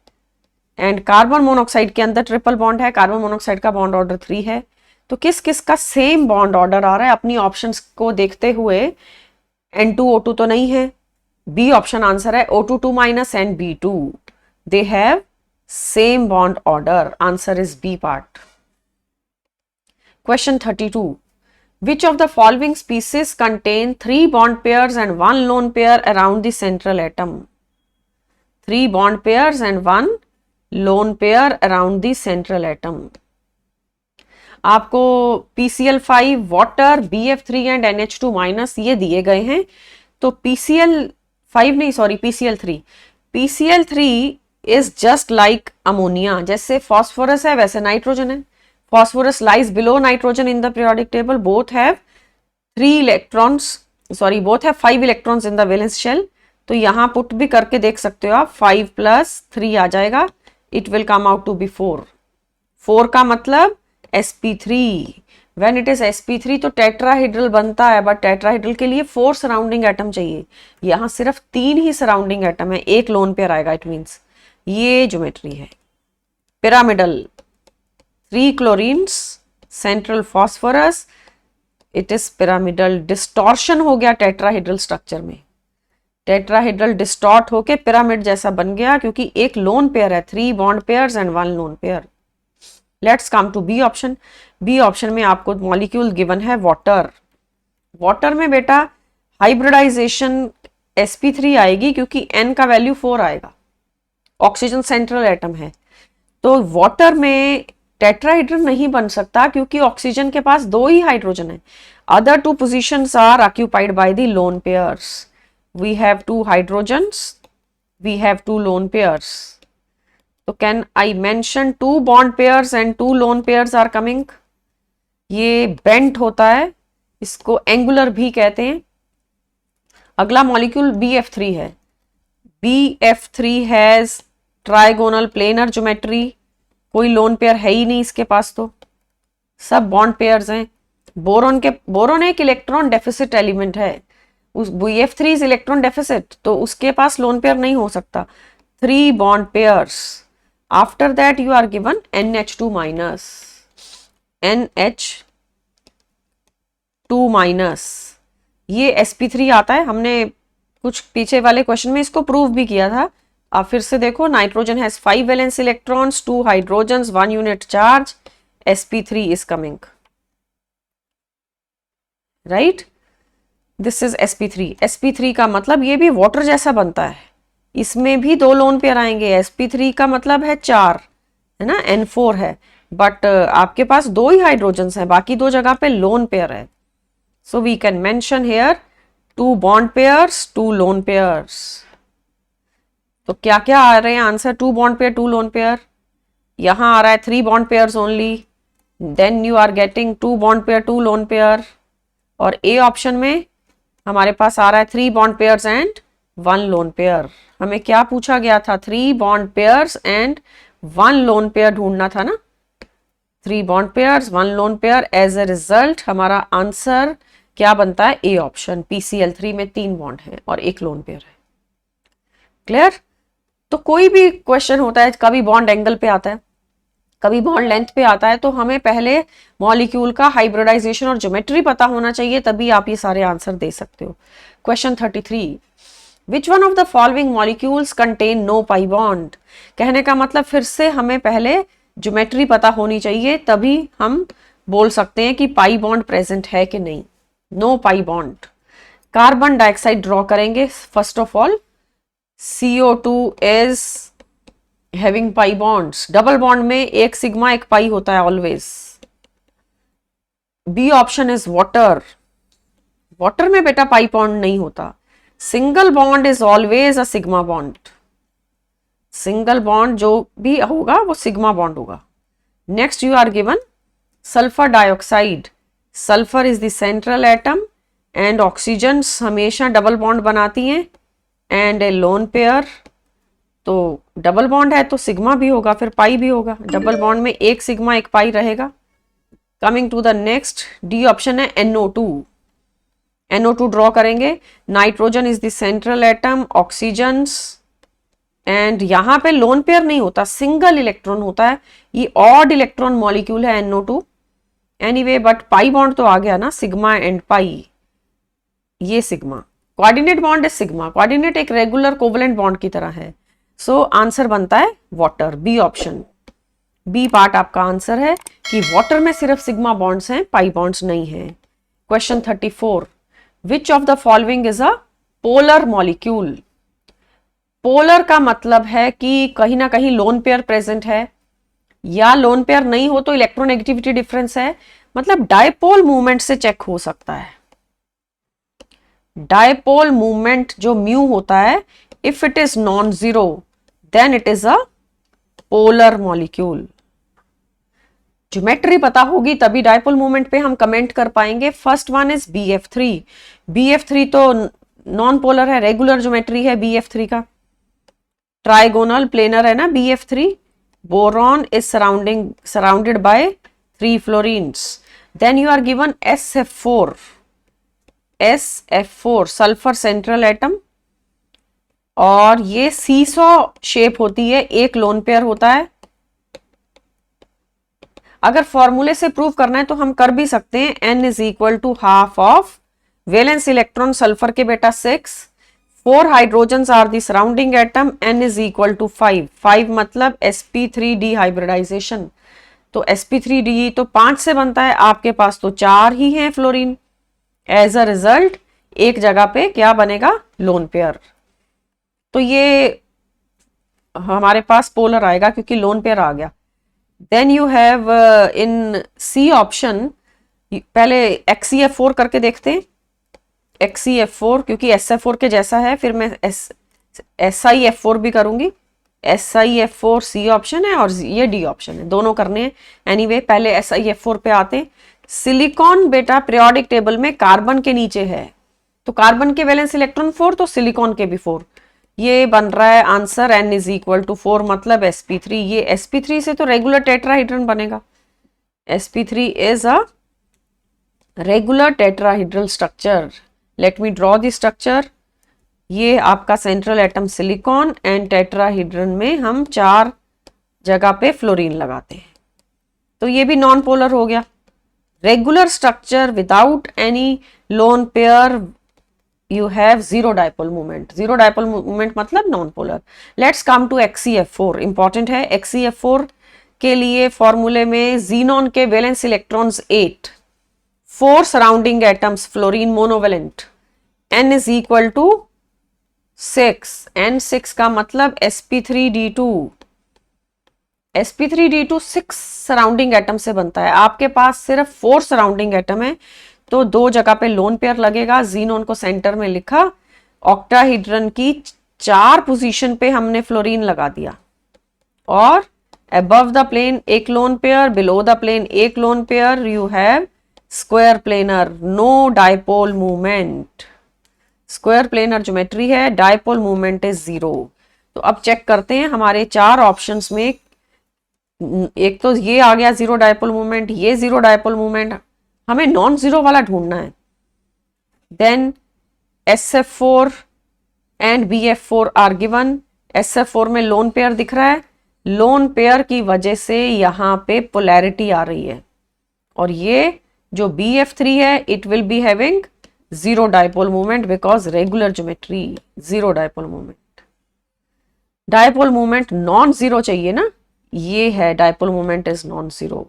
एंड कार्बन मोनोऑक्साइड के अंदर ट्रिपल बॉन्ड है, कार्बन मोनोऑक्साइड का बॉन्ड ऑर्डर 3 है. तो किस किस का सेम बॉन्ड ऑर्डर आ रहा है अपनी ऑप्शंस को देखते हुए? N2O2 तो नहीं है, बी ऑप्शन आंसर है O2 minus and B2, they have same bond order, answer is B part. Question 32. Which of the following species contain 3 bond pairs and 1 lone pair around the central atom? 3 bond pairs and 1 lone pair around the central atom. आपको PCl5, water, BF3 and NH2 minus ये दिए गए हैं। तो PCl5 नहीं, sorry, PCl3। PCl3 is just like ammonia, जैसे phosphorus है वैसे नाइट्रोजन है। Phosphorus lies below nitrogen in the periodic table. Both have 5 electrons in the valence shell. तो यहाँ पुट भी करके देख सकते हो आप, 5 + 3 आ जाएगा, it will come out to be 4. 4 का मतलब sp3. When it is sp3 तो टेट्राहेड्रल बनता है, बट टेट्राहेड्रल के लिए 4 सराउंडिंग एटम चाहिए, यहाँ सिर्फ 3 ही सराउंडिंग एटम है, एक लोन पेयर आएगा, इट मीन्स ये ज्योमेट्री है। Pyramidal, 3 chlorines, central phosphorus, it is pyramidal. Distortion हो गया टेट्राहेड्रल स्ट्रक्चर में, टेट्राहेड्रल डिस्टॉर्ट होके पिरामिड जैसा बन गया क्योंकि एक लोन पेयर है, 3 bond pairs and 1 lone pair. Let's come to B option. B option में आपको मॉलिक्यूल गिवन है वाटर। वाटर में बेटा हाइब्रिडाइजेशन sp3 आएगी क्योंकि n का वैल्यू 4 आएगा, ऑक्सीजन सेंट्रल एटम है। तो वाटर में टेट्राहेड्रल नहीं बन सकता क्योंकि ऑक्सीजन के पास 2 ही हाइड्रोजन है। Other 2 positions are occupied by the lone pairs. We have 2 hydrogens, we have 2 lone pairs. तो can I mention 2 bond pairs and 2 lone pairs are coming. ये बेंट होता है, इसको एंगुलर भी कहते हैं। अगला मॉलिक्यूल BF3 है। BF3 has trigonal planar geometry, कोई लोन पेयर है ही नहीं इसके पास, तो सब बॉन्ड पेयर्स हैं। बोरोन एक इलेक्ट्रॉन डेफिसिट एलिमेंट है, उस BF3 इज इलेक्ट्रॉन डेफिसिट, तो उसके पास लोन पेयर नहीं हो सकता। 3 bond pairs. After that you are given NH2 minus, NH2 minus, ये sp3 आता है। हमने कुछ पीछे वाले क्वेश्चन में इसको प्रूव भी किया था, आप फिर से देखो। Nitrogen has 5 valence electrons, 2 hydrogens, 1 unit charge, sp3 is coming, right. This is sp3। sp3 का मतलब ये भी वाटर जैसा बनता है, इसमें भी 2 लोन पेयर आएंगे। sp3 का मतलब है 4, है ना, n4 है, बट आपके पास 2 ही हाइड्रोजन्स हैं, बाकी 2 जगह पे लोन पेयर है। So we can mention here 2 bond pairs, 2 lone pairs. तो क्या क्या आ रहे हैं answer? 2 bond pair, 2 lone pair. यहां आ रहा है 3 bond pairs only, then you are getting 2 bond pair, 2 lone pair. और ए ऑप्शन में हमारे पास आ रहा है 3 bond pairs and 1 lone pair. हमें क्या पूछा गया था? 3 bond pairs and 1 lone pair ढूंढना था ना। 3 bond pairs, 1 lone pair. As a result हमारा आंसर क्या बनता है? A option. PCl3 में 3 बॉन्ड है और 1 लोन पेयर है। क्लियर? तो कोई भी क्वेश्चन होता है, कभी बॉन्ड एंगल पे आता है, कभी बॉन्ड लेंथ पे आता है, तो हमें पहले मॉलिक्यूल का हाइब्रिडाइजेशन और ज्योमेट्री पता होना चाहिए, तभी आप ये सारे आंसर दे सकते हो। Question 33, which one of the following molecules contain no pi bond? कहने का मतलब फिर से हमें पहले ज्योमेट्री पता होनी चाहिए, तभी हम बोल सकते हैं कि पाई बॉन्ड प्रेजेंट है कि नहीं। No pi bond. Carbon dioxide draw करेंगे। First of all CO2 is having pi bonds. Double bond में एक सिग्मा एक पाई होता है always. B option is water. Water में बेटा पाई बॉन्ड नहीं होता। Single bond is always a sigma bond. Single bond जो भी होगा वो सिग्मा बॉन्ड होगा। Next you are given sulphur dioxide. Sulphur is the central atom and oxygen हमेशा डबल बॉन्ड बनाती हैं एंड ए लोन पेयर। तो डबल बॉन्ड है तो सिग्मा भी होगा, फिर पाई भी होगा। डबल बॉन्ड में एक सिग्मा एक पाई रहेगा। Coming to the next, D option है NO2। NO2 ड्रॉ करेंगे। Nitrogen is the central atom, oxygens, and यहां पे लोन पेयर नहीं होता, सिंगल इलेक्ट्रॉन होता है। ये ऑड इलेक्ट्रॉन मॉलिक्यूल है NO2 anyway but pi bond तो आ गया ना, सिग्मा एंड पाई, ये सिग्मा। कोऑर्डिनेट बॉन्ड है सिग्मा, कोऑर्डिनेट एक रेगुलर कोवलेंट बॉन्ड की तरह है। सो आंसर बनता है water, B option, B part आपका आंसर है कि वाटर में सिर्फ सिग्मा बॉन्ड्स हैं, पाई बॉन्ड्स नहीं हैं। Question 34, which of the following is a polar molecule. Polar का मतलब है कि कहीं ना कहीं लोन पेयर प्रेजेंट है, या लोन पेयर नहीं हो तो इलेक्ट्रोनेगेटिविटी डिफरेंस है, मतलब डायपोल मूवमेंट से चेक हो सकता है। डायपोल मूवमेंट जो म्यू होता है, if it is non zero then it is a polar molecule. Geometry पता होगी तभी डायपोल मूवमेंट पे हम कमेंट कर पाएंगे। First one is BF3, BF3 तो नॉन पोलर है, रेगुलर ज्योमेट्री है BF3 का, ट्राइगोनल प्लेनर है ना BF3। Boron is surrounded by 3 fluorines. Then you are given SF4, SF4 sulphur central atom, और ये सीसॉ शेप होती है, एक लोन पेयर होता है। अगर फॉर्मूले से प्रूव करना है तो हम कर भी सकते हैं, N is equal to half of valence electron sulphur के बेटा 6, 4 hydrogen are the surrounding atom, N is equal to 5, 5 मतलब sp3d हाइब्रिडाइजेशन, तो sp3d तो 5 से बनता है, आपके पास तो 4 ही हैं फ्लोरीन। एज अ रिजल्ट एक जगह पे क्या बनेगा, लोन पेयर। तो ये हमारे पास पोलर आएगा क्योंकि लोन पेयर आ गया। Then you have in C option, पहले XeF4 करके देखते हैं, XeF4 क्योंकि SF4 के जैसा है, फिर मैं SiF4 भी करूंगी। SiF4 सी ऑप्शन है और ये डी ऑप्शन है, दोनों करने हैं। एनीवे पहले SiF4 पे आते हैं। सिलिकॉन बेटा पीरियोडिक टेबल में कार्बन के नीचे है, तो कार्बन के वैलेंस इलेक्ट्रॉन 4 तो सिलिकॉन के भी 4, ये बन रहा है answer N is equal to 4 मतलब sp3। ये sp3 से तो रेगुलर टेट्राहीड्रन बनेगा, sp3 is a regular tetrahedral structure. Late me draw the structure. ये आपका सेंट्रल एटम सिलिकॉन एंड टेट्राहीड्रन में हम 4 जगह पे फ्लोरीन लगाते हैं, तो ये भी नॉन पोलर हो गया। Regular structure without any lone pair, you have zero dipole moment, zero dipole moment मतलब non polar. Let's come to XeF4, important है। XeF4 के लिए फॉर्मूले में जीनॉन के valence electrons 8, 4 surrounding atoms fluorine monovalent, N is equal to 6, N6 का मतलब sp3d2, sp3d2 6 surrounding atom से बनता है, आपके पास सिर्फ 4 सराउंडिंग एटम है, तो 2 जगह पे लोन पेयर लगेगा। जीनोन को सेंटर में लिखा, ऑक्टाहीड्रन की 4 पोजीशन पे हमने फ्लोरीन लगा दिया, और अबव द प्लेन एक lone pair, below the plane एक lone pair, you have square planar, no dipole movement. Square planar geometry है, डायपोल मूवमेंट इज 0। तो अब चेक करते हैं हमारे 4 ऑप्शंस में, एक तो ये आ गया 0 डायपोल मूवमेंट, ये 0 डायपोल मूवमेंट, हमें नॉन जीरो वाला ढूंढना है। Then SF4 and BF4 are given. SF4 में लोन पेयर दिख रहा है, लोन पेयर की वजह से यहां पे पोलैरिटी आ रही है, और ये जो BF3 है it will be having 0 dipole movement because regular geometry, 0 dipole movement. Dipole movement non zero चाहिए ना, ये है dipole movement is non zero.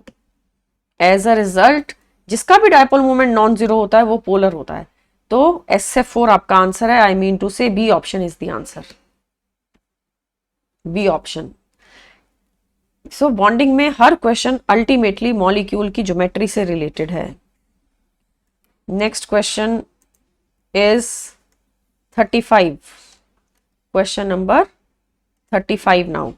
As a result जिसका भी डायपोल मूवमेंट नॉन जीरो होता है वो पोलर होता है, तो SF4 आपका आंसर है। I mean to say B option is the answer, B option. So bonding में हर क्वेश्चन अल्टीमेटली मॉलिक्यूल की ज्योमेट्री से रिलेटेड है। Next question is 35, question number 35 now.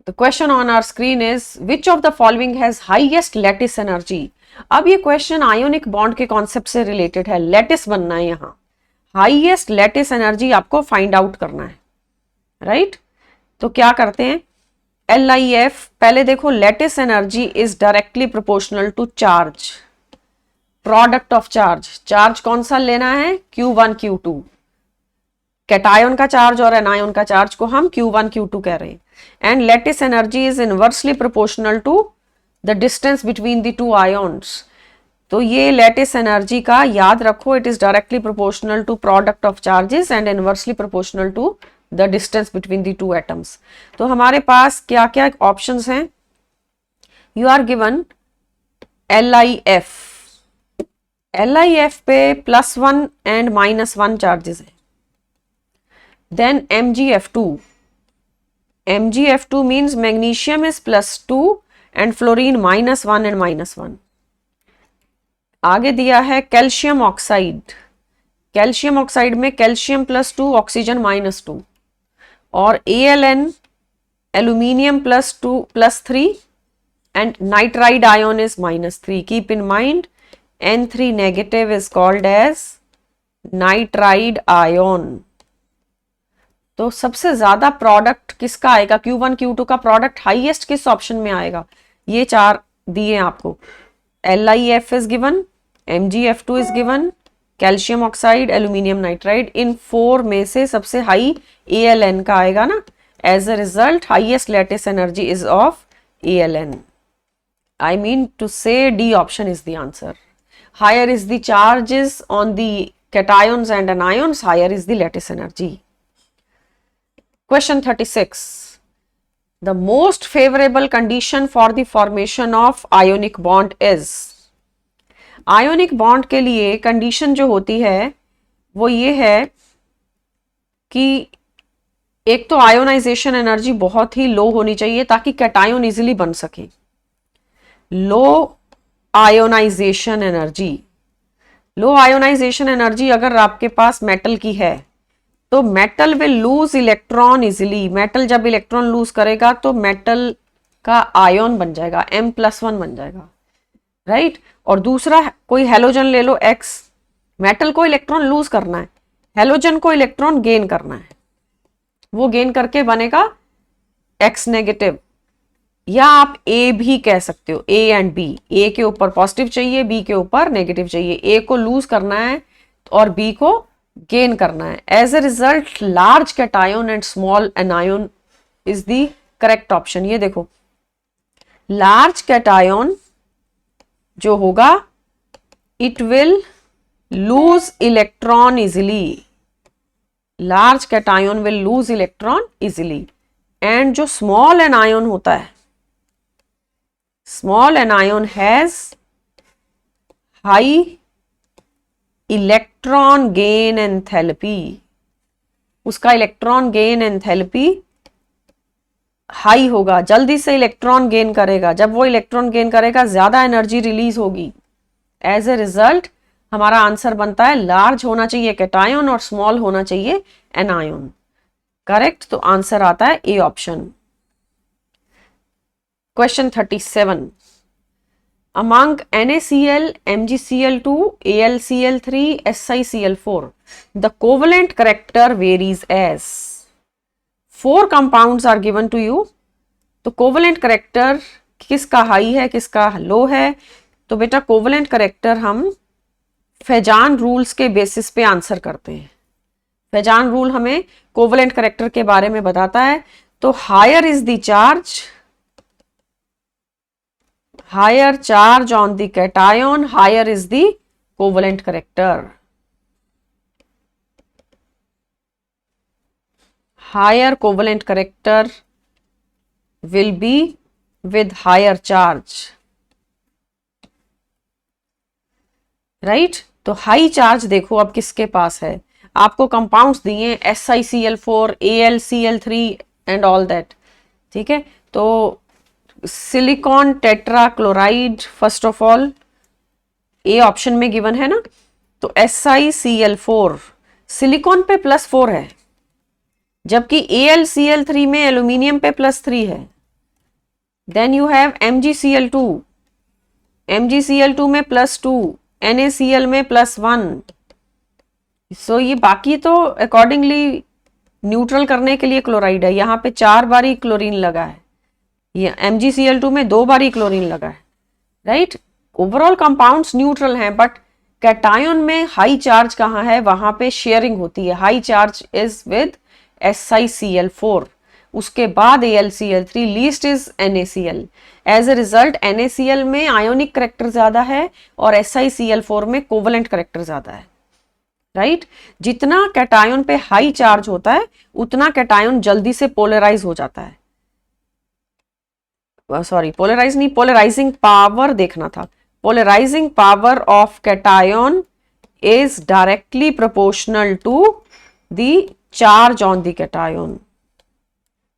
The question on our screen is which of the following has highest lattice energy। अब ये question ionic bond के concept से related है, लैटिस बनना है यहाँ, हाईएस्ट लैटिस एनर्जी आपको फाइंड आउट करना है, राइट। तो क्या करते हैं, LIF पहले देखो, lattice energy is directly proportional to charge, product of charge. Charge कौन सा लेना है, Q1 Q2, कैटायन का चार्ज और एनायन का चार्ज को हम Q1 Q2 कह रहे हैं। And lattice energy is inversely proportional to the distance between the two ions. तो ये लैटिस एनर्जी का याद रखो, it is directly proportional to product of charges and inversely proportional to the distance between the two atoms. तो हमारे पास क्या क्या ऑप्शंस हैं? You are given LIF, LIF पे +1 एंड -1 चार्जेस है। Then MgF2, MgF2 means magnesium is +2 and fluorine -1 and -1। आगे दिया है कैल्शियम ऑक्साइड, कैल्शियम ऑक्साइड में कैल्शियम +2 ऑक्सीजन -2 और ALN aluminium +3 and nitride ion is -3. Keep in mind N3 negative is called as nitride ion. तो सबसे ज्यादा product किसका आएगा? Q1 Q2 का प्रोडक्ट हाईएस्ट किस ऑप्शन में आएगा? ये चार दिए आपको। LIF is given, MgF2 is given, calcium oxide, aluminium nitride, इन 4 में से सबसे हाई ALN का आएगा ना। As a result highest lattice energy is of ALN. I mean to say D option is the answer. Higher is the charges on the cations and anions, higher is the lattice energy. Question 36. The most favorable condition for the formation of ionic bond is. Ionic bond के लिए condition जो होती है वो ये है कि एक तो आयोनाइजेशन एनर्जी बहुत ही लो होनी चाहिए ताकि कैटायन इजीली बन सके। Low ionization energy, low ionization energy अगर आपके पास मेटल की है तो metal will lose electron easily. Metal जब इलेक्ट्रॉन लूज करेगा तो मेटल का आयन बन जाएगा, M+1 बन जाएगा, राइट। और दूसरा कोई हेलोजन ले लो X, मेटल को इलेक्ट्रॉन लूज करना है, हेलोजन को इलेक्ट्रॉन गेन करना है, वो गेन करके बनेगा X नेगेटिव, या आप A भी कह सकते हो, A एंड B। A के ऊपर पॉजिटिव चाहिए, B के ऊपर नेगेटिव चाहिए। A को लूज करना है और B को गेन करना है। As a result large cation and small anion is the correct option. ये देखो लार्ज कैटायन जो होगा it will lose electron easily, large cation will lose electron easily. And जो स्मॉल एनायन होता है, small anion has high electron gain enthalpy, उसका electron gain enthalpy high होगा, जल्दी से इलेक्ट्रॉन गेन करेगा। जब वो इलेक्ट्रॉन गेन करेगा ज्यादा एनर्जी रिलीज होगी। एज ए रिजल्ट हमारा आंसर बनता है लार्ज होना चाहिए कैटायन और स्मॉल होना चाहिए एनायन। करेक्ट, तो आंसर आता है A option. Question 37. Among NaCl, MgCl2, AlCl3, SiCl4, the covalent character varies as. 4 compounds are given to you. तो covalent character किसका हाई है किसका लो है? तो बेटा covalent character हम फेजान रूल्स के बेसिस पे आंसर करते हैं। फेजान रूल हमें covalent character के बारे में बताता है। तो higher is the charge, higher charge on the cation, higher is the covalent character. Higher covalent character will be with higher charge, right? तो हाई चार्ज देखो अब किसके पास है। आपको कंपाउंड्स दिए SiCl4, AlCl3 and all that, ठीक है। तो silicon tetra chloride first of all A option में गिवन है ना। तो SiCl4 सिलिकॉन पे +4 है, जबकि AlCl3 में एल्यूमिनियम पे +3 है। Then you have MgCl2, MgCl2 में +2, NaCl में +1। सो ये बाकी तो अकॉर्डिंगली न्यूट्रल करने के लिए क्लोराइड है। यहाँ पे 4 बारी क्लोरीन लगा है, ये MgCl2 में 2 बारी क्लोरीन लगा है, राइट। ओवरऑल कंपाउंड्स न्यूट्रल हैं, बट कैटायन में हाई चार्ज कहाँ है? वहां पे शेयरिंग होती है। High charge is with SiCl4, उसके बाद AlCl3, least is NaCl। As a result NaCl में आयोनिक करेक्टर ज्यादा है और SiCl4 में कोवलेंट करेक्टर ज्यादा है, राइट। जितना कैटायन पे हाई चार्ज होता है उतना कैटायन जल्दी से पोलराइज हो जाता है, सॉरी पोलराइज नहीं, पोलराइजिंग पावर देखना था। Polarising power of cation is directly proportional to the charge on the cation.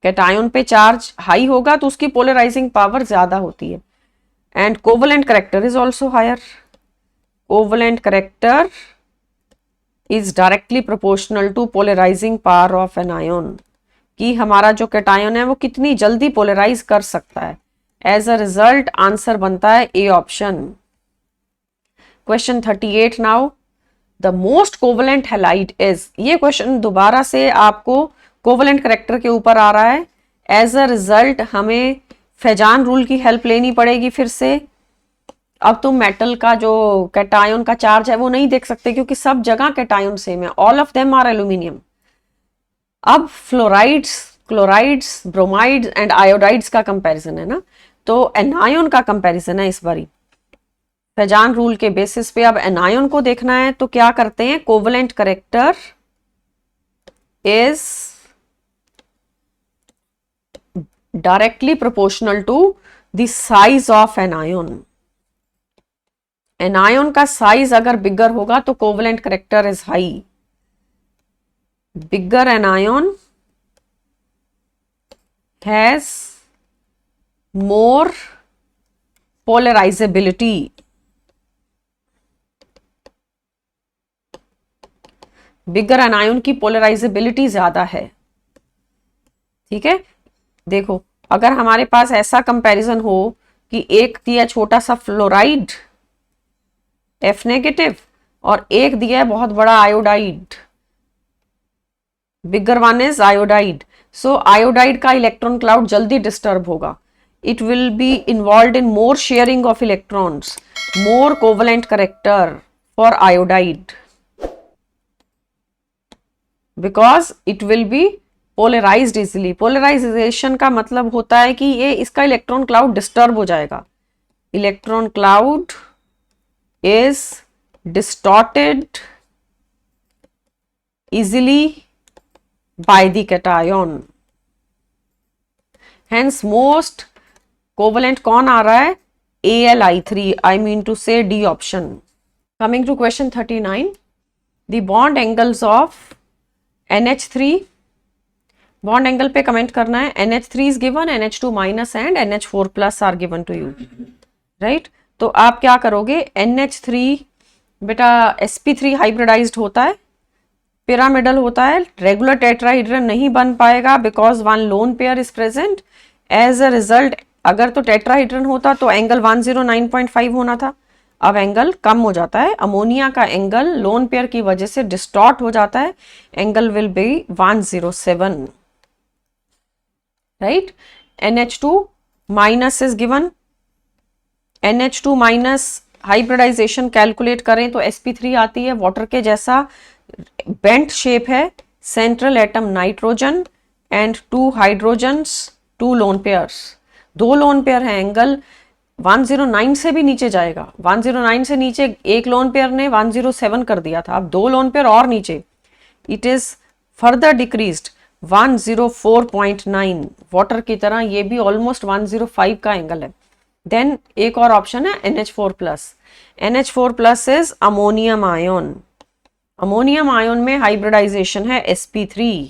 Cation पे चार्ज हाई होगा तो उसकी पोलराइजिंग पावर ज्यादा होती है। And covalent character is also higher. Covalent character is directly proportional to polarising power of an ion, कि हमारा जो कैटायन है वो कितनी जल्दी पोलराइज कर सकता है। एज अ रिजल्ट आंसर बनता है A option. Question 38 now, the most covalent halide is. ये क्वेश्चन दोबारा से आपको कोवलेंट करेक्टर के ऊपर आ रहा है। एज अ रिजल्ट हमें फेजान रूल की हेल्प लेनी पड़ेगी फिर से। अब तुम मेटल का जो कैटायन का चार्ज है वो नहीं देख सकते क्योंकि सब जगह कैटायन सेम है, all of them are aluminium. अब fluorides, chlorides, bromides and iodides का कंपैरिजन है ना, तो एनायन का कंपैरिजन है इस बारी। फेजान रूल के बेसिस पे अब एनायन को देखना है तो क्या करते हैं, covalent character is directly proportional to the size of anion. Anion का साइज अगर बिगर होगा तो covalent character is high. Bigger anion has more polarisability. Bigger anion की पोलराइजेबिलिटी ज्यादा है, ठीक है। देखो अगर हमारे पास ऐसा कंपैरिजन हो कि एक दिया छोटा सा फ्लोराइड F नेगेटिव और एक दिया है बहुत बड़ा iodide, bigger one is iodide, so iodide का इलेक्ट्रॉन क्लाउड जल्दी डिस्टर्ब होगा। It will be involve in more sharing of electrons, more covalent character for iodide because it will be polarised easily. Polarisation का मतलब होता है कि ये इसका इलेक्ट्रॉन क्लाउड डिस्टर्ब हो जाएगा। Electron cloud is distorted easily by the cation. Hence most covalent कौन आ रहा है, Al(I3), I mean to say D option. Coming to question 39, the bond angles of NH3, bond angle पे comment करना है। NH3 is given, NH2 minus and NH4 plus are given to you, right? तो आप क्या करोगे, NH3 बेटा sp3 hybridised होता है, पिरामिडल होता है, रेगुलर टेट्राहीड्रन नहीं बन पाएगा because one lone pair is present. As a result अगर तो टेट्राहीड्रन होता तो एंगल 109.5 होना था, अब एंगल कम हो जाता है। अमोनिया का एंगल लोन पेयर की वजह से डिस्टॉर्ट हो जाता है, angle will be 107, right. NH2 minus is given, NH2 minus hybridisation calculate करें तो sp3 आती है, वाटर के जैसा बेंट शेप है, central atom nitrogen and 2 hydrogens, 2 lone pairs, 2 lone pair है। एंगल 109 से भी नीचे जाएगा, 109 से नीचे एक लोन पेयर ने 107 कर दिया था, अब 2 लोन पेयर और नीचे, it is further decreased 104.9, water की तरह ये भी ऑलमोस्ट 105 का एंगल है। देन एक और ऑप्शन है NH4 plus. NH4 plus is ammonium ion. Ammonium ion में हाइब्रिडाइजेशन है sp3।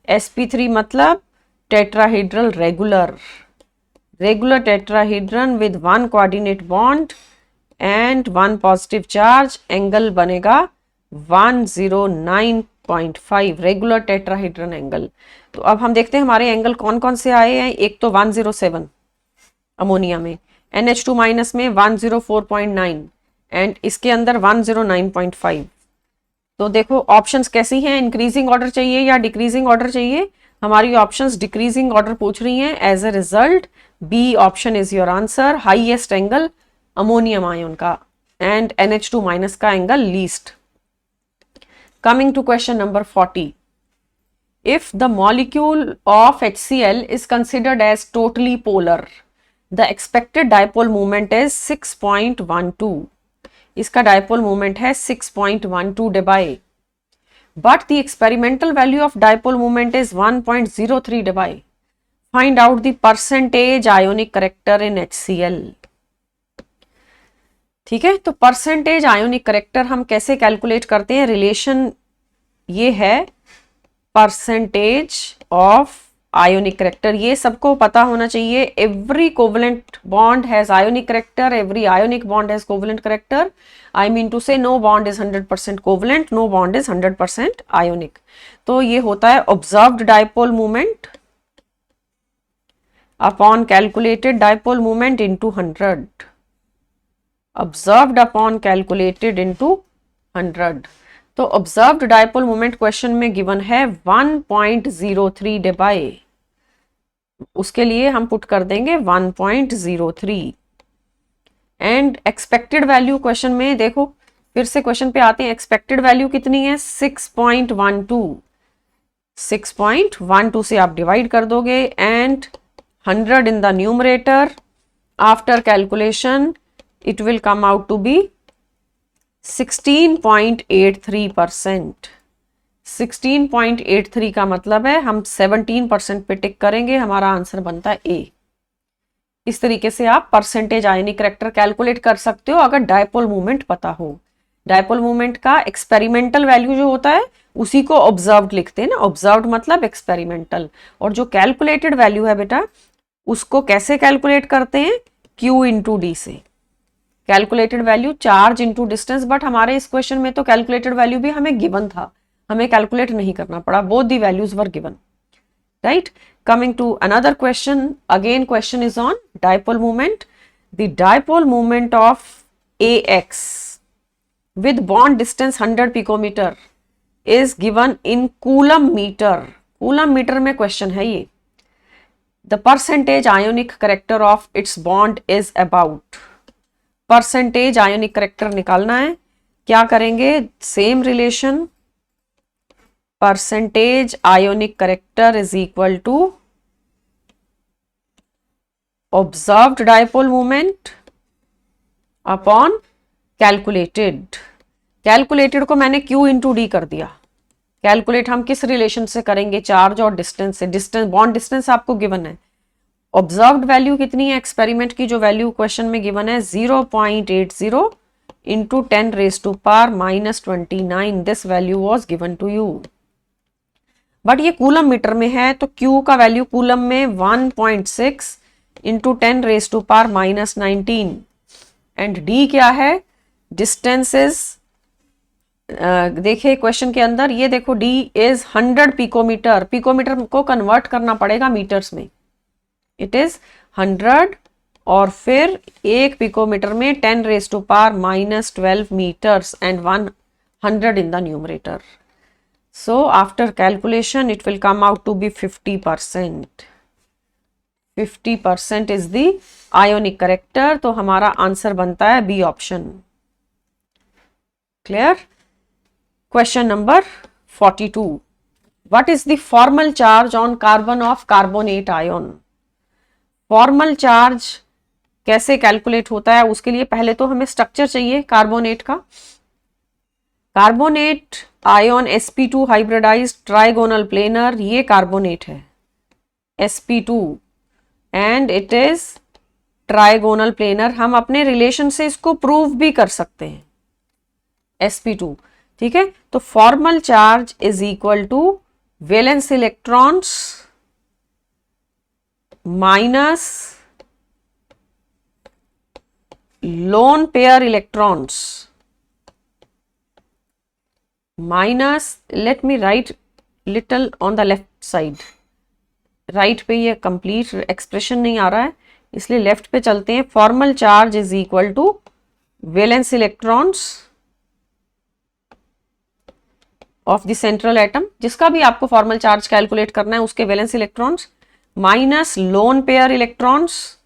sp3 मतलब tetrahedral regular, regular tetrahedron with 1 coordinate bond and 1 positive charge, angle बनेगा 109.5, रेगुलर टेट्राहीड्रन एंगल। तो अब हम देखते हैं हमारे एंगल कौन कौन से आए हैं। एक तो 107 अमोनिया में, NH2 माइनस में 104.9 एंड इसके अंदर 109.5। तो देखो ऑप्शंस कैसी हैं, इंक्रीजिंग ऑर्डर चाहिए या डिक्रीजिंग ऑर्डर चाहिए। हमारी ऑप्शंस डिक्रीजिंग ऑर्डर पूछ रही हैं। As a result B option is your answer, highest angle ammonium ion का एंड NH2 माइनस का angle least. Coming to question number 40, if the molecule of HCl is considered as totally polar, the expected dipole moment is 6.12. इसका dipole moment है 6.12 debye, but the experimental value of dipole moment is 1.03 debye. Find out the percentage ionic character in HCl. ठीक है, तो percentage ionic character हम कैसे calculate करते हैं? Relation ये है परसेंटेज ऑफ आयोनिक करेक्टर, ये सबको पता होना चाहिए. Every covalent bond has ionic character, every ionic bond has covalent character. I mean to say no bond is 100% covalent, no bond is 100% ionic. तो ये होता है observed dipole movement upon calculated dipole movement into 100. observed upon calculated into 100. तो observed dipole moment question में given है 1.03 debye, उसके लिए हम पुट कर देंगे 1.03. एंड एक्सपेक्टेड वैल्यू क्वेश्चन में देखो, फिर से क्वेश्चन पे आते हैं. एक्सपेक्टेड वैल्यू कितनी है? 6.12. 6.12 से आप डिवाइड कर दोगे and 100 in the numerator. After calculation, it will come out to be 16.83%. 16.83 का मतलब है हम 17% पे टिक करेंगे, हमारा आंसर बनता है ए. इस तरीके से आप परसेंटेज आयनिक करेक्टर कैलकुलेट कर सकते हो अगर डायपोल मूवमेंट पता हो. डायपोल मूवमेंट का एक्सपेरिमेंटल वैल्यू जो होता है उसी को ऑब्जर्व्ड लिखते हैं ना. ऑब्जर्व्ड मतलब एक्सपेरिमेंटल, और जो कैलकुलेटेड वैल्यू है बेटा उसको कैसे कैलकुलेट करते हैं? Q इंटू डी से. Calculated value charge into distance, but हमारे इस क्वेश्चन में तो कैलकुलेटेड वैल्यू भी हमें गिवन था, हमें कैलकुलेट नहीं करना पड़ा. Both the values were given, right. Coming to another question, again question is on dipole movement. The dipole movement of AX with bond distance 100 picometer is given in coulomb meter. coulomb meter में question है ये. The percentage ionic character of its bond is about. Percentage ionic character निकालना है. क्या करेंगे? Same relation, percentage ionic character is equal to observed dipole movement upon calculated. Calculated को मैंने Q into D कर दिया. कैलकुलेट हम किस रिलेशन से करेंगे? चार्ज और डिस्टेंस से. डिस्टेंस, बॉन्ड डिस्टेंस आपको गिवन है. ऑब्जर्व्ड वैल्यू कितनी है? एक्सपेरिमेंट की जो वैल्यू क्वेश्चन में गिवन है 0.80 into 10⁻⁻29. This value was given to you, but ये कूलम मीटर में है तो Q का वैल्यू कूलम में 1.6 इंटू 10⁻⁻19. एंड D क्या है? डिस्टेंसेस. देखिए क्वेश्चन के अंदर ये देखो, D इज 100 पिकोमीटर. पिकोमीटर को कन्वर्ट करना पड़ेगा मीटर्स में. इट इज 100 और फिर एक पिकोमीटर में 10⁻⁻12 metres and 100 in the numerator. So after calculation it will come out to be 50%. 50% is the ionic character. तो हमारा आंसर बनता है B option. Clear? Question number 42. What is the formal charge on carbon of carbonate ion? Formal charge कैसे calculate होता है? उसके लिए पहले तो हमें स्ट्रक्चर चाहिए कार्बोनेट का. Carbonate ion sp2 hybridised trigonal planar, ये कार्बोनेट है sp2 and it is trigonal planar. हम अपने रिलेशन से इसको प्रूव भी कर सकते हैं sp2. ठीक है, तो formal charge is equal to valence electrons minus lone pair electrons minus, let me write little on the left side. Right पे ये कंप्लीट एक्सप्रेशन नहीं आ रहा है इसलिए लेफ्ट पे चलते हैं. Formal charge is equal to valence electrons of the central atom, जिसका भी आपको फॉर्मल चार्ज कैलकुलेट करना है उसके valence electrons minus lone pair electrons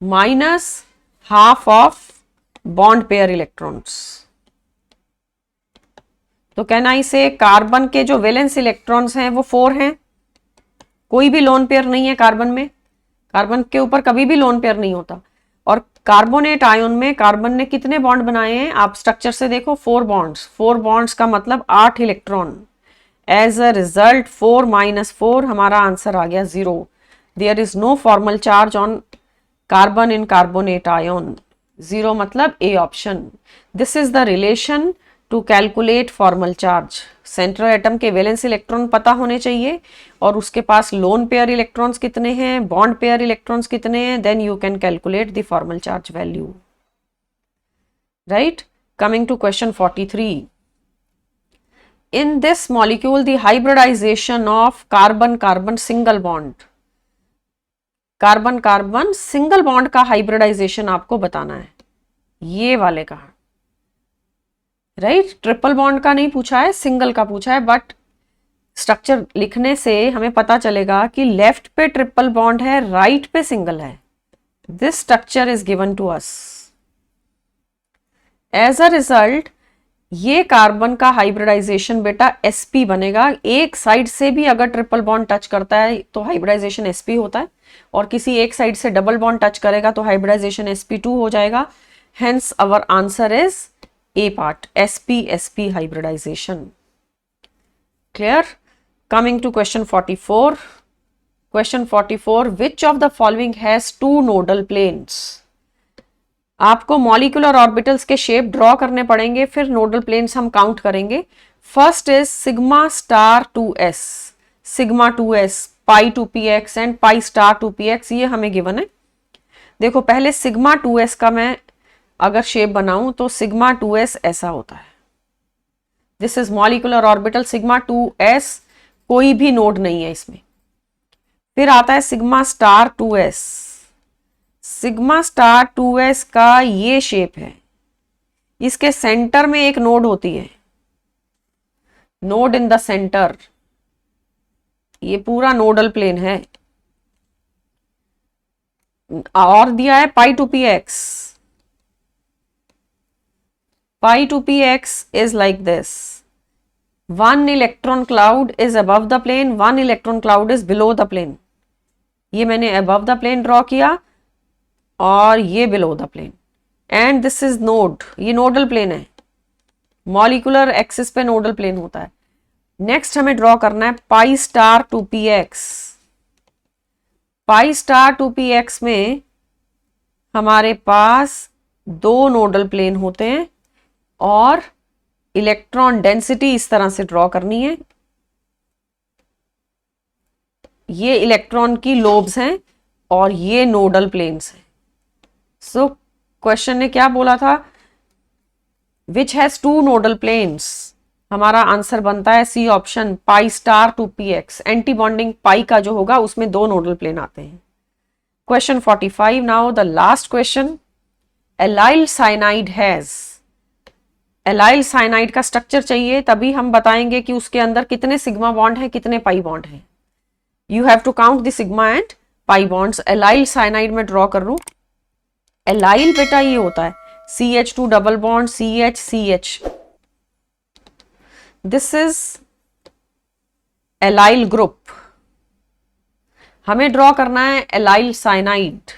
minus half of bond pair electrons. तो कैन आई से कार्बन के जो वैलेंस इलेक्ट्रॉन्स हैं वो 4 हैं, कोई भी लोन पेयर नहीं है कार्बन में, कार्बन के ऊपर कभी भी लोन पेयर नहीं होता। और कार्बोनेट आयन में कार्बन ने कितने बॉन्ड बनाए हैं, आप स्ट्रक्चर से देखो 4 बॉन्ड्स, 4 बॉन्ड्स का मतलब 8 इलेक्ट्रॉन। एज अ रिजल्ट 4 - 4 हमारा आंसर आ गया 0। There is no formal charge on carbon in carbonate ion. 0 मतलब A option. This is the relation to calculate formal charge. Central atom के वैलेंस इलेक्ट्रॉन पता होने चाहिए और उसके पास लोन पेयर इलेक्ट्रॉन्स कितने हैं, बॉन्ड पेयर इलेक्ट्रॉन्स कितने हैं, then you can calculate the formal charge value, right. Coming to question 43। In this molecule, the hybridization of carbon-carbon single bond, carbon-carbon single bond का हाइब्रिडाइजेशन आपको बताना है, ये वाले का, राइट। ट्रिपल बॉन्ड का नहीं पूछा है, सिंगल का पूछा है, बट स्ट्रक्चर लिखने से हमें पता चलेगा कि लेफ्ट पे ट्रिपल बॉन्ड है, राइट पे सिंगल है। This structure is given to us. As a result ये कार्बन का हाइब्रिडाइजेशन बेटा sp बनेगा। एक साइड से भी अगर ट्रिपल बॉन्ड टच करता है तो हाइब्रिडाइजेशन sp होता है, और किसी एक साइड से डबल बॉन्ड टच करेगा तो हाइब्रिडाइजेशन sp2 हो जाएगा। Hence our answer is A part, sp hybridisation. Clear. Coming to question 44। Question 44, which of the following has 2 nodal planes. आपको मॉलिक्यूलर ऑर्बिटल्स के शेप ड्रॉ करने पड़ेंगे, फिर नोडल प्लेन्स हम काउंट करेंगे। First is sigma star 2s, sigma 2s, pi 2px and pi star 2px, ये हमें given है। देखो पहले सिग्मा 2s का मैं अगर शेप बनाऊं तो सिग्मा 2s ऐसा होता है। This is molecular orbital sigma 2s, कोई भी नोड नहीं है इसमें। फिर आता है sigma star 2s, sigma star 2s का ये शेप है, इसके सेंटर में एक नोड होती है, नोड इन द सेंटर, ये पूरा नोडल प्लेन है। और दिया है पाई 2px, pi 2px is like this, 1 electron cloud is above the plane, 1 electron cloud is below the plane। ये मैंने above the plane ड्रॉ किया और ये below the plane, and this is node, ये नोडल प्लेन है, molecular axis पे nodal plane होता है। नेक्स्ट हमें ड्रॉ करना है पाई स्टार 2px। पाई स्टार 2px में हमारे पास 2 नोडल प्लेन होते हैं और इलेक्ट्रॉन डेंसिटी इस तरह से ड्रॉ करनी है। ये इलेक्ट्रॉन की लोब्स हैं और ये नोडल प्लेन्स हैं। सो क्वेश्चन ने क्या बोला था, विच हैज 2 नोडल प्लेन्स, हमारा आंसर बनता है C option, pi star 2px। Anti bonding pi का जो होगा उसमें 2 नोडल प्लेन आते हैं। Question 45 now the last question. Allyl cyanide has, allyl cyanide का स्ट्रक्चर चाहिए तभी हम बताएंगे कि उसके अंदर कितने सिग्मा बॉन्ड है, कितने पाई बॉन्ड है। You have to count the sigma and pi bonds. Allyl cyanide में ड्रॉ कर लूं, एलाइल बेटा ये होता है CH2 double bond CH। This is allyl group. हमें ड्रॉ करना है एलाइल साइनाइड,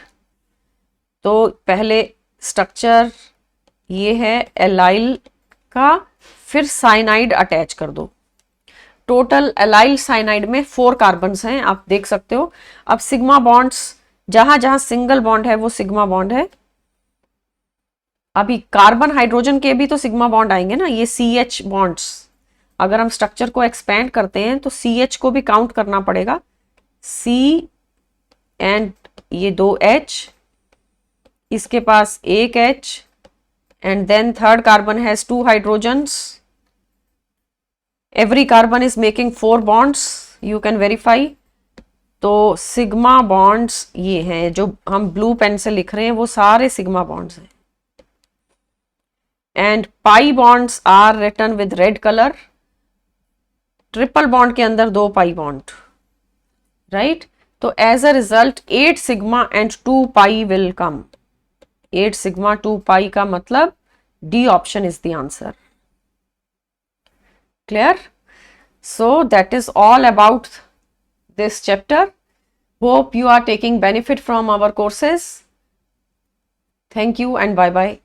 तो पहले स्ट्रक्चर ये है एलाइल का, फिर साइनाइड अटैच कर दो। टोटल एलाइल साइनाइड में 4 कार्बन्स हैं, आप देख सकते हो। अब सिग्मा बॉन्ड्स, जहां जहां सिंगल बॉन्ड है वो सिग्मा बॉन्ड है। अभी कार्बन हाइड्रोजन के भी तो सिग्मा बॉन्ड आएंगे ना, ये CH बॉन्ड्स। अगर हम स्ट्रक्चर को एक्सपेंड करते हैं तो CH को भी काउंट करना पड़ेगा, C एंड ये 2 H, इसके पास एक H, and then third carbon has 2 hydrogens. Every carbon is making 4 bonds, you can verify. तो सिग्मा बॉन्ड्स ये हैं जो हम ब्लू पेन से लिख रहे हैं, वो सारे सिग्मा बॉन्ड्स हैं। And pi bonds are written with red colour. Triple bond के अंदर 2 पाई बॉन्ड, राइट। तो as a result 8 sigma and 2 pi will come. 8 sigma 2 pi का मतलब D option is the answer. Clear? So that is all about this chapter. Hope you are taking benefit from our courses. Thank you and bye bye.